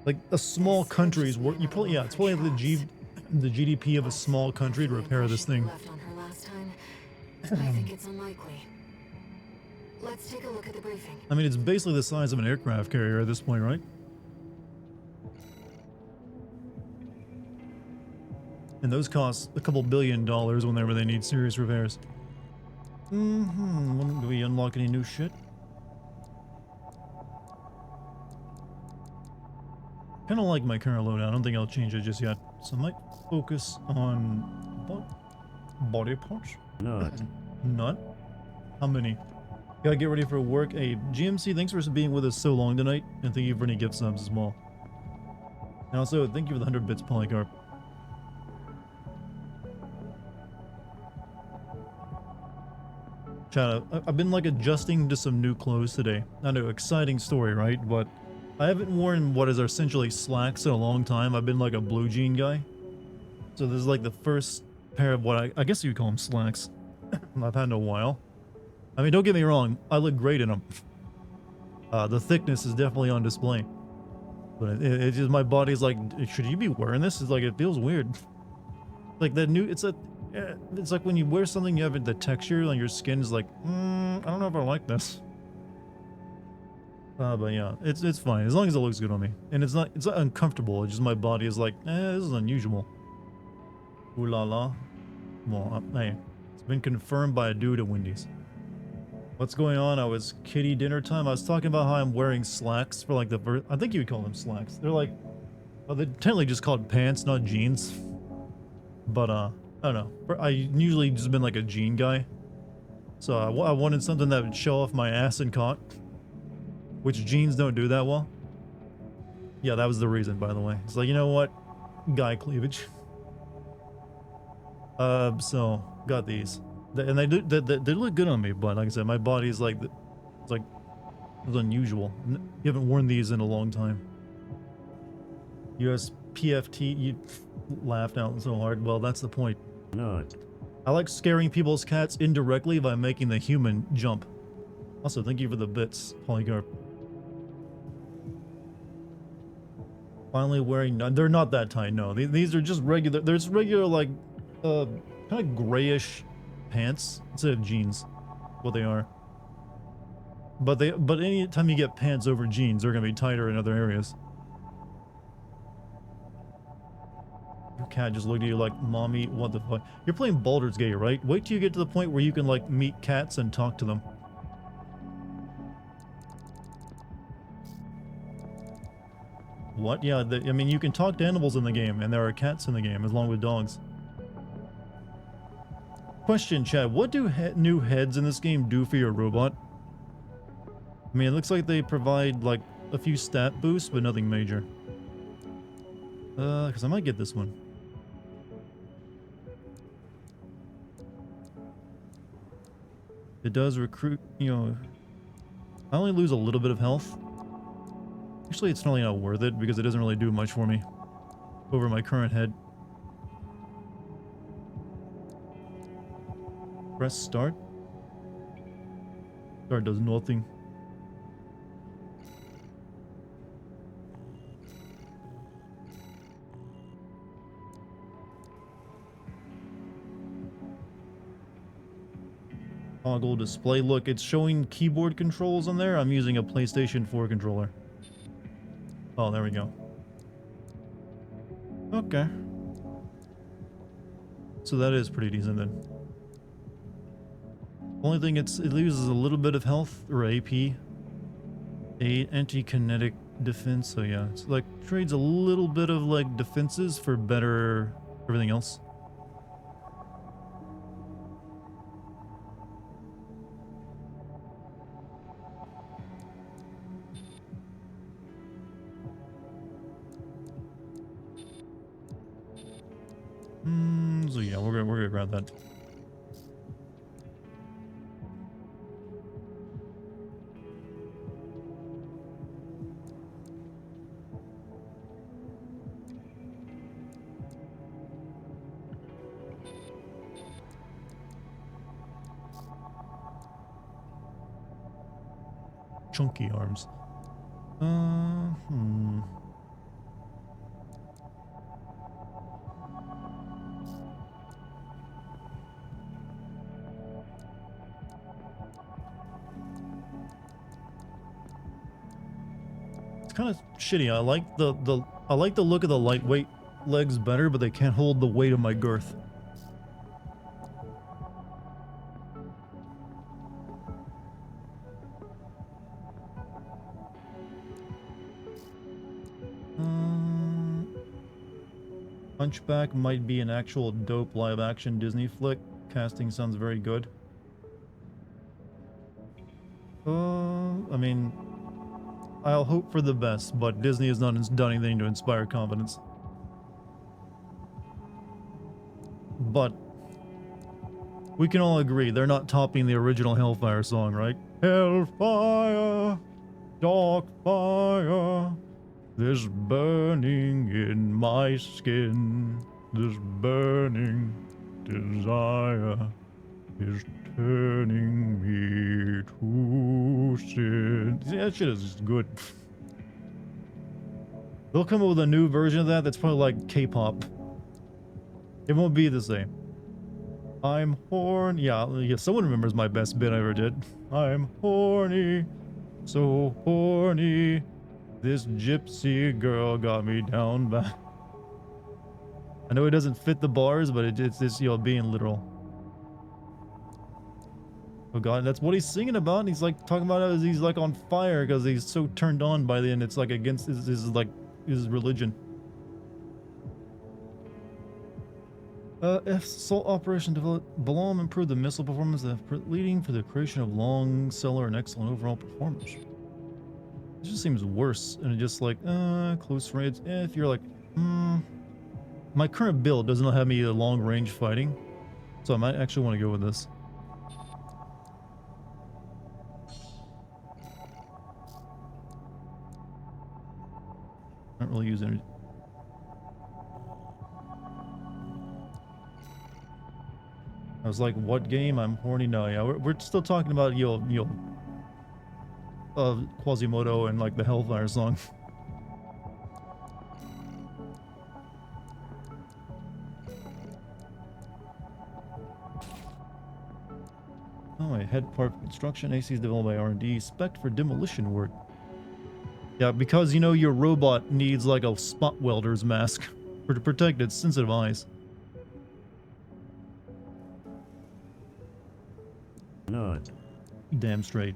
Like a small country's work. You probably, yeah, it's probably the GDP of a small country to repair this thing. Left on her last time. I think it's unlikely. Let's take a look at the briefing. I mean, it's basically the size of an aircraft carrier at this point, right? And those cost a couple $1 billion whenever they need serious repairs. Do we unlock any new shit? Kind of like my current loadout. I don't think I'll change it just yet. So I might focus on body parts. Not. Nut? How many? Gotta get ready for work. Hey, GMC, thanks for being with us so long tonight. And thank you for any gift subs as well. And also, thank you for the 100 bits, Polycarp. Chat, I've been like adjusting to some new clothes today. I know, exciting story, right? But I haven't worn what is essentially slacks in a long time. I've been like a blue jean guy. So this is like the first pair of what I guess you would call them slacks I've had in a while. I mean, don't get me wrong, I look great in them. The thickness is definitely on display. But it's just my body's like, should you be wearing this? It's like it feels weird. Like that new, it's like when you wear something, you have the texture on your skin is like, I don't know if I like this. But yeah, it's fine as long as it looks good on me, and it's not uncomfortable. It's just my body is like, this is unusual. Ooh la la. Well, hey, it's been confirmed by a dude at Wendy's. What's going on? I was kitty dinner time. I was talking about how I'm wearing slacks for like the first. I think you would call them slacks. They're like, well, they're technically just called pants, not jeans. But I don't know. I usually just been like a jean guy, so I wanted something that would show off my ass and cock, which jeans don't do that well. Yeah, that was the reason, by the way. It's like, you know what, guy cleavage. So got these, and they look good on me. But like I said, my body is like, it's like it's unusual. You haven't worn these in a long time. US PFT, you laughed out so hard. Well, that's the point. Not. I like scaring people's cats indirectly by making the human jump. Also, thank you for the bits, Polycarp. Finally wearing, they're not that tight, no. These are just regular, there's regular like, kind of grayish pants instead of jeans. What they are. But anytime you get pants over jeans, they're gonna be tighter in other areas. Your cat just looked at you like, mommy, what the fuck? You're playing Baldur's Gate, right? Wait till you get to the point where you can, like, meet cats and talk to them. What? Yeah, I mean, you can talk to animals in the game, and there are cats in the game, along with dogs. Question, Chad, what do new heads in this game do for your robot? I mean, it looks like they provide, like, a few stat boosts, but nothing major. Because I might get this one. It does recruit, you know, I only lose a little bit of health. Actually, it's really not worth it because it doesn't really do much for me over my current head. Press start. Start does nothing. Toggle display. Look, it's showing keyboard controls on there. I'm using a PlayStation 4 controller. Oh, there we go. Okay. So that is pretty decent then. Only thing it loses a little bit of health or AP. 8 anti-kinetic defense. So yeah, it's like trades a little bit of like defenses for better everything else. So yeah, we're gonna grab that. Chunky arms. Kind of shitty. I like the look of the lightweight legs better, but they can't hold the weight of my girth. Hunchback might be an actual dope live action Disney flick. Casting sounds very good. I mean, I'll hope for the best, but Disney has not done anything to inspire confidence. But we can all agree they're not topping the original Hellfire song, right? Hellfire, dark fire, there's burning in my skin, this burning desire is turning me to sin. See, that shit is good. They'll come up with a new version of that that's probably like K-pop. It won't be the same. I'm horny. Yeah, someone remembers my best bit I ever did. I'm horny. So horny. This gypsy girl got me down bad. I know it doesn't fit the bars, but it's just, you know, being literal. Oh god, that's what he's singing about. And he's like talking about it as he's like on fire because he's so turned on by the end. It's like against his like his religion. If assault operation developed, Balam improved the missile performance, leading for the creation of long seller and excellent overall performance. It just seems worse, and it just like close range. If you're like, my current build doesn't have me long range fighting, so I might actually want to go with this. Not really use energy. I was like, what game? I'm horny. No, yeah, we're still talking about Quasimodo and like the Hellfire song. Oh, my head part construction. AC is developed by R&D. Spec for demolition work. Yeah, because you know your robot needs like a spot welder's mask to protect its sensitive eyes. Not. Damn straight.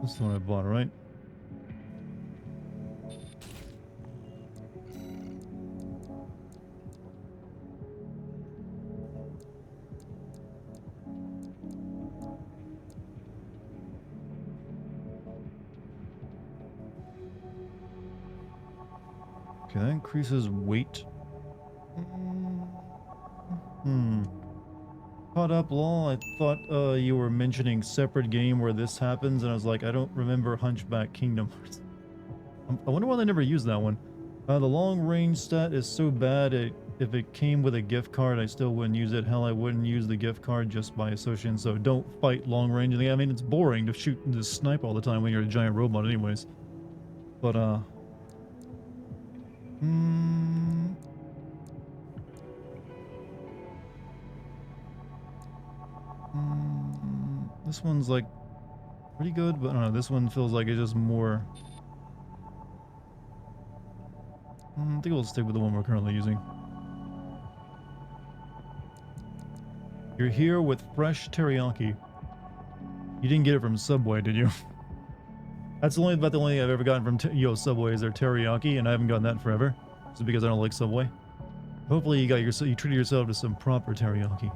That's the one I bought, right? Okay, that increases weight. Caught up, lol. I thought you were mentioning separate game where this happens, and I was like, I don't remember Hunchback Kingdom Hearts. I wonder why they never used that one. The long range stat is so bad, if it came with a gift card, I still wouldn't use it. Hell, I wouldn't use the gift card just by association, so don't fight long range. I mean, it's boring to shoot and to snipe all the time when you're a giant robot anyways. But, this one's like pretty good, but I don't know, this one feels like it's just more. I think we'll stick with the one we're currently using. You're here with fresh teriyaki. You didn't get it from Subway, did you? That's about the only thing I've ever gotten from Subway is their teriyaki, and I haven't gotten that forever. Just because I don't like Subway. Hopefully you treated yourself to some proper teriyaki.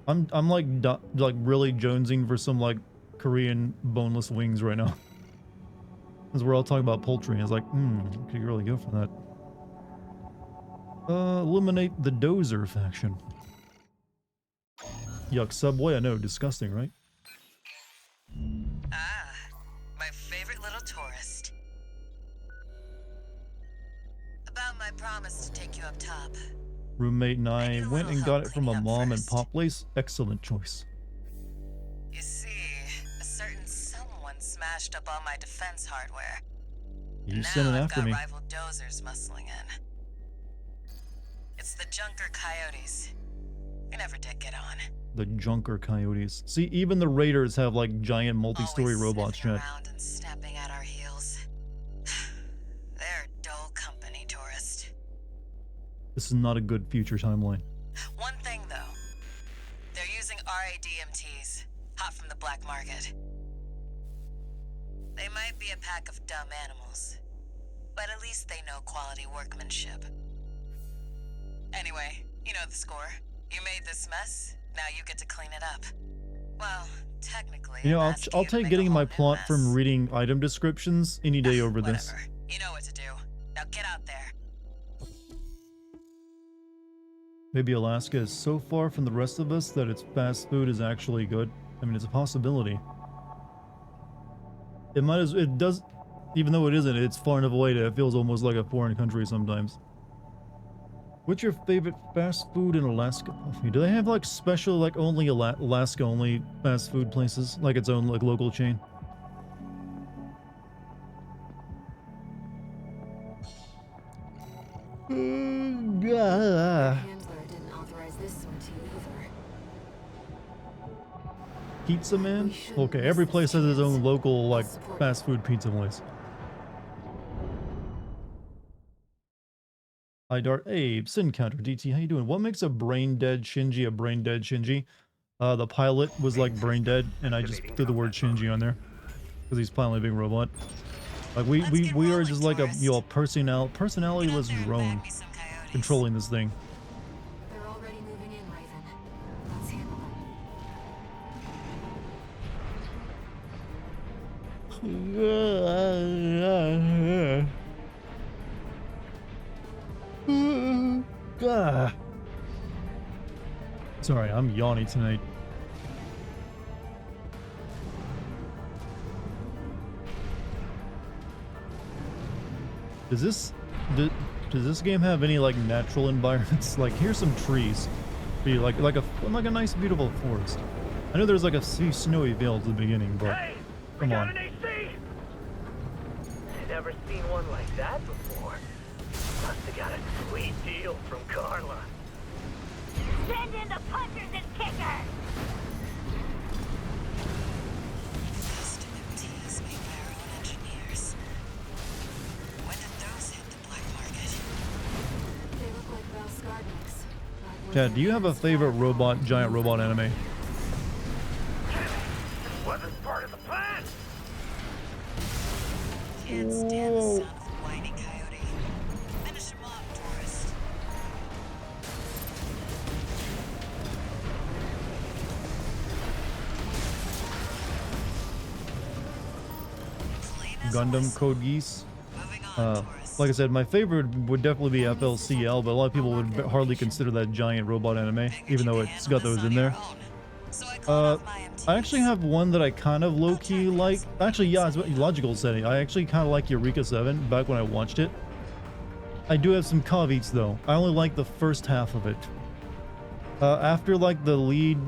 I'm like really jonesing for some like Korean boneless wings right now. Because we're all talking about poultry. I was like, could really go for that. Eliminate the Dozer faction. Yuck, Subway, I know, disgusting, right? Ah, my favorite little tourist. About my promise to take you up top. Roommate and I went and got it from a mom and pop place. Excellent choice. You see, a certain someone smashed up all my defense hardware. You sent it after me. Now I've got rival dozers muscling in. It's the Junker Coyotes. We never did get on. The Junker Coyotes. See, even the Raiders have like giant multi-story robots, chat. Around and snapping at our heels. They're dull company, tourist. This is not a good future timeline. One thing though, they're using RADMTs, hot from the black market. They might be a pack of dumb animals, but at least they know quality workmanship. Anyway, you know the score. You made this mess, now you get to clean it up. Well, technically, You know, I'm I'll asking I'll you to take make a getting whole my new plot from mess. reading item descriptions any day over this. Whatever. You know what to do. Now get out there. Maybe Alaska is so far from the rest of us that its fast food is actually good. I mean, it's a possibility. It does, even though it isn't, it's far enough away that it feels almost like a foreign country sometimes. What's your favorite fast food in Alaska? Do they have like special, like only Alaska only fast food places, like its own like local chain? Handler didn't authorize this one to you either. Pizza Man? Okay, every place has its own local like fast food pizza place. Hi Dart, hey, Sin Counter DT, how you doing? What makes a brain dead Shinji a brain dead Shinji? The pilot was like brain dead, and I just threw the word Shinji on there because he's finally a big robot. Like we are just like a personality-less drone controlling this thing. They're already moving in, Raven. Let's handle Sorry, I'm yawning tonight. Does this game have any like natural environments? Like here's some trees. Be like a nice beautiful forest. I know there's like a snowy veil at the beginning, but Hey, come we got on. an AC! Never seen one like that before. Must have got a sweet deal from Carla. Send in the punchers and kickers! Most MTs made by our own engineers. When did those hit the black market? it. They look like Valskarniks. Chad, do you have a favorite giant robot anime? Wasn't part of the plan! Can't stand the sound of the whiny coyote. Finish him off, tourist. Clean as a Gundam whistle. Code Geass. Moving on, tourist. Like I said, my favorite would definitely be FLCL, but a lot of people would hardly consider that giant robot anime, even though it's got those in there. So I called off my I MTs. actually have one that I kind of low-key like. Actually, yeah, it's a logical setting. I actually kind of like Eureka 7 back when I watched it. I do have some caveats though. I only like the first half of it. After like the lead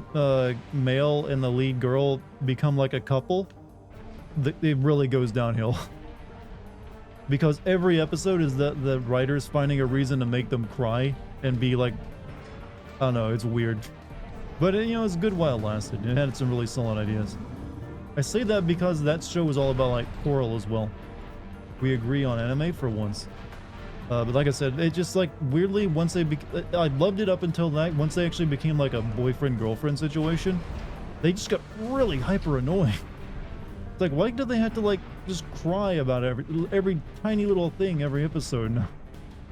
male and the lead girl become like a couple, it really goes downhill. Because every episode is the writers finding a reason to make them cry and be like, I don't know, it's weird. But you know, it's good while it lasted. It had some really solid ideas. I say that because that show was all about like Coral as well. We agree on anime for once. But like I said, it just like weirdly once I loved it up until that. Once they actually became like a boyfriend-girlfriend situation, they just got really hyper annoying. It's like, why do they have to like just cry about every tiny little thing every episode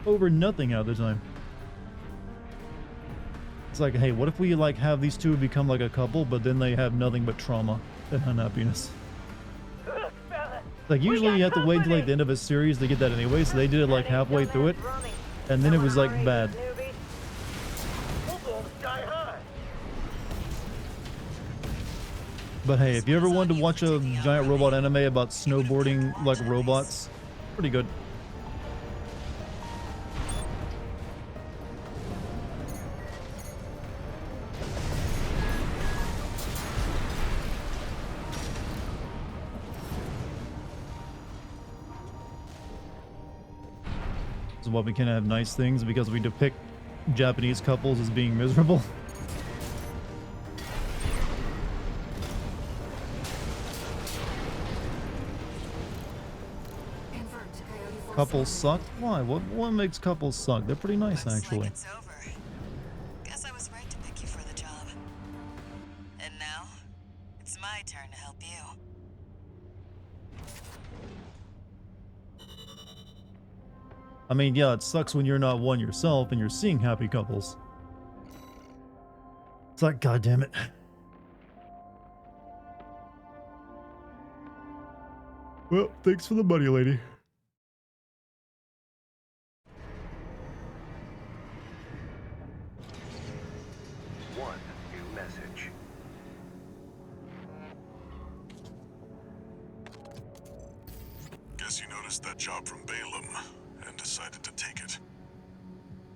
over nothing out of the time? It's like, hey, what if we like have these two become like a couple, but then they have nothing but trauma and unhappiness? Look, fella, Like usually you have to wait until like the end of a series to get that anyway, so they did it like halfway through it, and then it was like bad. We'll go sky high. But hey, if you ever wanted to watch a giant robot anime about snowboarding like robots, pretty good. This is why we can't have nice things, because we depict Japanese couples as being miserable. Confirmed. Coyote 4 Couples suck? Why? What makes couples suck? They're pretty nice, actually. It's over. Guess I was right to pick you for the job. And now, it's my turn to help you. I mean, yeah, it sucks when you're not one yourself and you're seeing happy couples. It's like, God damn it. Well, thanks for the money, lady. One new message. Guess you noticed that job from Balaam and decided to take it.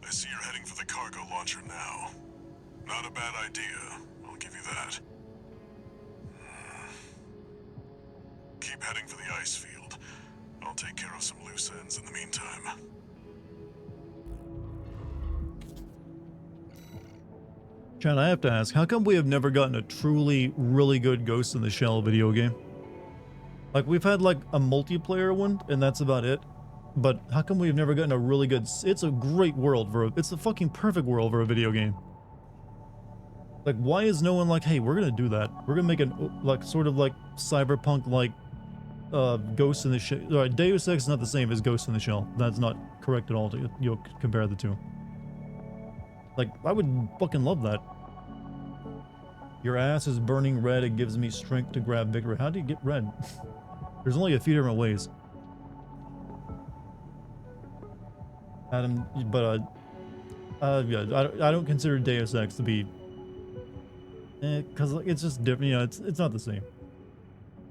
I see you're heading for the cargo launcher now. Not a bad idea, I'll give you that. Keep heading for the ice field. I'll take care of some loose ends in the meantime. Chad, I have to ask, how come we have never gotten a truly, really good Ghost in the Shell video game? Like, we've had, like, a multiplayer one, and that's about it. But how come we've never gotten a really good... It's a great world for a... It's a fucking perfect world for a video game. Like, why is no one like, hey, we're gonna do that. We're gonna make an, like, sort of like cyberpunk, like, Ghost in the Shell. Deus Ex is not the same as Ghost in the Shell. That's not correct at all to, you know, compare the two. Like, I would fucking love that. Your ass is burning red. It gives me strength to grab victory. How do you get red? There's only a few different ways. Adam, but, yeah, I don't consider Deus Ex to be... because it's just different, you know, it's not the same.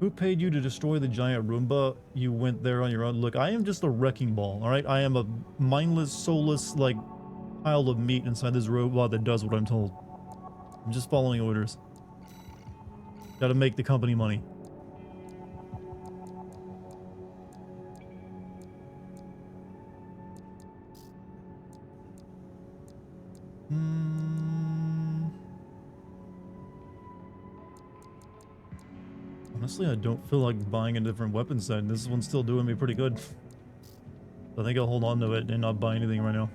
Who paid you to destroy the giant Roomba? You went there on your own. Look, I am just a wrecking ball, alright? I am a mindless, soulless, like, pile of meat inside this robot that does what I'm told. I'm just following orders. Gotta make the company money. Honestly, I don't feel like buying a different weapon set. This one's still doing me pretty good. I think I'll hold on to it and not buy anything right now.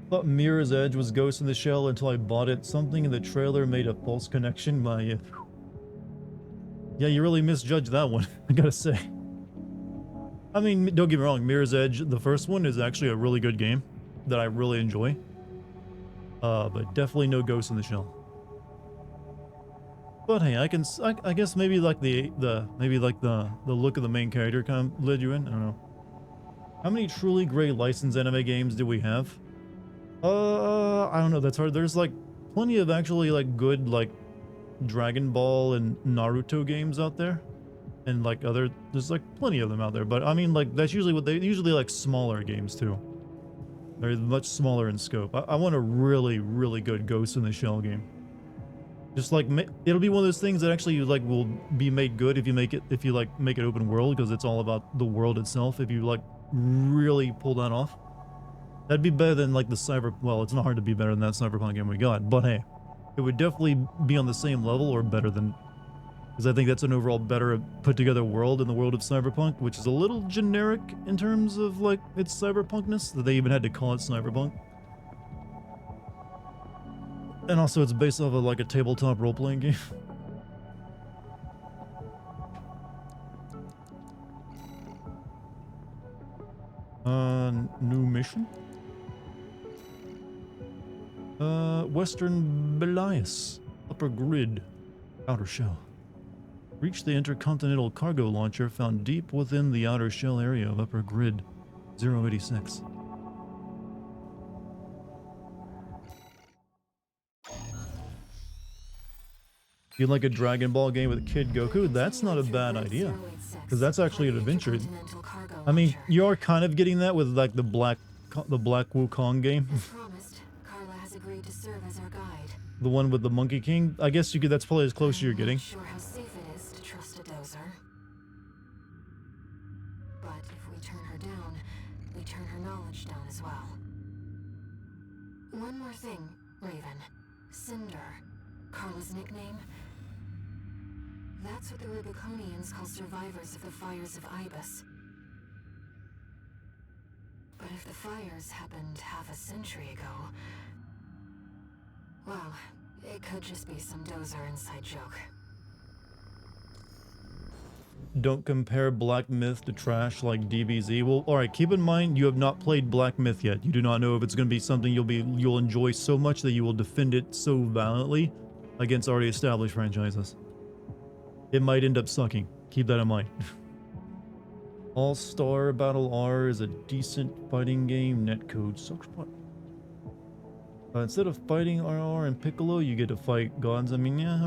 Thought Mirror's Edge was Ghost in the Shell until I bought it. Something in the trailer made a false connection. Yeah, you really misjudged that one, I gotta say. I mean, don't get me wrong, Mirror's Edge, the first one, is actually a really good game that I really enjoy. But definitely no Ghost in the Shell. But hey, I guess maybe like the look of the main character kind of led you in. I don't know. How many truly great licensed anime games do we have? I don't know. That's hard. There's like plenty of actually like good like Dragon Ball and Naruto games out there, and like there's like plenty of them out there. But I mean, like that's usually what they usually like smaller games too. They're much smaller in scope. I want a really, really good Ghost in the Shell game. Just like it'll be one of those things that actually like will be made good if you make it open world, because it's all about the world itself. If you like really pull that off, that'd be better than like the well, it's not hard to be better than that Cyberpunk game we got, but hey, it would definitely be on the same level or better than, because I think that's an overall better put together world in the world of Cyberpunk, which is a little generic in terms of like its cyberpunkness, that they even had to call it Cyberpunk. And also it's based off of like a tabletop role-playing game. New mission? Western Belias. Upper grid. Outer shell. Reach the intercontinental cargo launcher found deep within the outer shell area of upper grid 086. You like a Dragon Ball game with Kid Goku? That's not a bad idea, because that's actually an adventure. I mean, you are kind of getting that with like the Black Wukong game. The one with the Monkey King. I guess you could. That's probably as close as you're getting. Sure how safe it is to trust a dozer. But if we turn her down, we turn her knowledge down as well. One more thing, Raven. Cinder. Carla's nickname? That's what the Rubiconians call survivors of the fires of Ibis. But if the fires happened half a century ago... well, it could just be some dozer inside joke. don't compare Black Myth to trash like DBZ. Well, all right, keep in mind you have not played Black Myth yet. You do not know if it's going to be something you'll enjoy so much that you will defend it so valiantly against already established franchises. It might end up sucking. Keep that in mind. All-Star Battle R is a decent fighting game. Netcode sucks. What? Instead of fighting RR and Piccolo, you get to fight gods. I mean, yeah,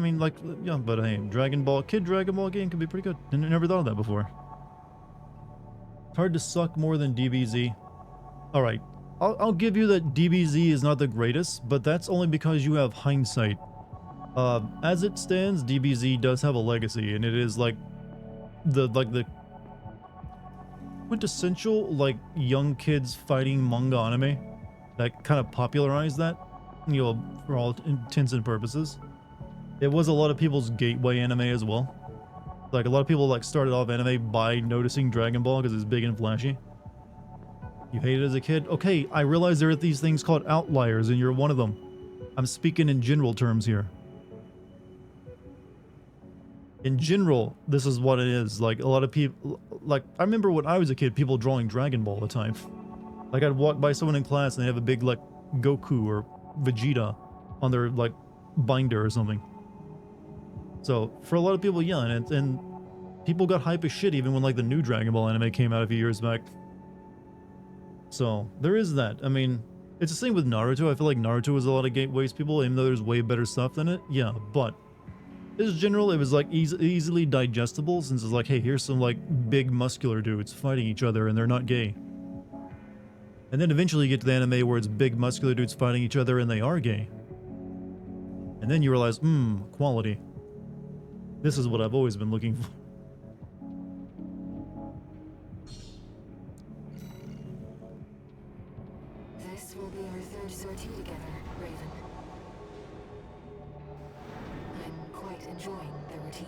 yeah, but hey, Dragon Ball game could be pretty good. I never thought of that before. It's hard to suck more than DBZ. Alright, I'll give you that DBZ is not the greatest, but that's only because you have hindsight. As it stands, DBZ does have a legacy, and it is like the quintessential, like, young kids fighting manga anime that kind of popularized that, you know, for all intents and purposes. It was a lot of people's gateway anime as well. Like, a lot of people, like, started off anime by noticing Dragon Ball because it's big and flashy. You hated it as a kid? Okay, I realize there are these things called outliers, and you're one of them. I'm speaking in general terms here. In general, this is what it is. Like, a lot of people... Like, I remember when I was a kid, people drawing Dragon Ball all the time. Like, I'd walk by someone in class and they have a big, like, Goku or Vegeta on their, like, binder or something. So, for a lot of people, yeah, and people got hype as shit even when, like, the new Dragon Ball anime came out a few years back. So, there is that. I mean, it's the same with Naruto. I feel like Naruto was a lot of gateways people, even though there's way better stuff than it. Yeah, but in general, it was, like, easily digestible, since it's like, hey, here's some, like, big muscular dudes fighting each other and they're not gay. And then eventually you get to the anime where it's big muscular dudes fighting each other and they are gay. And then you realize, quality. This is what I've always been looking for. This will be our third sortie together, Raven. I'm quite enjoying the routine.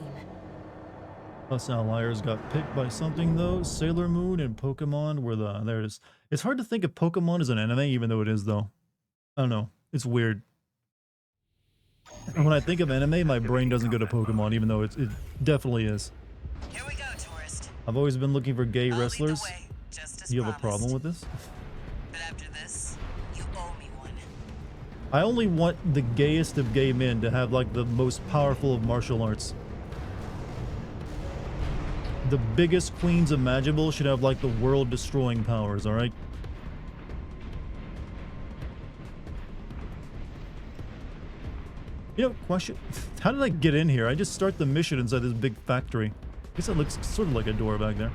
Us outliers got picked by something though. Sailor Moon and Pokemon were the... There it is. It's hard to think of Pokemon as an anime, even though it is though. I don't know. It's weird. And when I think of anime, my brain doesn't go to Pokemon, even though it definitely is. Here we go, tourist. I've always been looking for gay I'll lead the wrestlers. way, just as Do you have a promised. problem with this? But after this, you owe me one. I only want the gayest of gay men to have like the most powerful of martial arts. The biggest queens imaginable should have like the world-destroying powers, alright? You know, question, how did I get in here? I just start the mission inside this big factory. I guess that looks sort of like a door back there.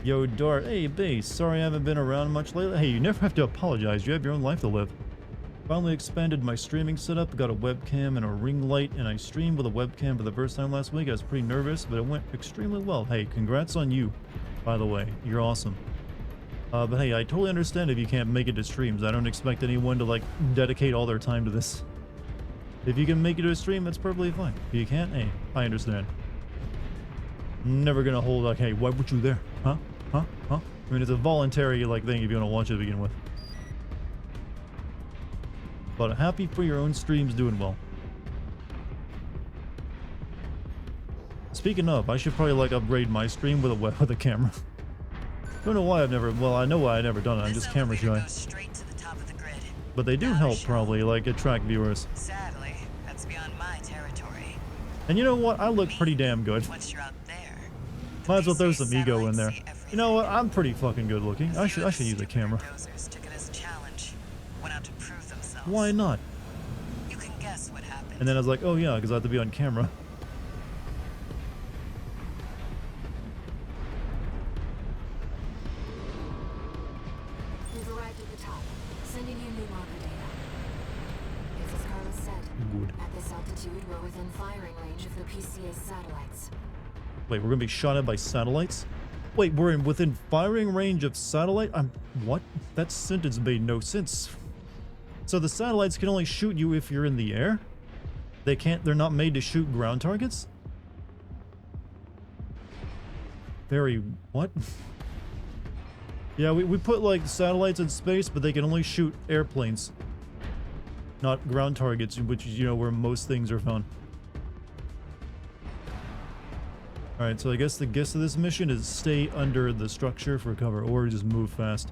Yo, Dart. Hey, Base. Sorry I haven't been around much lately. Hey, you never have to apologize. You have your own life to live. Finally expanded my streaming setup. Got a webcam and a ring light, and I streamed with a webcam for the first time last week. I was pretty nervous, but it went extremely well. Hey, congrats on you, by the way. You're awesome. But hey, I totally understand if you can't make it to streams. I don't expect anyone to, like, dedicate all their time to this. If you can make it to a stream, that's perfectly fine. If you can't, hey, I understand. Never gonna hold, like, hey, why weren't you there? Huh? Huh? Huh? I mean, it's a voluntary, like, thing if you want to watch it to begin with. But happy for your own streams doing well. Speaking of, I should probably, like, upgrade my stream with a camera. Don't know why I've never... Well, I know why I've never done it. I'm just camera shy. But they do help, probably, like, attract viewers. Sadly, that's beyond my territory. And you know what? I look pretty damn good. Once you're out there, Might as well throw some ego in there. You know what? I'm pretty fucking good looking. I should use a camera. took it as a challenge, went out to prove themselves. Why not? You can guess what happened. And then I was like, oh yeah, because I have to be on camera. We've arrived at the top, sending you new marker data. It's as Carlos said. Good. At this altitude, we're within firing range of the PCA's satellites. Wait, we're gonna be shot at by satellites? Wait, we're within firing range of satellite? What? That sentence made no sense. So the satellites can only shoot you if you're in the air? They're not made to shoot ground targets? What? Yeah, we put like satellites in space, but they can only shoot airplanes. not ground targets, which is, you know, where most things are found. Alright, so I guess the gist of this mission is stay under the structure for cover, or just move fast.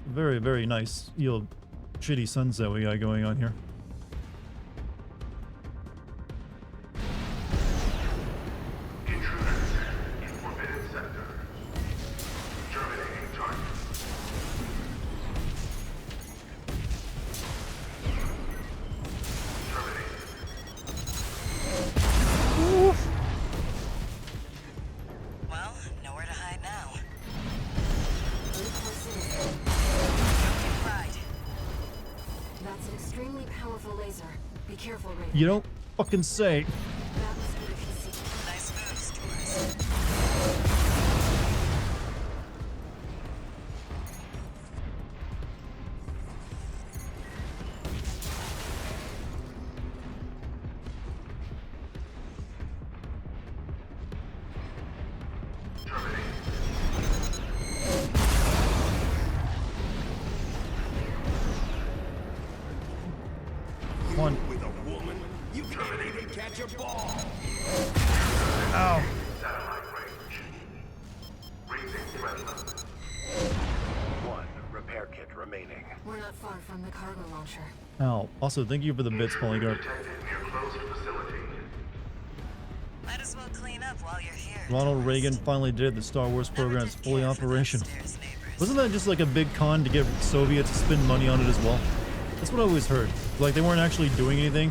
Very, very nice, you know, shitty sunset we got going on here. Intruders in forbidden sector. Terminating target. Well, nowhere to hide now. Right. That's an extremely powerful laser. Be careful, Raven. You don't fucking say. That must be the PC. Nice moves, tourist. One. With a woman, you can't even catch a ball. Ow. Satellite range. Raising threat level. One repair kit remaining. We're not far from the cargo launcher. Ow. Also, thank you for the bits, Polyguard. Detected near closed facility. Might as well clean up while you're here. Ronald tourist. Reagan finally did the Star Wars Never program's did fully care for the operational. upstairs neighbors. Wasn't that just like a big con to get Soviets to spend money on it as well? That's what I always heard. Like they weren't actually doing anything.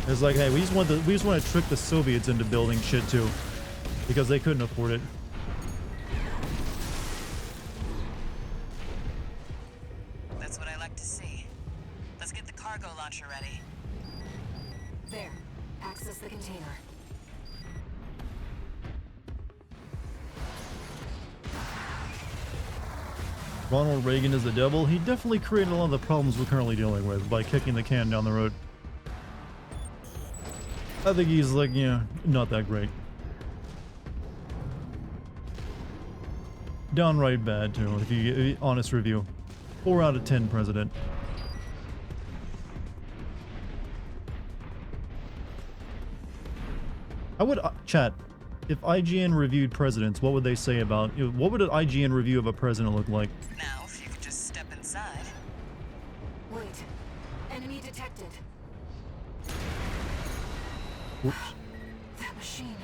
It's like, hey, we just want to trick the Soviets into building shit too, because they couldn't afford it. That's what I like to see. Let's get the cargo launcher ready. There. Access the container. Ronald Reagan is the devil. He definitely created a lot of the problems we're currently dealing with by kicking the can down the road. I think he's like, yeah, not that great. Downright bad too, if you get honest review. 4 out of 10 president. I would chat. If IGN reviewed presidents, what would they say about? What would an IGN review of a president look like? Now, if you could just step inside. Wait. Enemy detected. Whoops. That machine.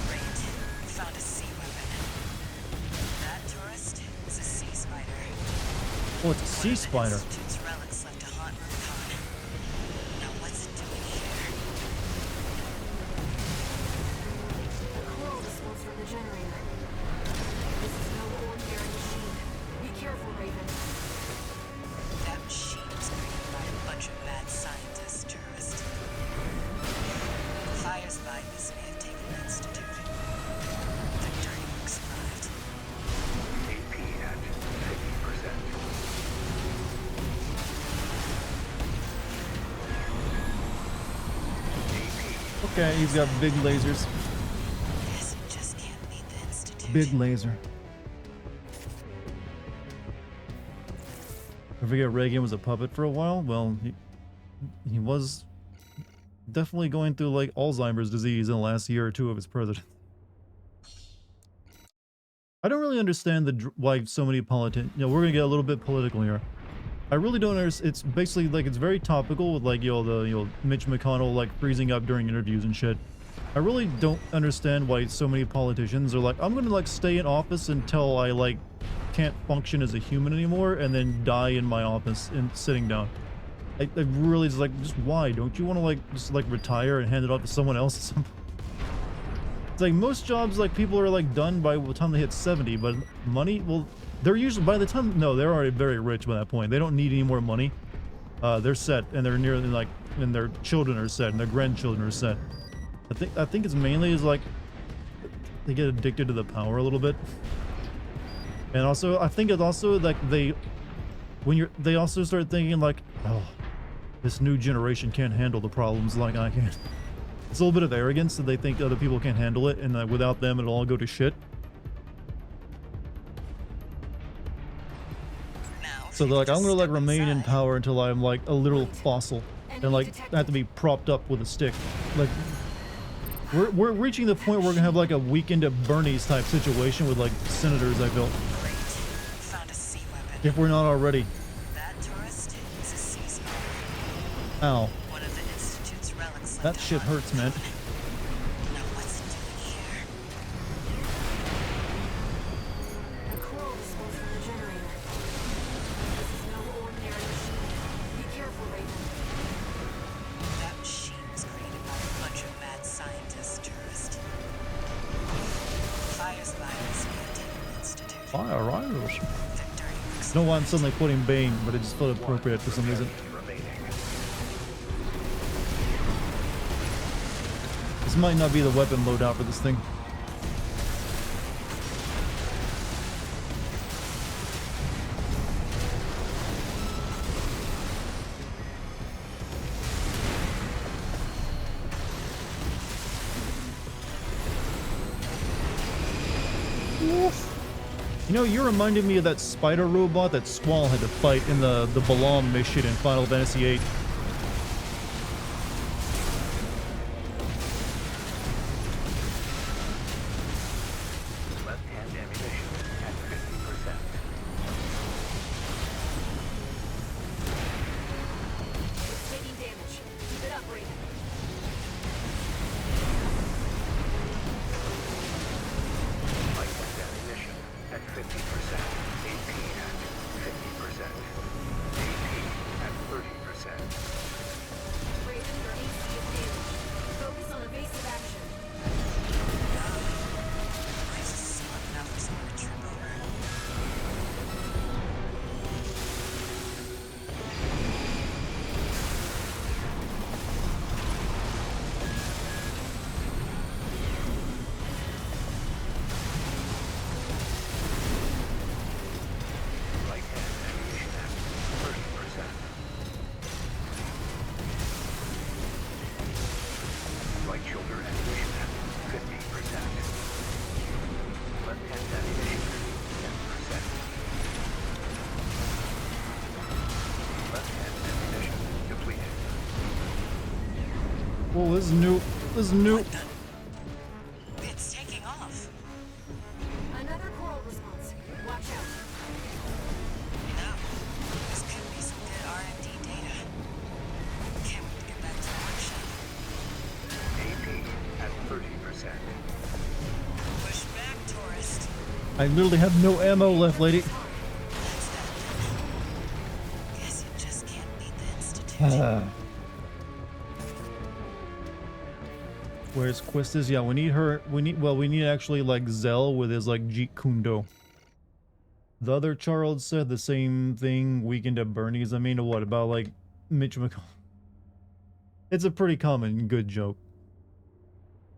Great. We found a sea weapon. That tourist is a sea spider. Oh, it's a sea spider. Institute's relics left to haunt Rubicon. Now what's it doing here? Coral disposed from the generator. This is no ordinary machine. Be careful, Raven. That machine was created by a bunch of mad scientists, tourist. The fires by this may have taken the Institute. The dirty work survived. AP at 50%. Okay, he's got big lasers. Guess it just can't beat the Institute. Big laser. I forget Reagan was a puppet for a while. Well, he was definitely going through like Alzheimer's disease in the last year or two of his presidency. I don't really understand why so many politicians. You know, we're gonna get a little bit political here. I really don't understand. It's basically like it's very topical with like Mitch McConnell like freezing up during interviews and shit. I really don't understand why so many politicians are like, I'm gonna like stay in office until I like can't function as a human anymore and then die in my office and sitting down. I really just why don't you want to like just like retire and hand it off to someone else at some point? It's like most jobs like people are like done by the time they hit 70, but money, well, they're usually by the time they're already very rich by that point. They don't need any more money. They're set and they're nearly like, and their children are set and their grandchildren are set. I think it's mainly is like they get addicted to the power a little bit. And also, I think it's also like they also start thinking like, oh, this new generation can't handle the problems like I can. It's a little bit of arrogance that they think other people can't handle it, and that without them it'll all go to shit. Now, So they're like, I'm gonna like remain in power until I'm like a literal fossil, and like I have to be propped up with a stick. Like we're reaching the point where we're gonna have like a Weekend at Bernie's type situation with like senators. I feel Great. Found a sea weapon. if we're not already. That tourist is a sea star. Ow, One of the Institute's relics. that shit hurts, man. Now what's it doing here? A coral response from the generator. This is no ordinary machine. Be careful, Raven. That machine was created by a bunch of mad scientists, tourist. Fires virus Dartigan Institute. Fire riders. The dirty I don't know why I'm suddenly quoting Bane, but it just felt appropriate for some reason. This might not be the weapon loadout for this thing. You know, you're reminding me of that spider robot that Squall had to fight in the Balam mission in Final Fantasy VIII. Left-hand ammunition at 50%. It's taking damage. Keep it up, Raven. Light-hand ammunition at 50%. AP at 50%. AP at 30%. Raven, your AC is damaged. Focus on evasive action. I just see enough for someone to trip over. Right-hand ammunition at 30%. Right shoulder ammunition at 50%. Left-hand ammunition at 10%. Left-hand ammunition depleted. Whoa, this is new. This is new. It's taking off. Another coral response. Watch out. Now, this could be some good R&D data. Can't wait to get back to the workshop. AP at 30%. Push back, tourist. I literally have no ammo left, lady. That's that. Guess you just can't beat the Institute. Where's Quistis? Yeah, we need her. We need actually like Zell with his like Jeet Kundo. The other Charles said the same thing. Weekend at Bernie's. I mean, what about like Mitch McConnell? It's a pretty common good joke.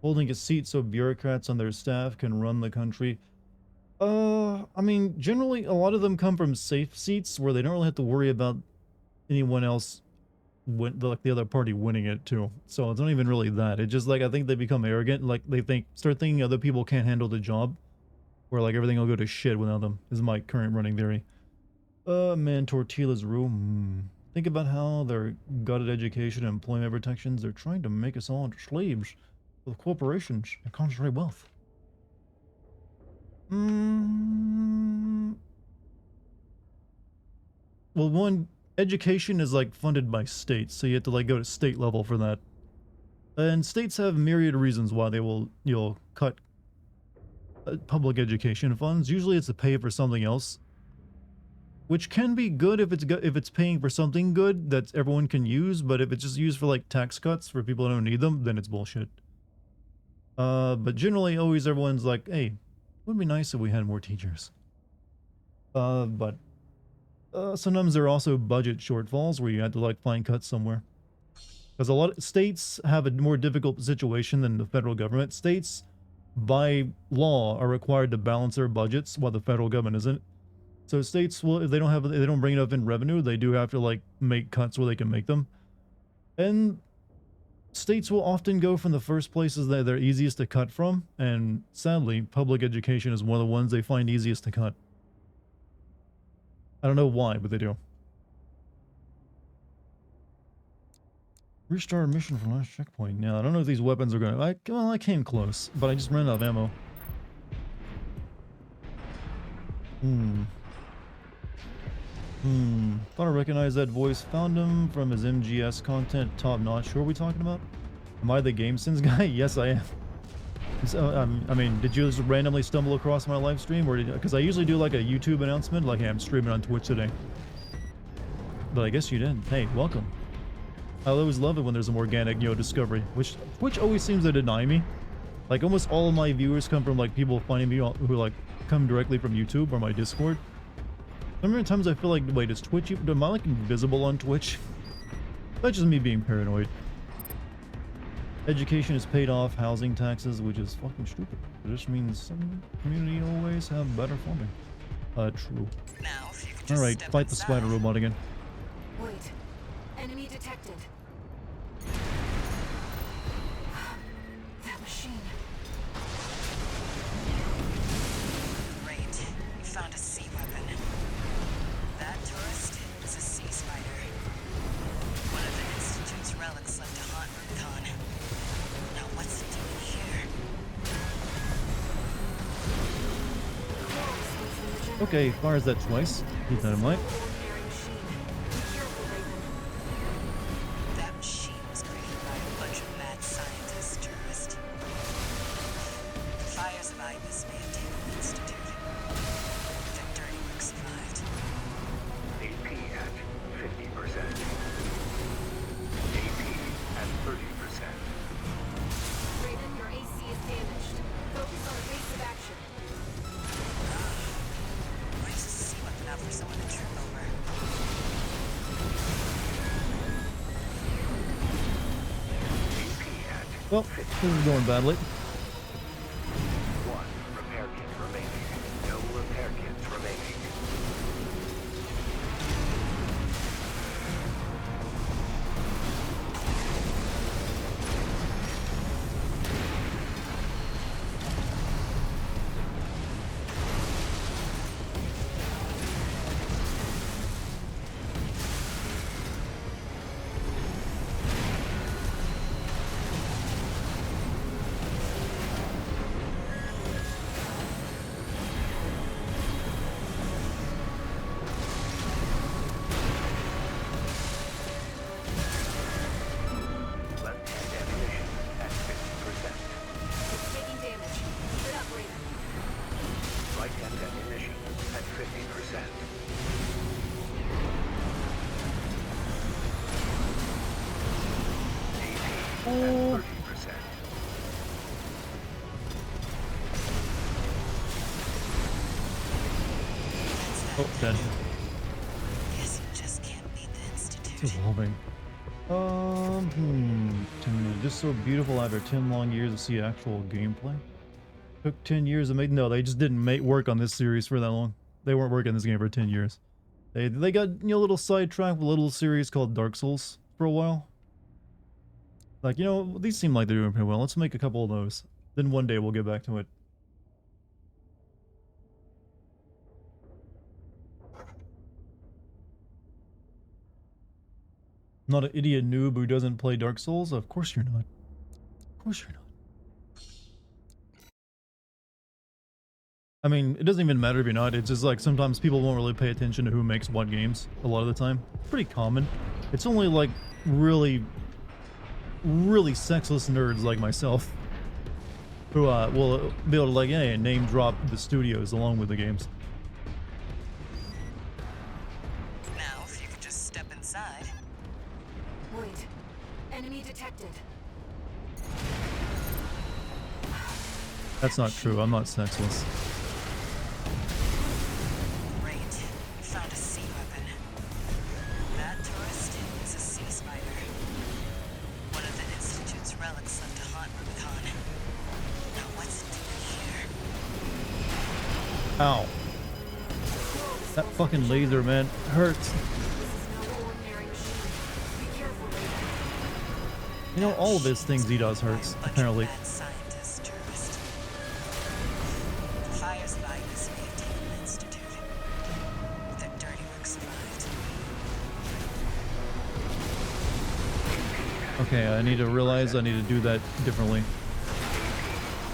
Holding a seat so bureaucrats on their staff can run the country. I mean, generally a lot of them come from safe seats where they don't really have to worry about anyone else like the other party winning it too. So it's not even really that. It's just like I think they become arrogant, like they start thinking other people can't handle the job, where like everything will go to shit without them. Is my current running theory. Man, Tortilla's room. Think about how their gutted education and employment protections, they're trying to make us all into slaves with corporations and concentrate wealth. Well, one, education is like funded by states, so you have to like go to state level for that. And states have myriad reasons why they will, cut public education funds. Usually it's to pay for something else, which can be good if it's paying for something good that everyone can use, but if it's just used for like tax cuts for people who don't need them, then it's bullshit. But generally always everyone's like, hey, it would be nice if we had more teachers. But sometimes there are also budget shortfalls where you have to like find cuts somewhere. Because a lot of states have a more difficult situation than the federal government. States, by law, are required to balance their budgets while the federal government isn't. So states will, if they don't bring enough in revenue, they do have to like make cuts where they can make them. And states will often go from the first places that they're easiest to cut from, and sadly, public education is one of the ones they find easiest to cut. I don't know why, but they do. Restart mission from last checkpoint. Now, I don't know if these weapons are gonna... well, I came close, but I just ran out of ammo. Thought I recognized that voice. Found him from his MGS content. Top notch. Who are we talking about? Am I the GameSins guy? Yes, I am. So, I mean, did you just randomly stumble across my live stream, or because I usually do like a YouTube announcement, like, hey, I'm streaming on Twitch today. But I guess you didn't. Hey, welcome. I always love it when there's an organic, discovery, which Twitch always seems to deny me. Like, almost all of my viewers come from, like, people finding me who, like, come directly from YouTube or my Discord. So many times I feel like, wait, is Twitch, am I, like, invisible on Twitch? That's just me being paranoid. Education is paid off, housing taxes, which is fucking stupid. It just means some community always have better funding. True. Now, if you could just Alright, step fight the inside. spider robot again. Wait. Enemy detected. That machine. Great. You found a sea weapon. That tourist is a sea spider. One of the Institute's relics left to haunt Rubicon. Now what's it doing here? Okay, fires that twice. Keep that in mind. That machine was created by a bunch of mad scientists, tourist. The fires of Ibis may have taken the Institute. Their dirty work survived. AP at 50%. AP at 30%. Raven, your AC is damaged. Focus on evasive action. What is a sea weapon out for someone to trip over? AP at Well, this is going badly. 1 repair kit remaining. No repair kits remaining. Left-hand ammunition at 50%. It's taking damage. Keep it up, Raven. Right-hand ammunition at 50%. AP at 30%. Oh, dead. Guess you just can't beat the Institute. This is evolving. 10 minutes. Just so beautiful after 10 long years to see actual gameplay. Took 10 years to make. No, they just didn't work on this series for that long. They weren't working on this game for 10 years. They got a little sidetracked with a little series called Dark Souls for a while. Like, these seem like they're doing pretty well. Let's make a couple of those. Then one day we'll get back to it. Not an idiot noob who doesn't play Dark Souls? Of course you're not. Of course you're not. I mean, it doesn't even matter if you're not. It's just like sometimes people won't really pay attention to who makes what games a lot of the time. Pretty common. It's only like really sexless nerds like myself who will be able to like, hey, name drop the studios along with the games. Now, if you could just step inside. Wait. Enemy detected. That's not true. I'm not sexless. Great. You found a sea weapon. That tourist is a sea spider. One of the Institute's relics left to haunt Rubicon. Now what's it doing here? Ow. That fucking laser, man, hurts. This is no ordinary machine. Be careful, Raven. You know, all of his things he does By a hurts, bunch of apparently. mad scientist tourists. The fire survivors may have taken an institute. Their dirty work survived. Okay, I need to realize I need to do that differently.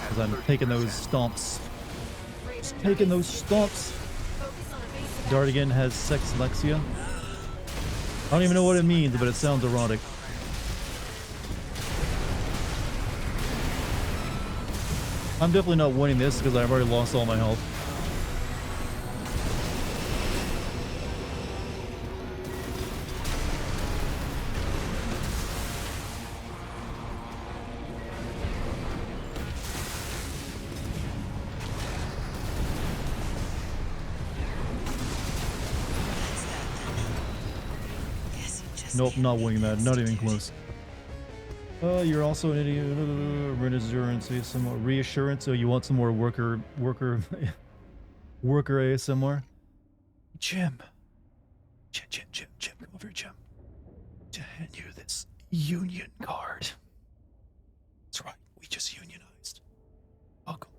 Because I'm taking those stomps. Just taking those stomps. Dartigan has sex Lexia. I don't even know what it means, but it sounds erotic. I'm definitely not winning this because I've already lost all my health. Nope, not winning that. Not even close. You're also an idiot. Reassurance, some more reassurance. So you want some more worker ASMR? Jim. Jim, come over here, Jim. To hand you this union card. That's right, we just unionized. Welcome.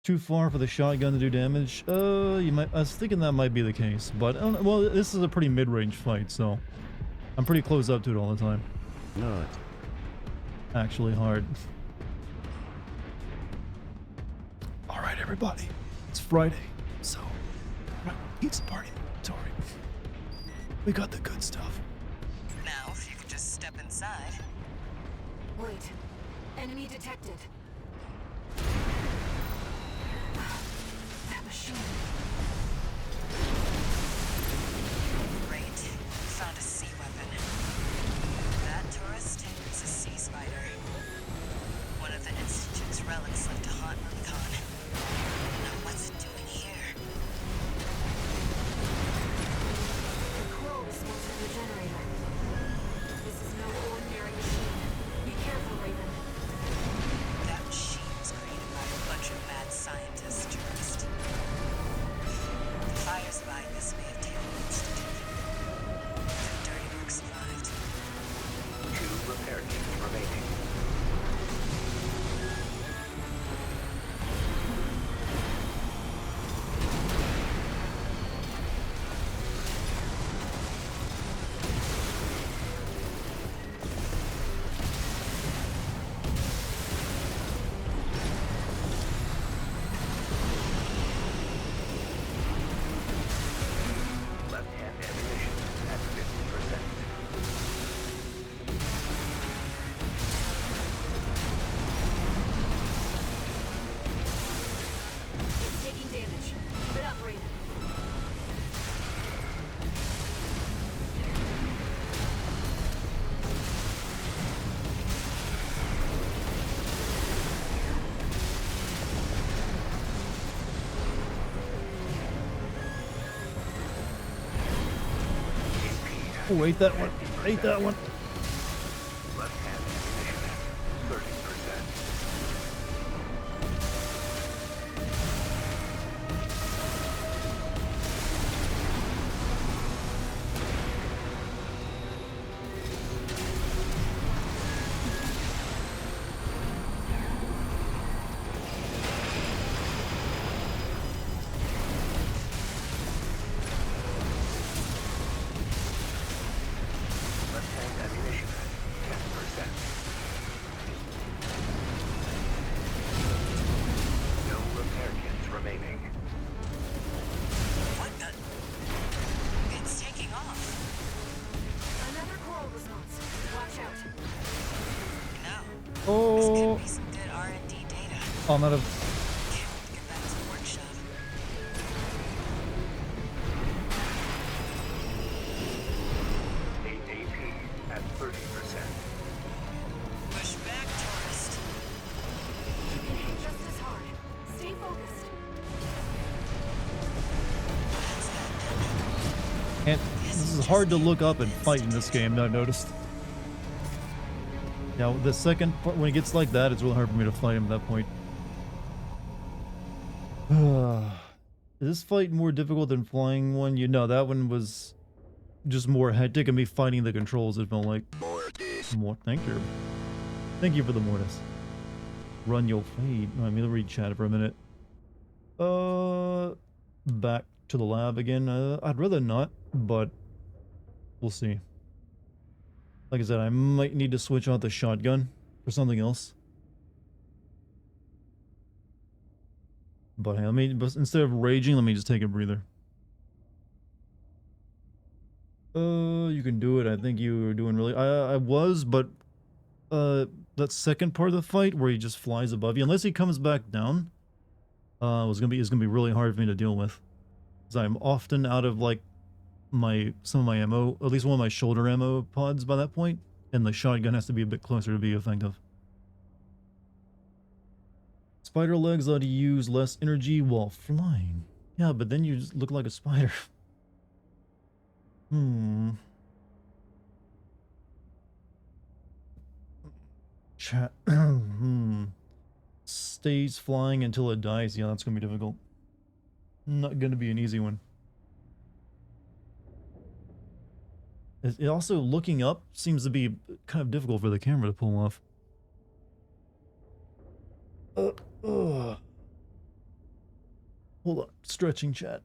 Too far for the shotgun to do damage? You might. I was thinking that might be the case, but I don't know. Well, this is a pretty mid-range fight, so I'm pretty close up to it all the time. Not. Actually hard. All right, everybody. It's Friday, so pizza party inventory. We got the good stuff. Now, if you could just step inside. Wait. Enemy detected. That machine. Great. Found a sea weapon. That tourist is a sea spider. One of the Institute's relics left to haunt Rubicon. Now what's it doing here? The coral response to the generator. This is no ordinary machine. Be careful, Raven. That machine was created by a bunch of mad scientist tourists. The fire survivors may have taken an institute. Their dirty work survived. 2 repair kits remaining. Left-hand ammunition at 50%. It's taking damage. Keep it up, Raven. Oh, ate that one. Ate that one. Left-hand ammunition at 30%. Left-hand ammunition at 10%. No repair kits remaining. What the? It's taking off. Another coral response. Watch out. No. This Oh, could be some good R&D data. I'm out of. Can't wait to get back to the workshop. AAP at 30%. Push back, tourist. You can hit just as hard. Stay focused. And this is hard to look up and fight in this game. I noticed. Now the second part, when it gets like that, it's really hard for me to fight him at that point. Is this fight more difficult than flying one? You know, that one was just more hectic and me fighting the controls. It felt like more. Thank you. Thank you for the mortis. Run your fade. Let me read chat for a minute. Back to the lab again. I'd rather not, but we'll see. Like I said, I might need to switch out the shotgun for something else. But hey, but instead of raging, let me just take a breather. You can do it. I think you were doing really. I was, but that second part of the fight where he just flies above you, unless he comes back down, is gonna be really hard for me to deal with, because I'm often out of like some of my ammo, at least one of my shoulder ammo pods by that point, and the shotgun has to be a bit closer to be effective. Spider legs let you use less energy while flying. Yeah, but then you just look like a spider. Chat. Stays flying until it dies. Yeah, that's gonna be difficult. Not gonna be an easy one. It also, looking up seems to be kind of difficult for the camera to pull off. Hold on, stretching chat.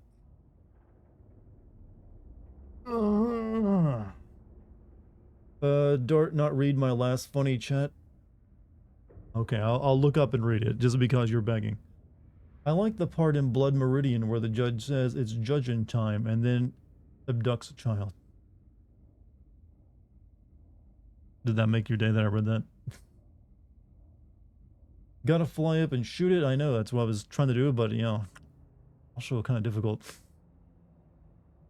Dart not read my last funny chat. Okay, I'll look up and read it, just because you're begging. I like the part in Blood Meridian where the judge says it's judging time and then abducts a child. Did that make your day that I read that? Gotta fly up and shoot it? I know, that's what I was trying to do, but, you know, also kind of difficult.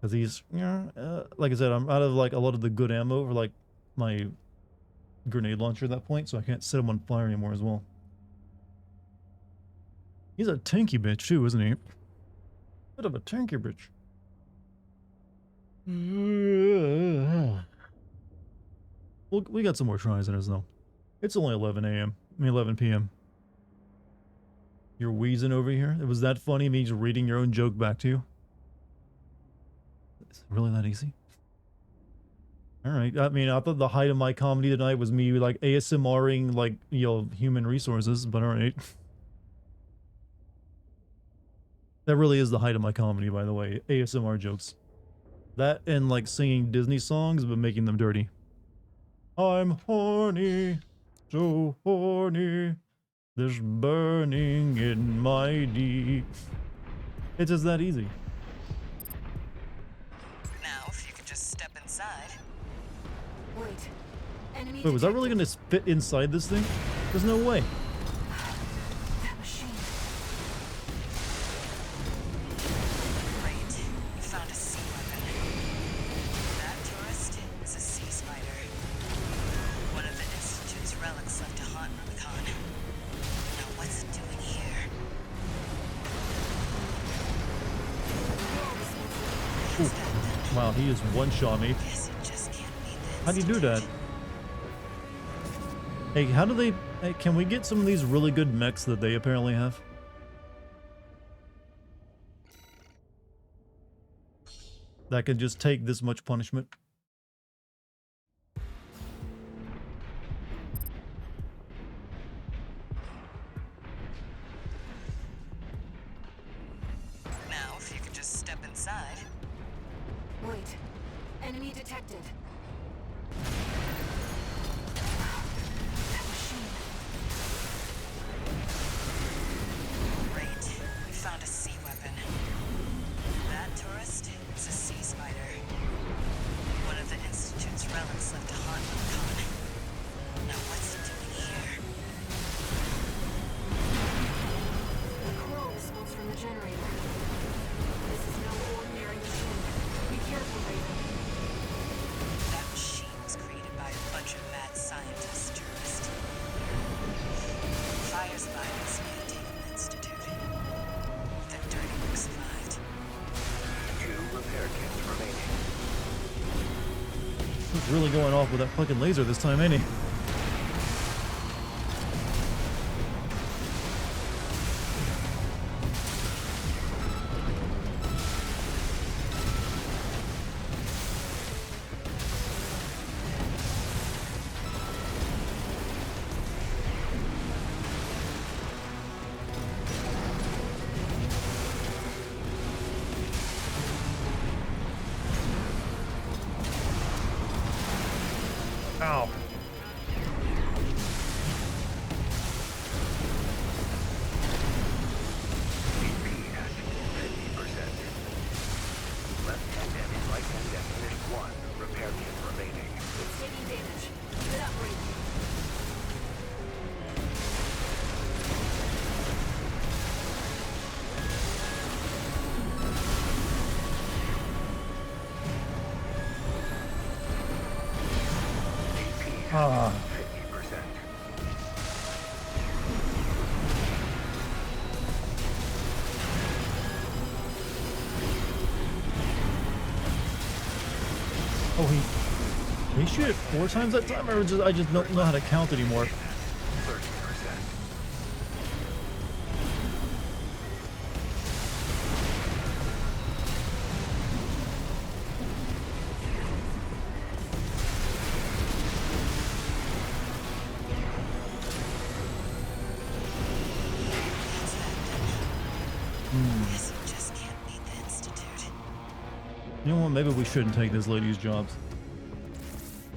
Because he's, like I said, I'm out of, like, a lot of the good ammo for, like, my grenade launcher at that point, so I can't set him on fire anymore as well. He's a tanky bitch, too, isn't he? Bit of a tanky bitch. Well, we got some more tries in us, though. It's only 11 a.m. I mean, 11 p.m. You're wheezing over here? It was that funny, me just reading your own joke back to you? Is it really that easy? Alright, I mean, I thought the height of my comedy tonight was me, like, ASMRing, like, you know, human resources, but alright. That really is the height of my comedy, by the way, ASMR jokes. That and, like, singing Disney songs, but making them dirty. I'm horny, so horny. There's burning in my deep. It's just that easy. Now, if you could just step inside. Wait, was I really gonna fit inside this thing? There's no way. That machine. Great. You found a sea weapon. That tourist is a sea spider. One of the Institute's relics left to haunt Rubicon. Now what's it doing here? Ooh. Wow, he just one-shot me. Guess it just can't be the How do you do that? Hey, how do they... Hey, can we get some of these really good mechs that they apparently have? That can just take this much punishment? Now, if you could just step inside. Wait. Enemy detected. That machine. Great. We found a sea weapon. That tourist is a sea spider. One of the Institute's relics left to haunt Rubicon. Now what's it doing here? The coral smells from the generator. This is no ordinary machine. Be careful, Raven. That machine was created by a bunch of mad scientists, tourists. Fires by this Dartigan Institute. The dirty work survived. 2 repair kits remaining. He's really going off with that fucking laser this time, ain't he? Ow. AP at 50%. Left hand and right hand at finished 1. Repair kit remaining. It's taking damage. Keep it up, Raven. Ah. 50%. Oh, he shoot it 4 times that time, or I just don't know how to count anymore. 30%. Guess you just can't beat the Institute. You know what? Maybe we shouldn't take this lady's jobs.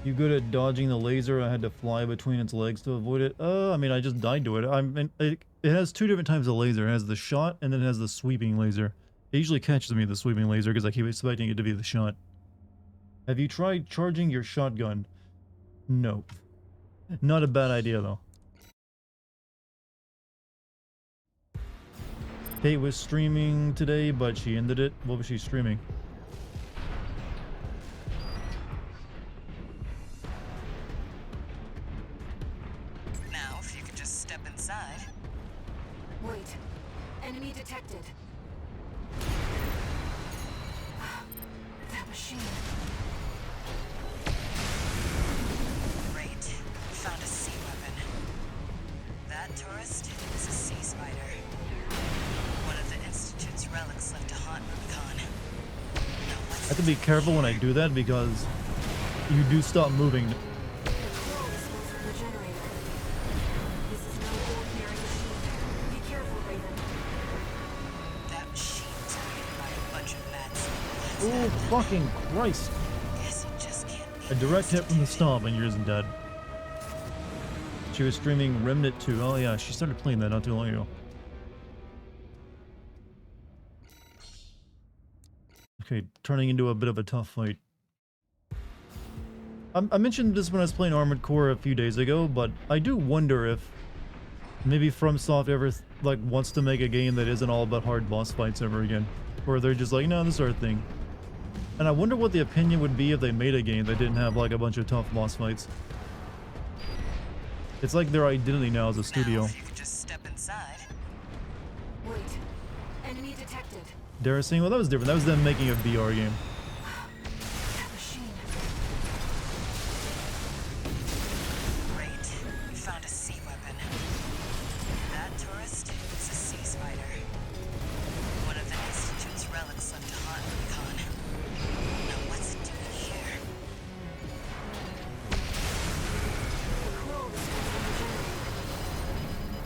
You good at dodging the laser? I had to fly between its legs to avoid it. I mean, I just died to it. It has 2 different types of laser. It has the shot, and then it has the sweeping laser. It usually catches me, the sweeping laser, because I keep expecting it to be the shot. Have you tried charging your shotgun? No. Not a bad idea, though. Kate was streaming today, but she ended it. What was she streaming? Now, if you could just step inside. Wait. Enemy detected. That machine. Great. Found a sea weapon. That tourist is a sea spider. One of the Institute's relics left to haunt Rubicon. Now I let's have to be careful when I do that because you do stop moving. The coral smells from the generator. This is no ordinary machine. Be careful, Raven. That machine was created by a bunch of mad scientists. Oh, fucking Christ. Guess you just can't beat A the direct hit from the Institute. stomp and yours is dead. She was streaming Remnant 2. Oh yeah, she started playing that not too long ago. Okay, turning into a bit of a tough fight. I mentioned this when I was playing Armored Core a few days ago, but I do wonder if maybe FromSoft ever like wants to make a game that isn't all about hard boss fights ever again, or they're just like, no, this is our thing. And I wonder what the opinion would be if they made a game that didn't have like a bunch of tough boss fights. It's like their identity now as a studio. Now, if you could just step inside. Wait. Enemy detected. Dartigan, well, that was different. That was them making a VR game. That machine. Great. We found a sea weapon. That tourist is a sea spider. One of the Institute's relics left to haunt Rubicon. Now what's it doing here? The coral smells from the generator.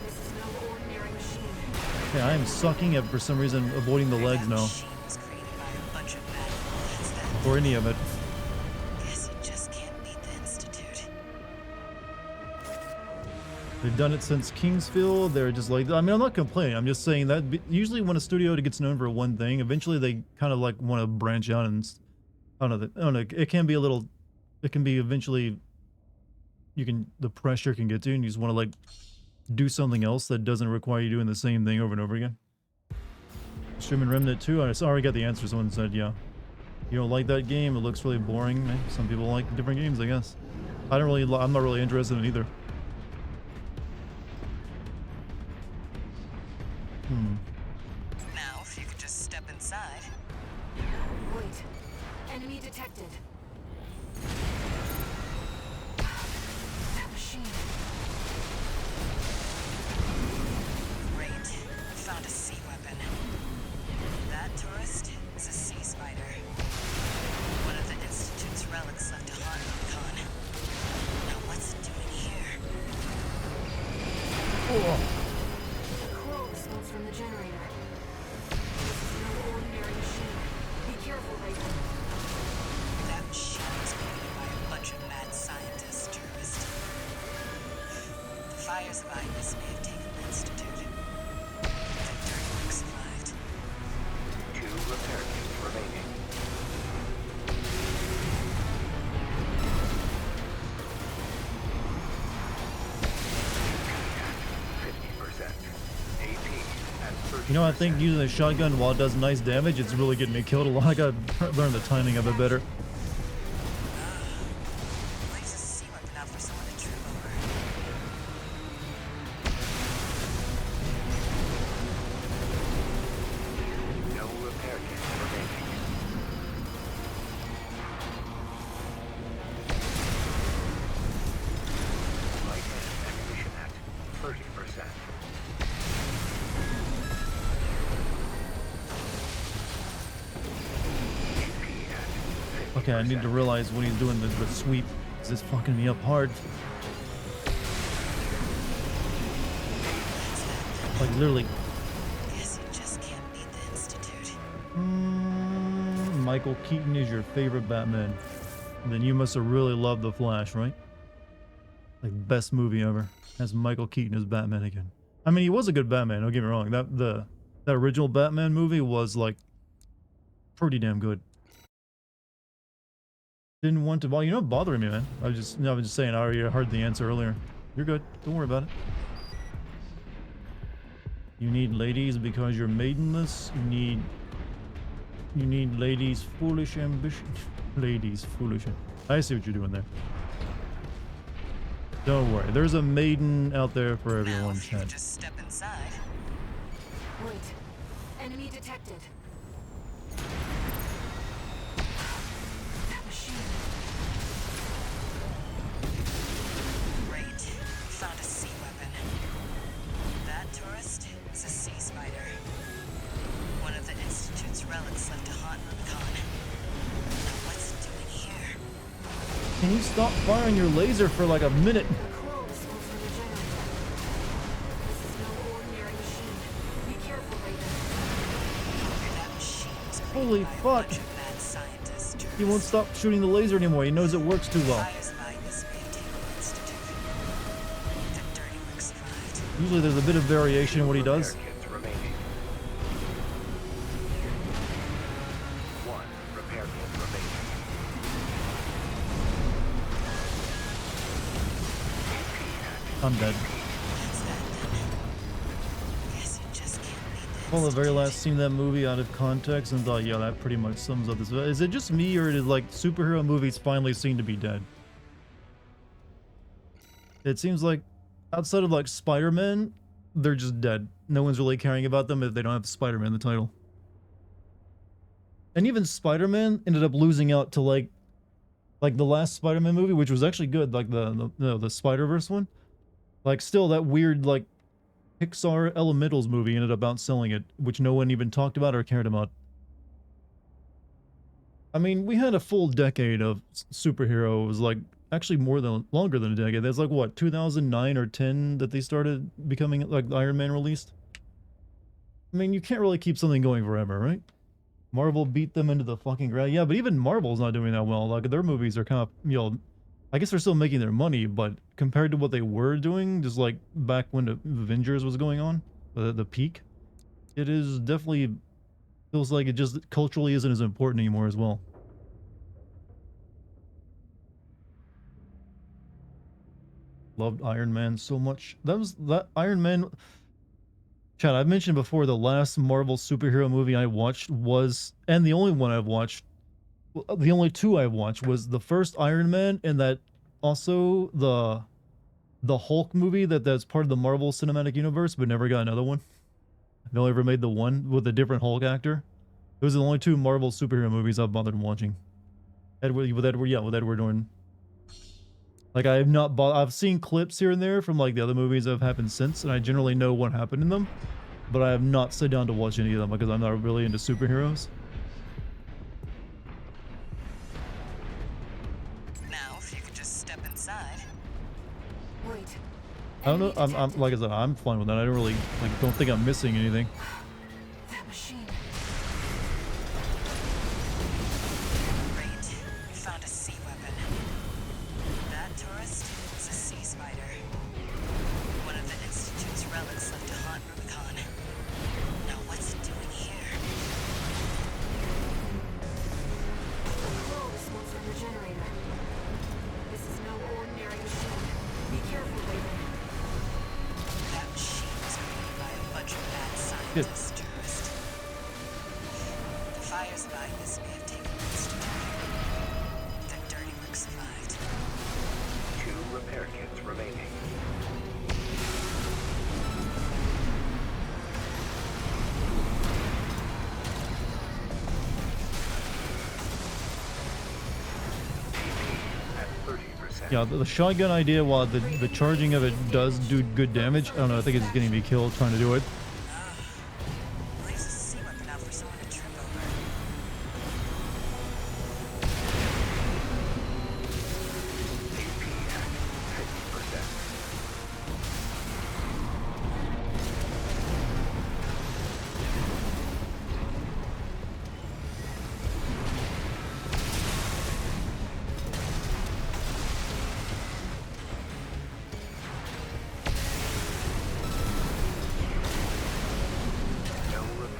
This is no ordinary machine. Okay, I am sucking at, for some reason, avoiding the legs That now. machine was created by a bunch of mad bullets that Or any of it. guess you just can't beat the Institute. They've done it since Kingsfield. They're just like, I mean, I'm not complaining. I'm just saying that usually when a studio gets known for one thing, eventually they kind of like want to branch out and, I don't know, it can be a little, it can be eventually, the pressure can get to you and you just want to like do something else that doesn't require you doing the same thing over and over again. Streaming Remnant 2, I already got the answer. Someone said, yeah. You don't like that game? It looks really boring. Some people like different games, I guess. I'm not really interested in either. Now, if you could just step inside. Wait. Enemy detected. That machine. Great. Found a sea weapon. That tourist is a sea spider. One of the Institute's relics left to haunt Rubicon. Now what's it doing here? The coral smells from the generator. This is no ordinary machine. Be careful, Raven. That You know, I think using a shotgun while it does nice damage, it's really getting me killed a lot. I gotta learn the timing of it better. Leaves a sea weapon out for someone to trip over. No repair kits remaining. Light and ammunition at 30%. Okay, I need to realize when he's doing the sweep. This is fucking me up hard. Like literally. Guess you just can't beat the Institute. Michael Keaton is your favorite Batman. Then you must have really loved The Flash, right? Like best movie ever. Has Michael Keaton as Batman again. I mean, he was a good Batman. Don't get me wrong. That original Batman movie was like pretty damn good. Didn't want to. Well, you're not bothering me, man. I was just saying. I already heard the answer earlier. You're good. Don't worry about it. You need ladies because you're maidenless. You need ladies' foolish ambition. Ladies' foolish. I see what you're doing there. Don't worry. There's a maiden out there for everyone. Now, if you Chad. could just step inside. Wait. Enemy detected. That machine. Great. We found a sea weapon. That tourist is a sea spider. One of the Institute's relics left to haunt Rubicon. Now what's it doing here? Can you stop firing your laser for like a minute? The core was supposed to regenerate. This is no ordinary machine. Be careful, Raven. That machine was Holy created by a fuck. bunch of mad scientists. He won't stop shooting the laser anymore. He knows it works too well. Fires by this may have taken the Institute. The dirty work survived. Usually there's a bit of variation in what he does. Repair kits remaining. 1 repair kit remaining. I'm dead. That's that then. Guess you just can't beat the Well, the very Institute. last scene of that movie out of context and thought, yeah, that pretty much sums up this. Is it just me or did like superhero movies finally seem to be dead? It seems like outside of like Spider-Man, they're just dead. No one's really caring about them if they don't have Spider-Man in the title. And even Spider-Man ended up losing out to like the last Spider-Man movie, which was actually good, like the Spider-Verse one. Like still that weird like Pixar Elementals movie ended up outselling it, which no one even talked about or cared about. I mean, we had a full decade of superheroes, like actually longer than a decade. That's like what, 2009 or 10 that they started becoming like Iron Man released. I mean, you can't really keep something going forever, right? Marvel beat them into the fucking ground. Yeah, but even Marvel's not doing that well. Like their movies are kind of, you know, I guess they're still making their money, but compared to what they were doing, just like back when the Avengers was going on, the peak, it is definitely feels like it just culturally isn't as important anymore as well. Loved Iron Man so much. That Iron Man. Chad, I've mentioned before the last Marvel superhero movie I watched was, and the only one I've watched, the only two I've watched was the first Iron Man and that also the Hulk movie that's part of the Marvel Cinematic Universe but never got another one. They only ever made the one with a different Hulk actor. Those are the only two Marvel superhero movies I've bothered watching. With Edward Norton. Like I have not I've seen clips here and there from like the other movies that have happened since, and I generally know what happened in them, but I have not sat down to watch any of them because I'm not really into superheroes. Now, if you could just step inside. Wait. I don't know. I'm like I said, I'm fine with that. I don't really don't think I'm missing anything. That machine. Great. We found a sea weapon. That tourist is a sea spider. One of the Institute's relics left to haunt Rubicon. Now what's it doing here? The core was supposed to regenerator. This is no ordinary machine. Be careful, Raven. That machine was created by a bunch of mad Good. scientists. Yeah, the shotgun idea, while the charging of it does do good damage, I don't know, I think it's getting me killed trying to do it. Leaves a sea weapon out for someone to trip over.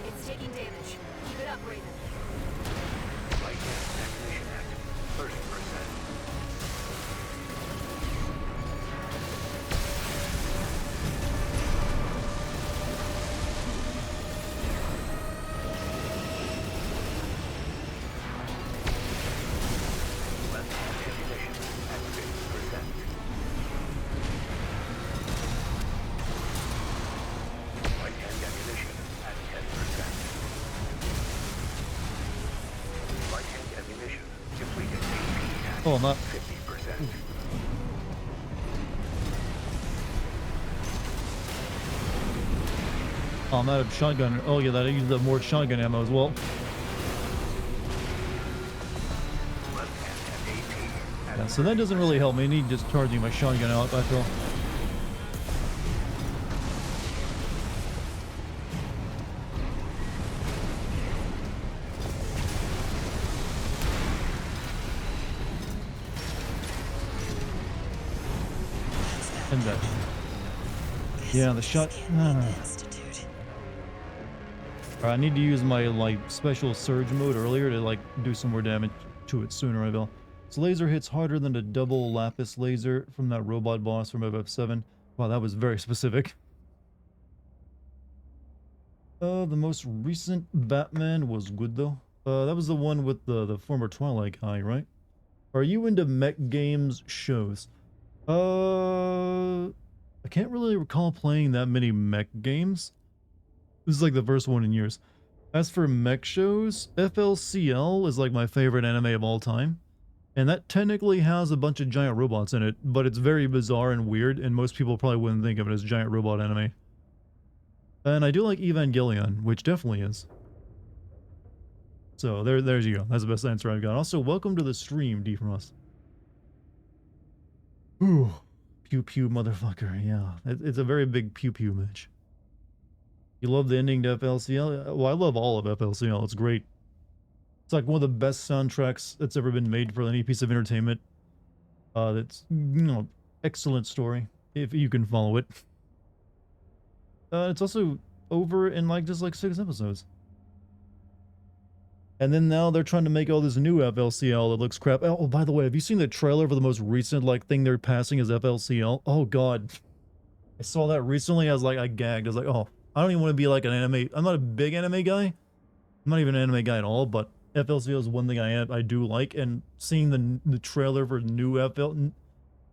It's taking damage. Keep it up, Raven. Light activation active. 30%. Left-hand ammunition at 50%. Right-hand ammunition at 10%. Right-hand ammunition depleted. AP Oh, at not. 50%. Oh, I'm out of shotgun. Oh, yeah, that I used up more shotgun ammo as well. Left-hand AP at Yeah, so that doesn't really help me. I need just charging my shotgun out, I feel. And that. Yeah, the shot. Institute. I need to use my like special surge mode earlier to like do some more damage to it sooner. I will. Its laser hits harder than a double lapis laser from that robot boss from FF7. Wow, that was very specific. The most recent Batman was good though. That was the one with the former Twilight guy, right? Are you into mech games shows? I can't really recall playing that many mech games. This is like the first one in years. As for mech shows, FLCL is like my favorite anime of all time. And that technically has a bunch of giant robots in it, but it's very bizarre and weird, and most people probably wouldn't think of it as giant robot anime. And I do like Evangelion, which definitely is. So there's you go. That's the best answer I've got. Also, welcome to the stream, D-Frost. Ooh. Pew pew motherfucker, yeah. It's a very big pew pew match. You love the ending to FLCL? Well, I love all of FLCL. It's great. It's like one of the best soundtracks that's ever been made for any piece of entertainment. That's, you know, excellent story, if you can follow it. It's also over in like just like 6 episodes. And then now they're trying to make all this new FLCL that looks crap. Oh, by the way, have you seen the trailer for the most recent like thing they're passing as FLCL? Oh god. I saw that recently. I was like, I gagged. I was like, oh, I don't even want to be like an anime. I'm not a big anime guy. I'm not even an anime guy at all, but FLCL is one thing I do like, and seeing the trailer for new FL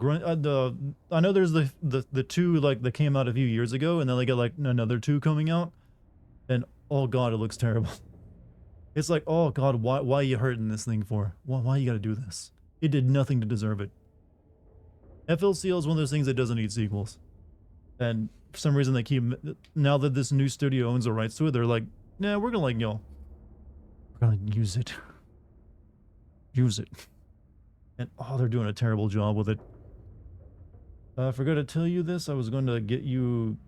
I know there's the two like that came out a few years ago, and then they got like another two coming out, and oh god, it looks terrible. It's like, oh god, why are you hurting this thing for? Why you gotta do this? It did nothing to deserve it. FLCL is one of those things that doesn't need sequels, and for some reason they keep, now that this new studio owns the rights to it, they're like, nah, we're gonna like, yo, we're gonna use it. Use it. And oh, they're doing a terrible job with it. I forgot to tell you this. I was going to get you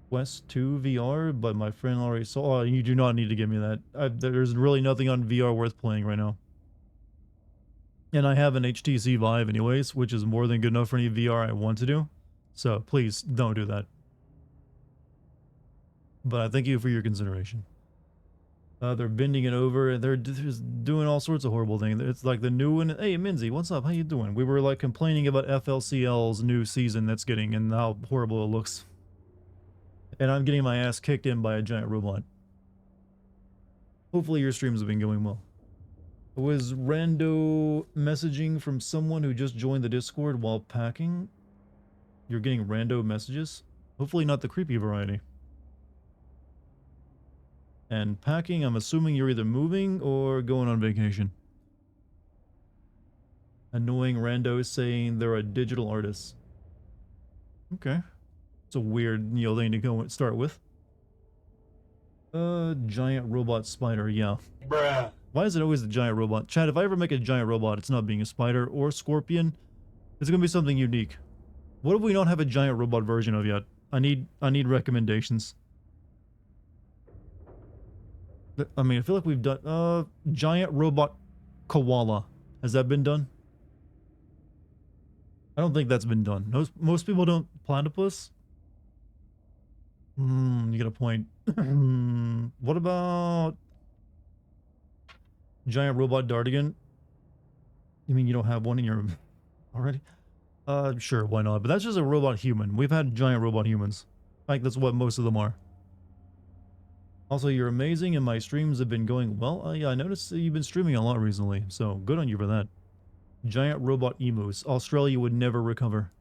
Quest 2 VR, but my friend already saw. Oh, you do not need to give me that. There's really nothing on VR worth playing right now. And I have an HTC Vive anyways, which is more than good enough for any VR I want to do. So please don't do that. But I thank you for your consideration. They're bending it over, and they're just doing all sorts of horrible things. It's like the new one. Hey, Minzy, what's up? How you doing? We were like complaining about FLCL's new season that's getting and how horrible it looks. And I'm getting my ass kicked in by a giant robot. Hopefully your streams have been going well. It was rando messaging from someone who just joined the Discord while packing. You're getting rando messages? Hopefully not the creepy variety. And packing, I'm assuming you're either moving or going on vacation. Annoying randos saying they're a digital artist. Okay. It's a weird, thing to go and start with. Giant robot spider, yeah. Bruh. Why is it always the giant robot? Chad, if I ever make a giant robot, it's not being a spider or scorpion. It's gonna be something unique. What if we don't have a giant robot version of yet? I need recommendations. I mean, I feel like we've done giant robot koala. Has that been done? I don't think that's been done. Most people don't. Platypus? You get a point. What about giant robot Dartigan? You mean you don't have one in your already? Sure, why not? But that's just a robot human. We've had giant robot humans. Like, that's what most of them are. Also, you're amazing and my streams have been going well. Yeah, I noticed that you've been streaming a lot recently, so good on you for that. Giant robot emus. Australia would never recover.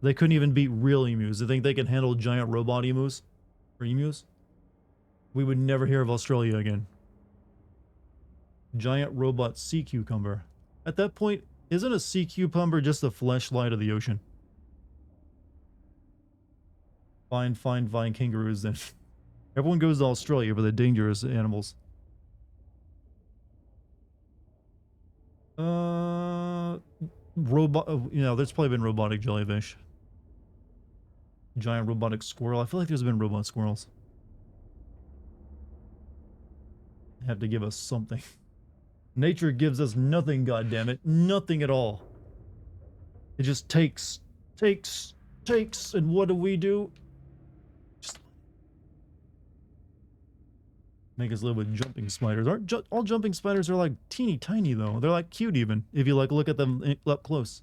They couldn't even beat real emus. They think they can handle giant robot emus? Or emus? We would never hear of Australia again. Giant robot sea cucumber. At that point, isn't a sea cucumber just the fleshlight of the ocean? Fine kangaroos then. Everyone goes to Australia for the dangerous animals. There's probably been robotic jellyfish. Giant robotic squirrel. I feel like there's been robot squirrels. They have to give us something. Nature gives us nothing, goddammit. Nothing at all. It just takes, and what do? Just make us live with jumping spiders. Aren't all jumping spiders are like teeny tiny though? They're like cute even, if you like look at them up close.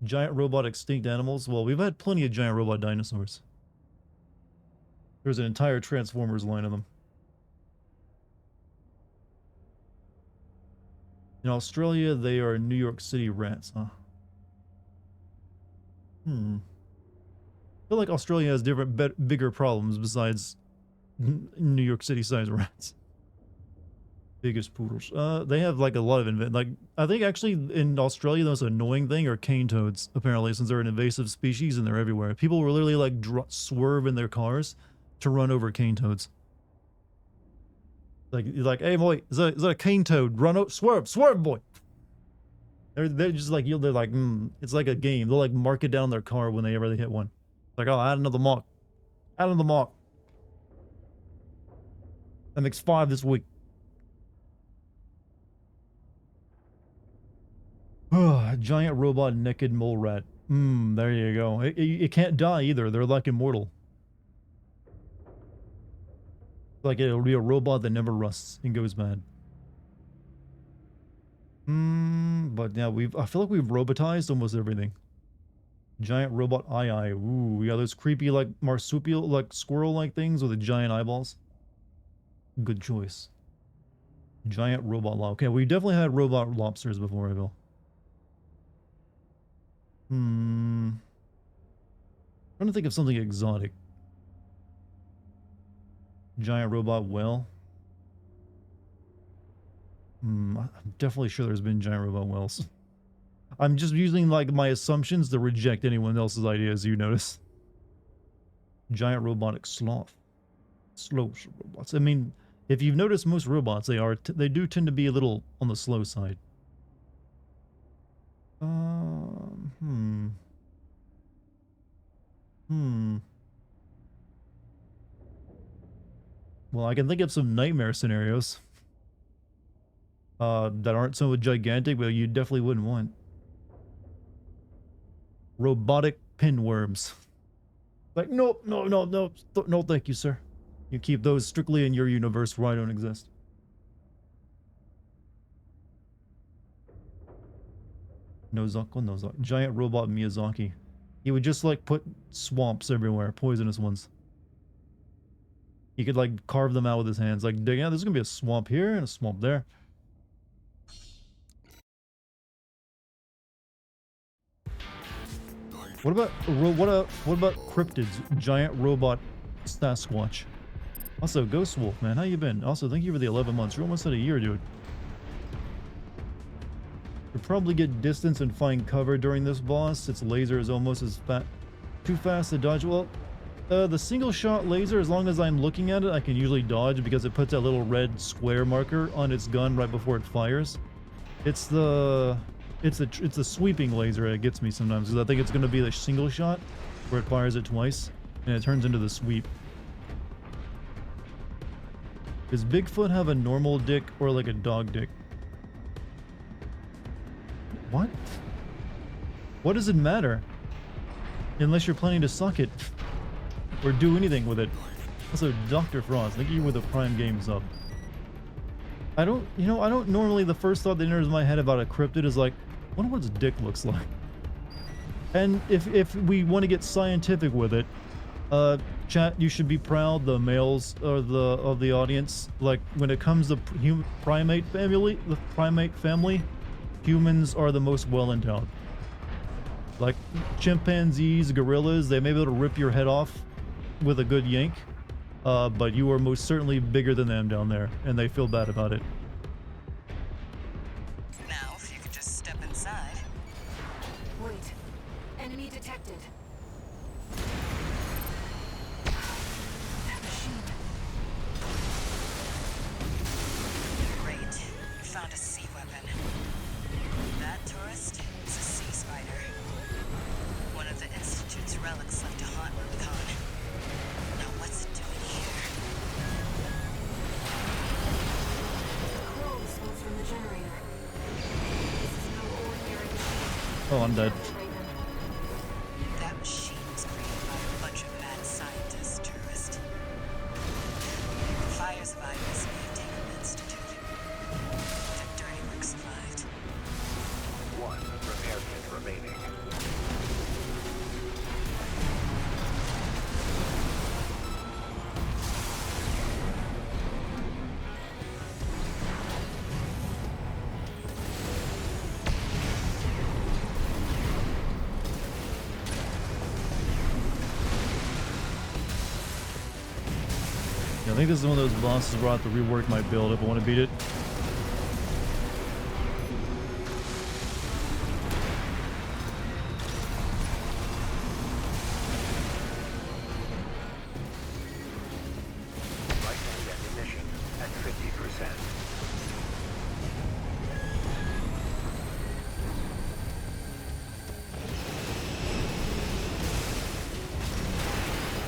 Giant robot extinct animals. Well, we've had plenty of giant robot dinosaurs. There's an entire Transformers line of them. In Australia, they are New York City rats, huh? I feel like Australia has different, bigger problems besides New York City size rats. Biggest poodles. They have like a lot of I think actually in Australia the most annoying thing are cane toads, apparently, since they're an invasive species and they're everywhere. People will literally like swerve in their cars to run over cane toads. Like, hey boy, is that a cane toad? Run out, swerve, boy. They're just like they're like, it's like a game. They'll like mark it down their car whenever they hit one. Like, oh, add another mark. Add another mark. That makes 5 this week. Giant robot naked mole rat. There you go. It can't die either. They're like immortal. Like it'll be a robot that never rusts and goes bad. But yeah, I feel like we've robotized almost everything. Giant robot eye. Ooh, yeah, those creepy like marsupial, like squirrel-like things with the giant eyeballs. Good choice. Giant robot lobster. Okay, we definitely had robot lobsters before, I feel. Trying to think of something exotic. Giant robot whale. I'm definitely sure there's been giant robot whales. I'm just using like my assumptions to reject anyone else's ideas, you notice. Giant robotic sloth. Slow robots. I mean, if you've noticed most robots, they do tend to be a little on the slow side. Well, I can think of some nightmare scenarios that aren't so gigantic, but you definitely wouldn't want. Robotic pinworms. Like, no, thank you, sir. You keep those strictly in your universe where I don't exist. Nozaki. Giant robot Miyazaki. He would just like put swamps everywhere, poisonous ones. He could like carve them out with his hands. Like, yeah, there's gonna be a swamp here and a swamp there. What about cryptids? Giant robot Sasquatch. Also, Ghost Wolf, man, how you been? Also, thank you for the 11 months. You're almost at a year, dude. You'll probably get distance and find cover during this boss. Its laser is almost as too fast to dodge. Well, the single shot laser, as long as I'm looking at it, I can usually dodge because it puts that little red square marker on its gun right before it fires. It's the sweeping laser that gets me sometimes, because I think it's going to be the single shot where it fires it twice and it turns into the sweep. Does Bigfoot have a normal dick or like a dog dick? What? What does it matter? Unless you're planning to suck it or do anything with it. Also, Dr. Frost, thank you with the Prime Game sub. I don't normally, the first thought that enters my head about a cryptid is like, I wonder what its dick looks like. And if we want to get scientific with it, chat, you should be proud, the males of the audience, like when it comes to the primate family, humans are the most well endowed. Like chimpanzees, gorillas, they may be able to rip your head off with a good yank, but you are most certainly bigger than them down there, and they feel bad about it. Now, if you could just step inside. Wait. Enemy detected. That machine. Great. You found a sea weapon. That tourist is a sea spider. One of the Institute's relics left to haunt Rubicon. Now what's it doing here? Crawl smoke from the generator. This is no ordinary machine. Oh, I'm dead. That machine was created by a bunch of mad scientists, tourist. The fires of Iris may have taken the Institute. Their dirty work survived. One repair kit remaining. Yeah, I think this is one of those bosses where I have to rework my build if I want to beat it. Rifle ammunition at 50%.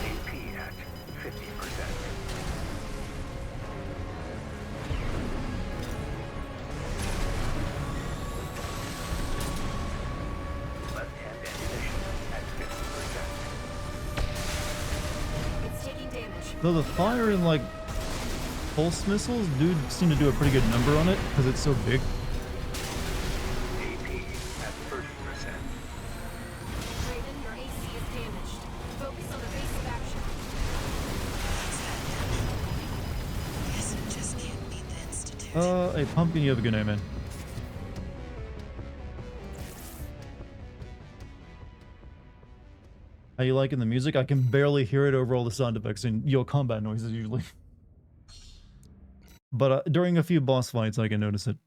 AP at 50%. Left-hand ammunition at 50%. It's taking damage. Though the fire and like pulse missiles do seem to do a pretty good number on it because it's so big. AP at 30%. Raven, your AC is damaged. Focus on the base of action. Guess it just can't beat the Institute. Hey Pumpkin, you have a good night, man. How you liking the music? I can barely hear it over all the sound effects and combat noises usually. But during a few boss fights, I can notice it.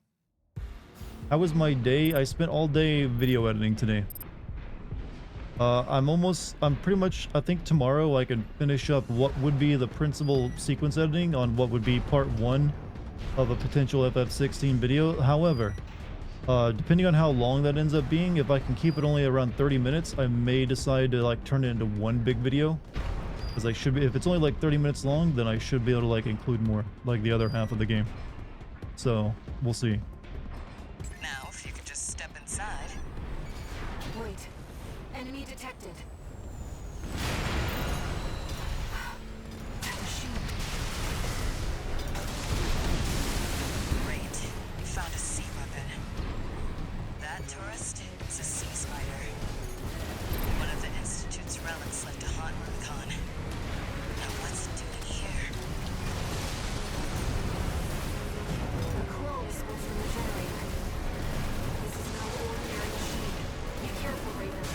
How was my day? I spent all day video editing today. I'm pretty much, I think tomorrow I can finish up what would be the principal sequence editing on what would be part 1 of a potential FF16 video. However, depending on how long that ends up being, if I can keep it only around 30 minutes, I may decide to like turn it into one big video. Because I should be, if it's only like 30 minutes long, then I should be able to like include more, like the other half of the game. So, we'll see. Now, if you could just step inside. Wait. Enemy detected. That machine. Great. You found a sea weapon. That tourist is a sea spider. One of the Institute's relics left to haunt Rubicon. Now what's it doing here? The crawl smoke from the generator. This is no ordinary machine. Be careful, Raven.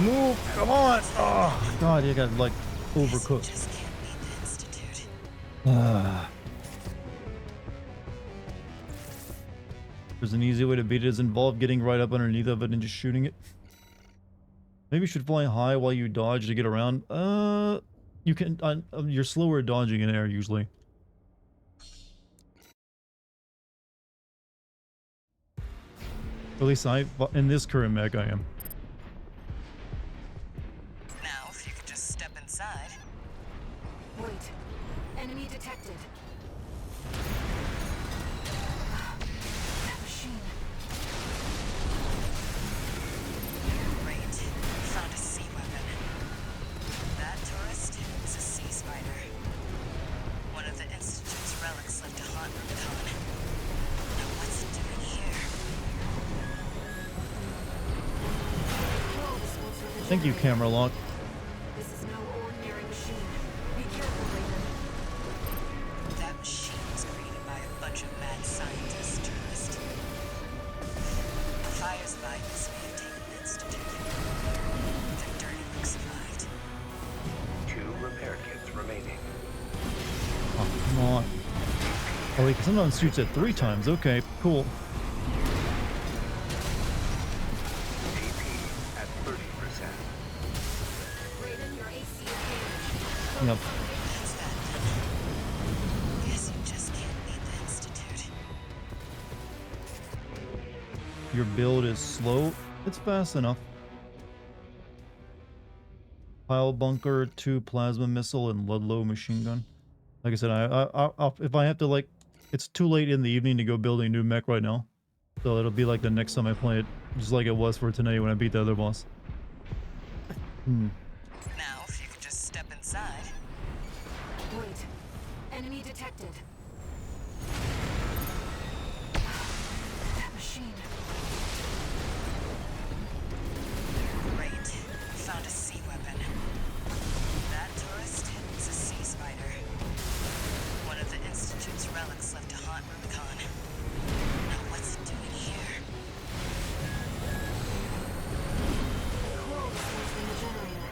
Move! Come on! Oh, God, you got, like, overcooked. Just can't beat the Institute. There's an easy way to beat it. Is involved getting right up underneath of it and just shooting it. Maybe you should fly high while you dodge to get around. You can. You're slower at dodging in air usually. At least in this current mech, I am. Now, if you could just step inside. Wait. Enemy detected. That machine. Great. Found a sea weapon. That tourist is a sea spider. One of the Institute's relics left to haunt Rubicon. Now what's it doing here? Thank you, camera lock. This is no ordinary machine. Be careful, Raven. That machine was created by a bunch of mad scientists, tourist. The fires by this may have taken the Institute. The Dartigan survived. 2 repair kits remaining. Oh, come on. Oh, wait, sometimes shoots at 3 times. Okay, cool. TP at 30%. Raven, your AC is damaged. Yep. That's that. Guess you just can't beat the Institute. Your build is slow. It's fast enough. Pile bunker, 2 plasma missile, and Ludlow machine gun. Like I said, if I have to, like, it's too late in the evening to go building a new mech right now. So it'll be like the next time I play it, just like it was for tonight when I beat the other boss. Now, if you could just step inside. Wait. Enemy detected. That machine. Great. Found a sea weapon. That tourist is a sea spider. One of the Institute's relics left to haunt Rubicon. Now what's it doing here? Coral source in the generator.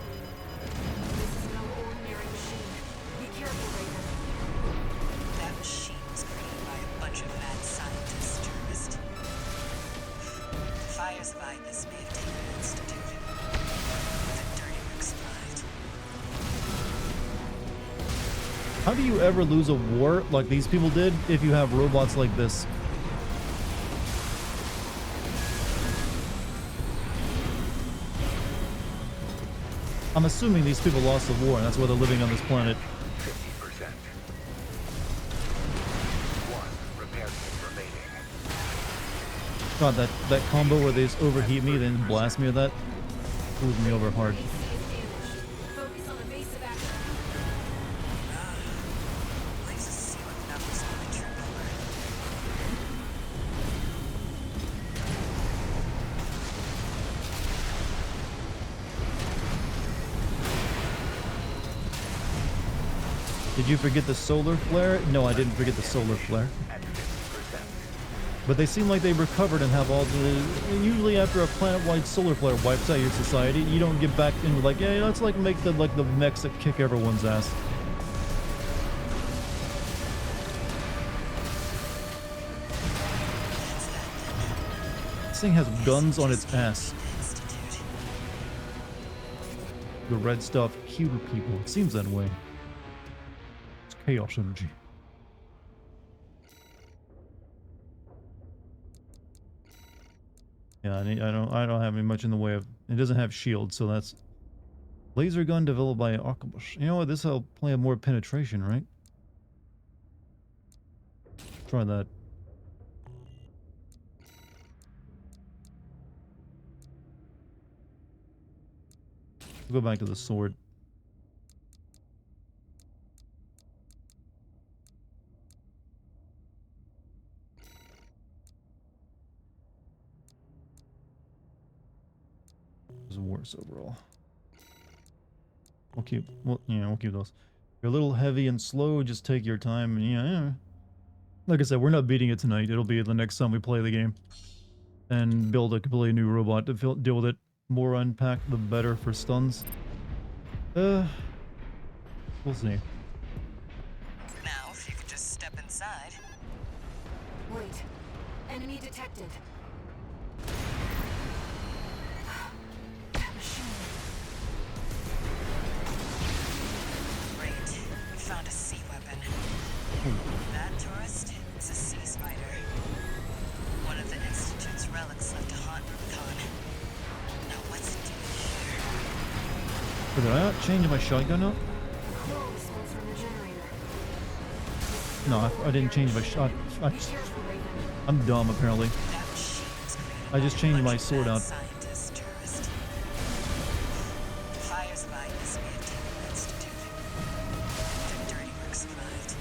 This is no ordinary machine. Be careful, Raven. That machine was created by a bunch of mad scientists, tourist. The fires of Ibis may have taken the Institute. The Dartigan survived. How do you ever lose a war like these people did if you have robots like this? I'm assuming these people lost the war and that's why they're living on this planet. 50%. 1 repair kit remaining. God, that combo where they just overheat me then blast me with that screws me over hard. AC is damaged. Focus on evasive action. Leaves a ceiling that was on the trip over. Did you forget the solar flare? No, I didn't forget the solar flare. At 50%. But they seem like they recovered and have all the... Usually after a planet-wide solar flare wipes out your society, you don't get back into like, yeah, let's like make the mechs that kick everyone's ass. This thing has guns on its ass. Institute. The red stuff, cuter people. It seems that way. It's chaos energy. Yeah, I don't have any much in the way of. It doesn't have shield, so that's laser gun developed by Arquebus. You know what? This will play more penetration, right? Try that. We'll go back to the sword. It's worse overall. We'll keep those. You're a little heavy and slow, just take your time and yeah. Like I said, we're not beating it tonight. It'll be the next time we play the game. And build a completely new robot to deal with it. more unpacked, the better for stuns. We'll see. Now, if you could just step inside. Wait. Enemy detected. That machine. Great. We found a sea weapon. That tourist is a sea spider. One of the Institute's relics left to haunt Rubicon. Now what's it doing here? Did I not change my shotgun up? Cool response from the generator. No, I didn't change my shot. Be careful, Raven. I'm dumb, apparently. That machine was created I just by a changed my bunch of sword mad out. scientist tourist. The fires by this may have taken the Institute. The dirty work survived.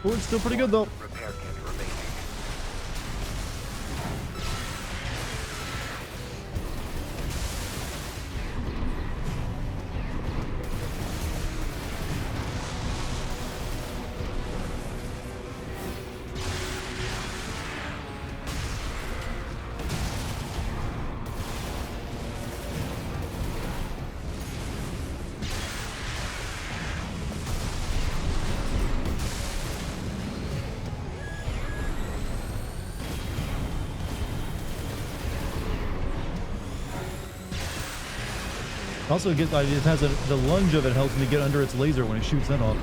Oh, it's still pretty good though. Repair kit remaining. Also, it has the lunge of it helps me get under its laser when it shoots that off.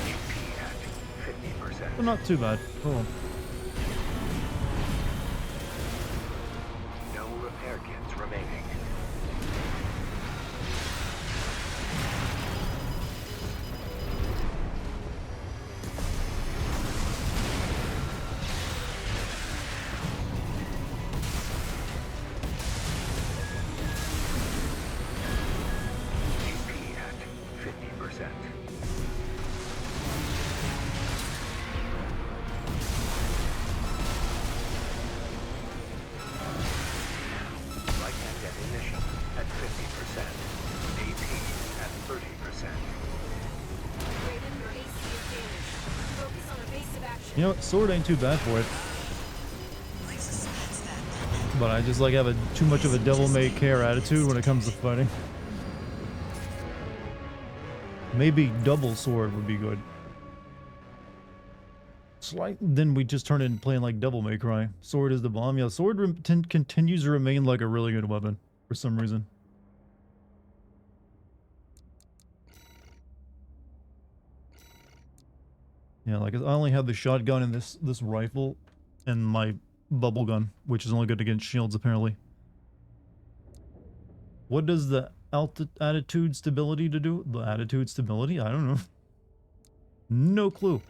HP at 50%. But not too bad. Oh. No repair kits remaining. HP at 50%. Light and ammunition at 50%. AP at 30%. Raven, your AC is damaged. Focus on evasive action. You know what? Sword ain't too bad for it. But I just like have too much of a devil-may-care attitude when it comes to fighting. Maybe double sword would be good. Then we just turn it into playing like Devil May Cry. Sword is the bomb. Yeah, sword continues to remain like a really good weapon for some reason. Yeah, like I only have the shotgun and this rifle and my bubble gun, which is only good against shields apparently. What does the attitude stability to do? The attitude stability? I don't know. No clue.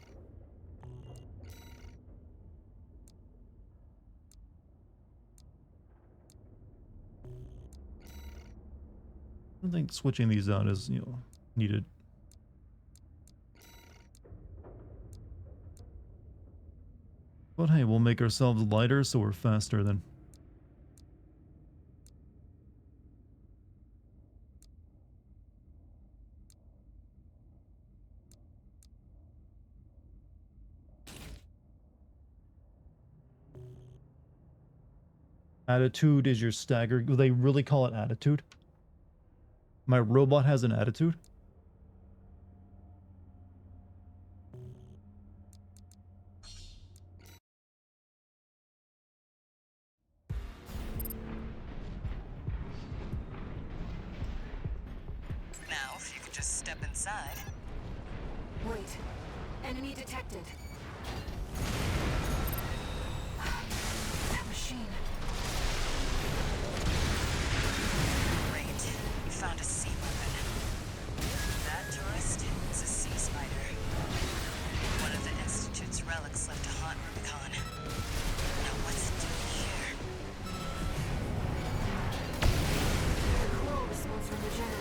I think switching these out is, needed. But hey, we'll make ourselves lighter so we're faster then. Attitude is your stagger. Do they really call it attitude? My robot has an attitude? Now, if you could just step inside. Wait. Enemy detected. That machine. Great. We found a sea weapon. That tourist is a sea spider. One of the Institute's relics left to haunt Rubicon. Now what's it doing here? Cool response from the generator.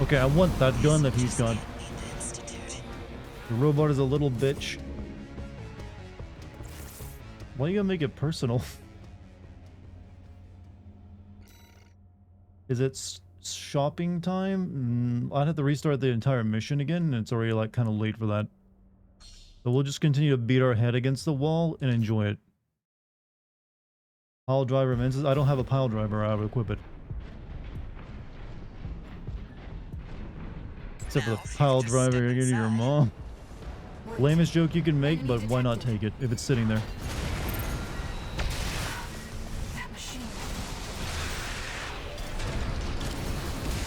Okay, I want that gun that he's Just got. can't lead the Institute. The robot is a little bitch. Why you gotta make it personal? Is it shopping time? I'd have to restart the entire mission again, and it's already like kind of late for that. So we'll just continue to beat our head against the wall and enjoy it. Pile driver menses. I don't have a pile driver. I would equip it. Except for Now, the if you pile could just driver step you're giving to your inside. mom. Lamest joke you can make, but why not take it if it's sitting there? That machine.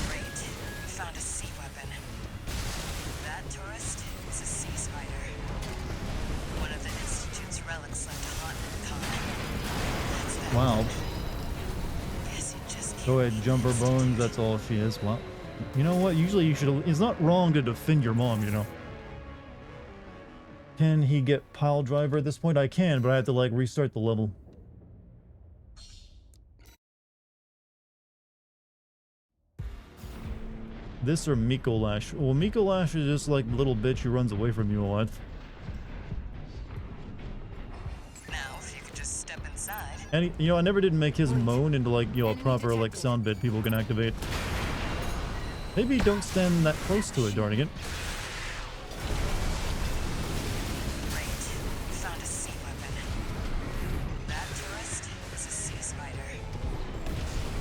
Great. We found a sea weapon. That tourist is a sea spider. One of the Institute's relics left to haunt Con. That's that. Wow. Guess you just Go can't ahead, lead jump the her bones. Institute. That's all she is. Well, you know what? Usually you should. It's not wrong to defend your mom, you know. Can he get pile driver at this point? I can, but I have to like restart the level. This or Miko Lash? Well, Miko Lash is just like the little bitch who runs away from you a lot. Now, if you could just step inside. And you know, I never did make his moan into like, you know, a proper like sound bit people can activate. Maybe don't stand that close to it, Dartigan. Great. We found a sea weapon. That tourist is a sea spider.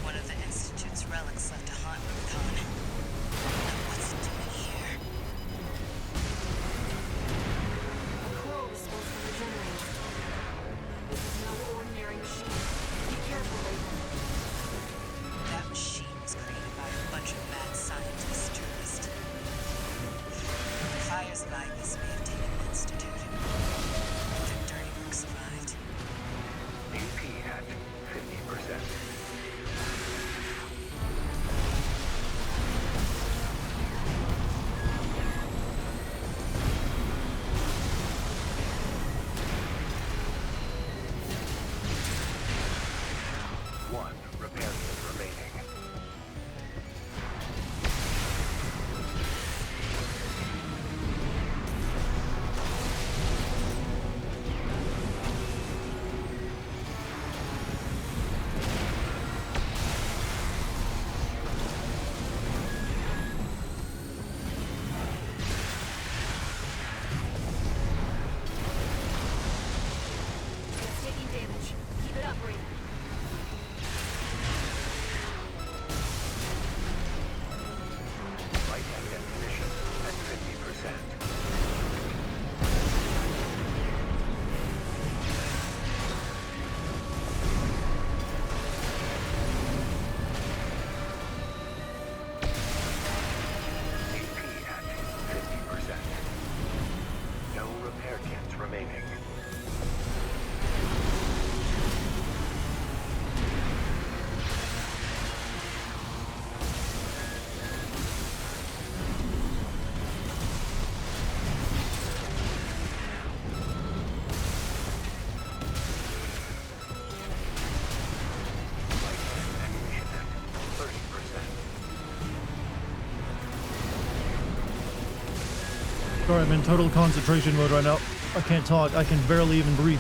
One of the Institute's relics left to haunt Con. What's it doing here? Coral was supposed to regenerate. This is no ordinary machine. Be careful, Raven. That machine was created by a bunch of mad scientists, tourist. The fires of Ibis may have taken the Institute. The dirty work survived. AP at 50%. One repair kit remaining. It's taking damage. Keep it up, Raven. Right-hand definition at 50%. AP at 50%. No repair kits remaining. Right-hand ammunition at 30%. Sorry, I'm in total concentration mode right now. I can't talk. I can barely even breathe.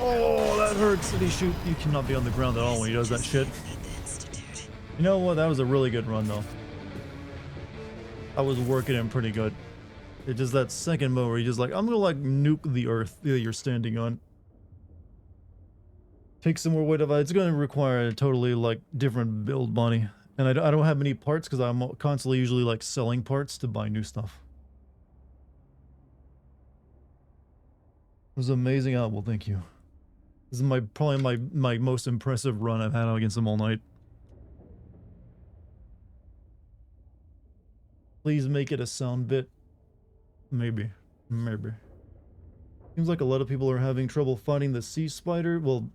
Oh, that hurts. Did he shoot? You cannot be on the ground at all when he does that shit. Lead the Institute. You know what? That was a really good run, though. I was working him pretty good. It's just that second mode where he just like, I'm gonna like nuke the earth that you're standing on. Take some more weight of it. It's gonna require a totally like different build, Bonnie. And I don't have many parts because I'm constantly usually like selling parts to buy new stuff. It was an amazing album, thank you. This is probably my most impressive run I've had against them all night. Please make it a sound bit. Maybe. Seems like a lot of people are having trouble fighting the sea spider. Well,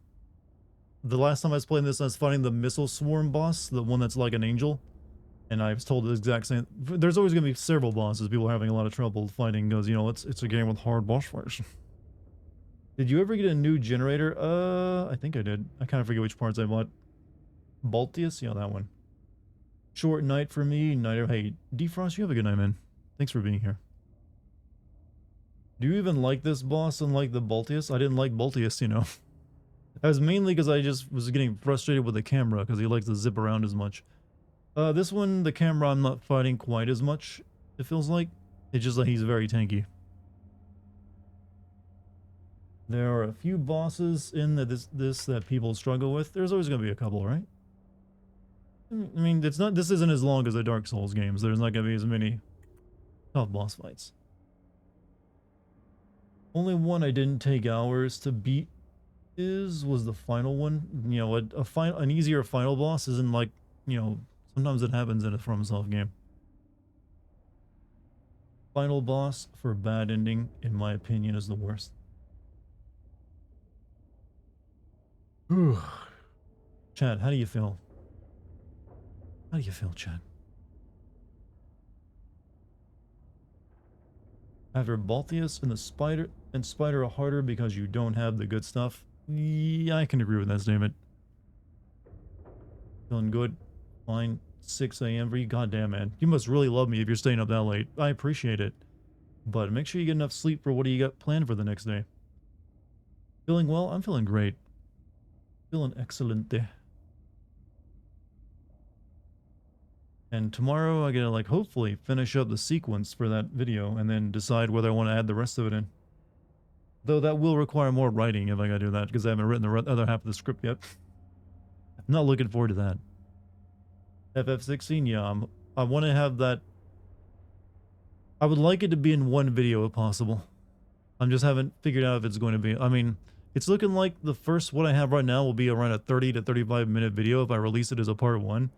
the last time I was playing this, I was fighting the missile swarm boss, the one that's like an angel. And I was told the exact same. There's always going to be several bosses people are having a lot of trouble fighting because, you know, it's a game with hard boss fights. Did you ever get a new generator? I think I did. I kind of forget which parts I bought. Baltius? Yeah, that one. Short night for me. Night. Hey, Defrost, you have a good night, man. Thanks for being here. Do you even like this boss unlike the Baltius? I didn't like Baltius, you know. That was mainly because I just was getting frustrated with the camera because he likes to zip around as much. This one, the camera, I'm not fighting quite as much, it feels like. It's just like he's very tanky. There are a few bosses in this that people struggle with. There's always going to be a couple, right? I mean, this isn't as long as the Dark Souls games. There's not going to be as many tough boss fights. Only one I didn't take hours to beat was the final one. You know, an easier final boss isn't like, you know, sometimes it happens in a FromSoft game. Final boss for bad ending, in my opinion, is the worst. Chad, how do you feel? How do you feel, Chad? After Balthius and the Spider are harder because you don't have the good stuff. Yeah, I can agree with that statement. Feeling good? Fine. 6 a.m. for you? Goddamn, man. You must really love me if you're staying up that late. I appreciate it. But make sure you get enough sleep for what do you got planned for the next day. Feeling well? I'm feeling great. Feeling excellent there. And tomorrow I gotta, like, hopefully finish up the sequence for that video and then decide whether I want to add the rest of it in. Though that will require more writing if I gotta do that, because I haven't written the other half of the script yet. I'm not looking forward to that. FF16, yeah, I want to have that. I would like it to be in one video if possible. I just haven't figured out if it's going to be. I mean, it's looking like the first one I have right now will be around a 30 to 35 minute video if I release it as a part 1.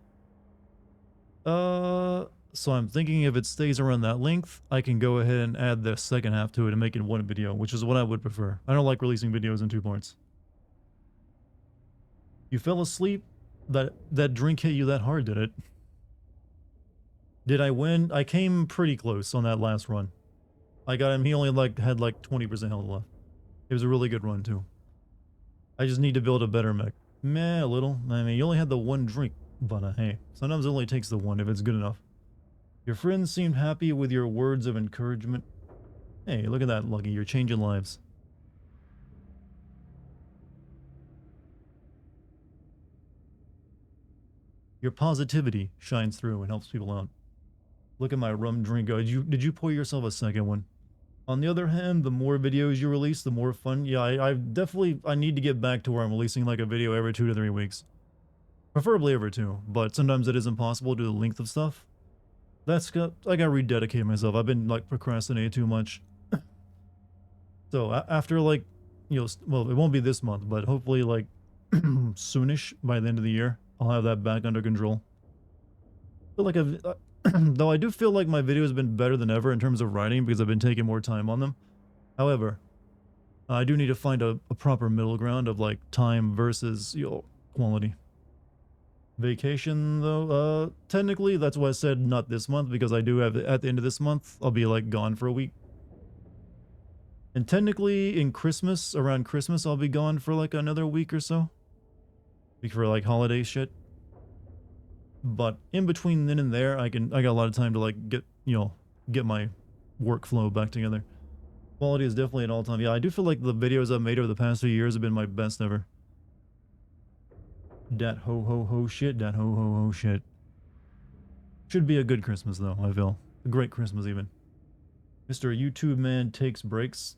So I'm thinking if it stays around that length, I can go ahead and add the second half to it and make it one video, which is what I would prefer. I don't like releasing videos in 2 parts. You fell asleep? That drink hit you that hard, did it? Did I win? I came pretty close on that last run. I got him. He only had 20% health left. It was a really good run too. I just need to build a better mech. Meh, a little. I mean, you only had the one drink, but hey, sometimes it only takes the one if it's good enough. Your friends seemed happy with your words of encouragement. Hey, look at that, Lucky. You're changing lives. Your positivity shines through and helps people out. Look at my rum drink. Did you pour yourself a second one? On the other hand, the more videos you release, the more fun. Yeah, I need to get back to where I'm releasing like a video every 2 to 3 weeks. Preferably every 2, but sometimes it isn't possible due to the length of stuff. I gotta rededicate myself. I've been like procrastinating too much. So after like, you know, well, it won't be this month, but hopefully like soonish by the end of the year, I'll have that back under control. Feel like though I do feel like my video has been better than ever in terms of writing because I've been taking more time on them. However, I do need to find a proper middle ground of like time versus, you know, quality. Vacation though, technically that's why I said not this month, because I do have at the end of this month I'll be like gone for a week. And technically around Christmas I'll be gone for like another week or so. For like holiday shit. But in between then and there I got a lot of time to like get my workflow back together. Quality is definitely an all-time. Yeah, I do feel like the videos I've made over the past few years have been my best ever. Dat ho ho ho shit, dat ho ho ho shit. Should be a good Christmas though, I feel. A great Christmas even. Mr. YouTube Man takes breaks.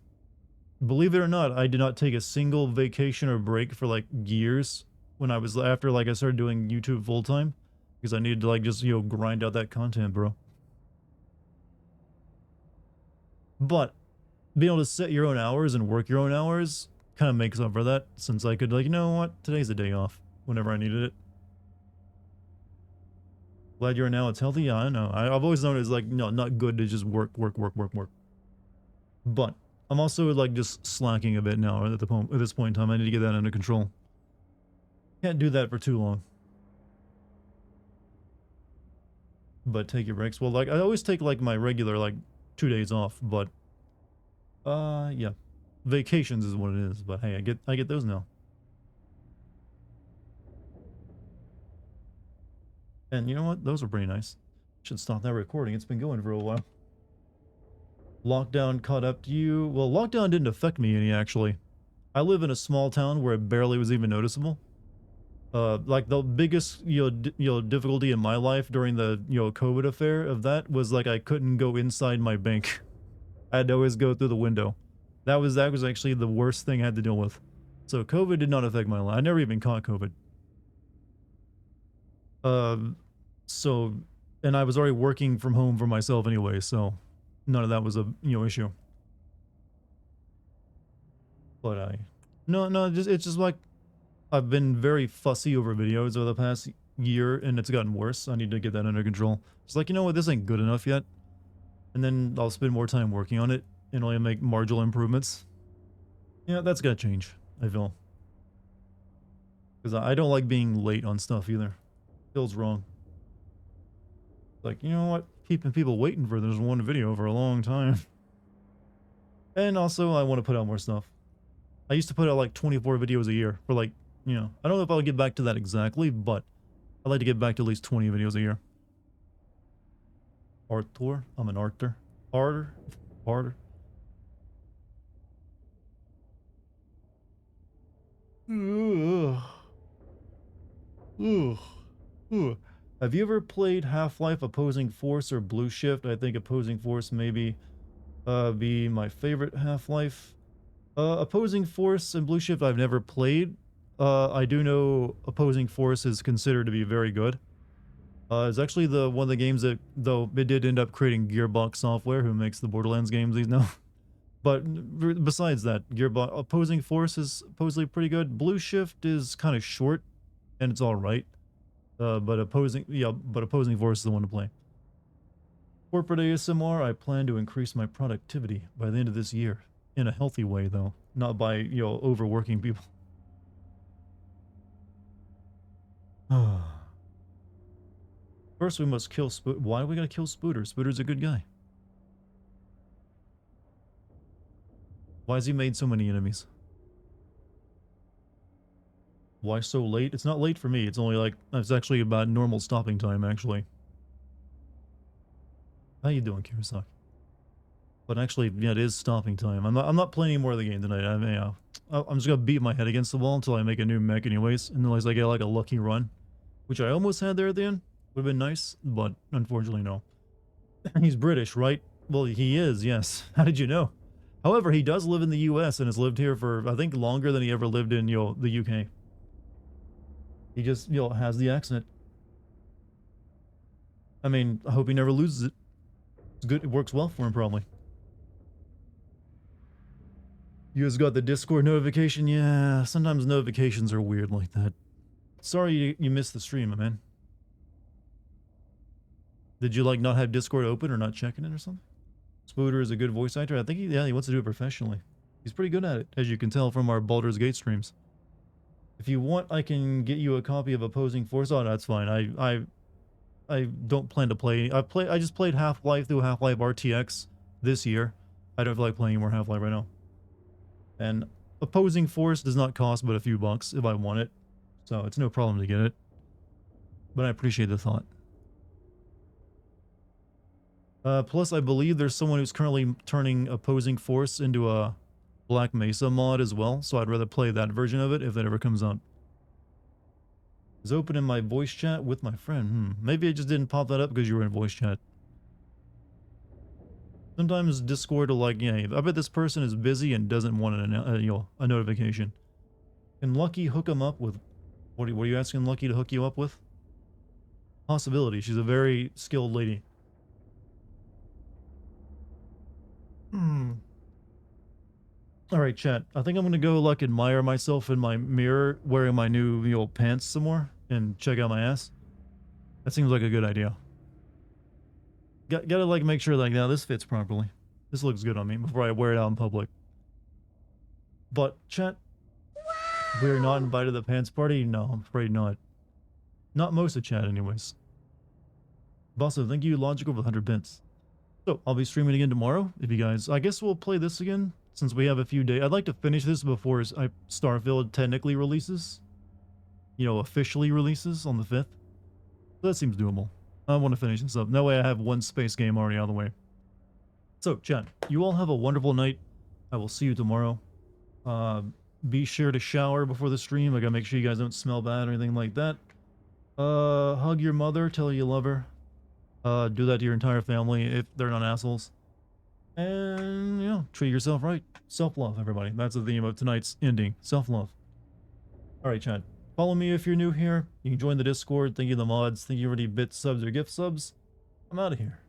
Believe it or not, I did not take a single vacation or break for like years when I was after like I started doing YouTube full time, because I needed to like just, you know, grind out that content, bro. But being able to set your own hours and work your own hours kind of makes up for that, since I could like, you know what, today's a day off whenever I needed it. Glad you're now it's healthy. Yeah, I know. I've always known it's like, no, not good to just work. But I'm also like just slacking a bit now at this point in time. I need to get that under control. Can't do that for too long. but take your breaks. Well, like I always take like my regular like 2 days off, but yeah, vacations is what it is. But hey, I get those now. And you know what? Those are pretty nice. Should stop that recording. It's been going for a while. Lockdown caught up to you. Well, lockdown didn't affect me any actually. I live in a small town where it barely was even noticeable. Like the biggest difficulty in my life during the COVID affair of that was like I couldn't go inside my bank. I had to always go through the window. That was actually the worst thing I had to deal with. So COVID did not affect my life. I never even caught COVID. So, and I was already working from home for myself anyway, so none of that was a issue. But no, it's just like I've been very fussy over videos over the past year, and it's gotten worse. I need to get that under control. It's like, you know what, this ain't good enough yet. And then I'll spend more time working on it, and only make marginal improvements. Yeah, that's gotta change, I feel. Because I don't like being late on stuff either. Feels wrong. Like, you know what, keeping people waiting for this one video for a long time. And also, I want to put out more stuff. I used to put out like 24 videos a year for like, I don't know if I'll get back to that exactly, but I'd like to get back to at least 20 videos a year. Arthur? I'm an Arthur. Arthur? Have you ever played Half-Life Opposing Force or Blue Shift? I think Opposing Force maybe be my favorite Half-Life. Opposing Force and Blue Shift I've never played. I do know Opposing Force is considered to be very good. It's actually one of the games that, though it did end up creating Gearbox Software, who makes the Borderlands games these now. But besides that, Gearbox Opposing Force is supposedly pretty good. Blue Shift is kind of short, and it's all right. But Opposing Force is the one to play. Corporate ASMR, I plan to increase my productivity by the end of this year. In a healthy way, though. Not by, overworking people. First, we must kill Spoot. Why do we gotta kill Spooter? Spooter's a good guy. Why has he made so many enemies? Why so late? It's not late for me. It's only like, it's actually about normal stopping time, actually. How you doing, Kurosaki? But actually, yeah, it is stopping time. I'm not playing any more of the game tonight. I'm just gonna beat my head against the wall until I make a new mech anyways, unless I get like a lucky run. Which I almost had there at the end. Would have been nice, but unfortunately no. He's British, right? Well, he is, yes. How did you know? However, he does live in the US and has lived here for, I think, longer than he ever lived in, the UK. He just, has the accent. I mean, I hope he never loses it. It's good. It works well for him, probably. You guys got the Discord notification? Yeah, sometimes notifications are weird like that. Sorry you missed the stream, man. Did you, like, not have Discord open or not checking it or something? Spooter is a good voice actor. I think he wants to do it professionally. He's pretty good at it, as you can tell from our Baldur's Gate streams. If you want, I can get you a copy of Opposing Force. Oh, that's fine. I don't plan to play. I just played Half-Life through Half-Life RTX this year. I don't feel like playing more Half-Life right now. And Opposing Force does not cost but a few bucks if I want it. So it's no problem to get it. But I appreciate the thought. Plus, I believe there's someone who's currently turning Opposing Force into a Black Mesa mod as well, so I'd rather play that version of it if that ever comes out. Is open in my voice chat with my friend. Maybe I just didn't pop that up because you were in voice chat. Sometimes Discord will like, yeah, I bet this person is busy and doesn't want a notification. Can Lucky hook him up with... What are you asking Lucky to hook you up with? Possibility. She's a very skilled lady. Alright, chat. I think I'm gonna go, like, admire myself in my mirror wearing my new, pants some more and check out my ass. That seems like a good idea. Gotta, like, make sure, like, now this fits properly. This looks good on me before I wear it out in public. But, chat, we're not invited to the pants party? No, I'm afraid not. Not most of chat, anyways. Bosso, thank you, Logical, for 100 bits. So, I'll be streaming again tomorrow. If you guys... I guess we'll play this again, since we have a few days. I'd like to finish this before Starfield technically releases. You know, officially releases on the 5th. So that seems doable. I want to finish this up. That way I have one space game already out of the way. So, chat, you all have a wonderful night. I will see you tomorrow. Be sure to shower before the stream. I gotta make sure you guys don't smell bad or anything like that. Hug your mother, tell her you love her. Do that to your entire family if they're not assholes. And, you know, treat yourself right. Self-love, everybody. That's the theme of tonight's ending. Self-love. Alright, chat. Follow me if you're new here. You can join the Discord. Thank you to the mods. Thank you for any bit subs or gift subs. I'm out of here.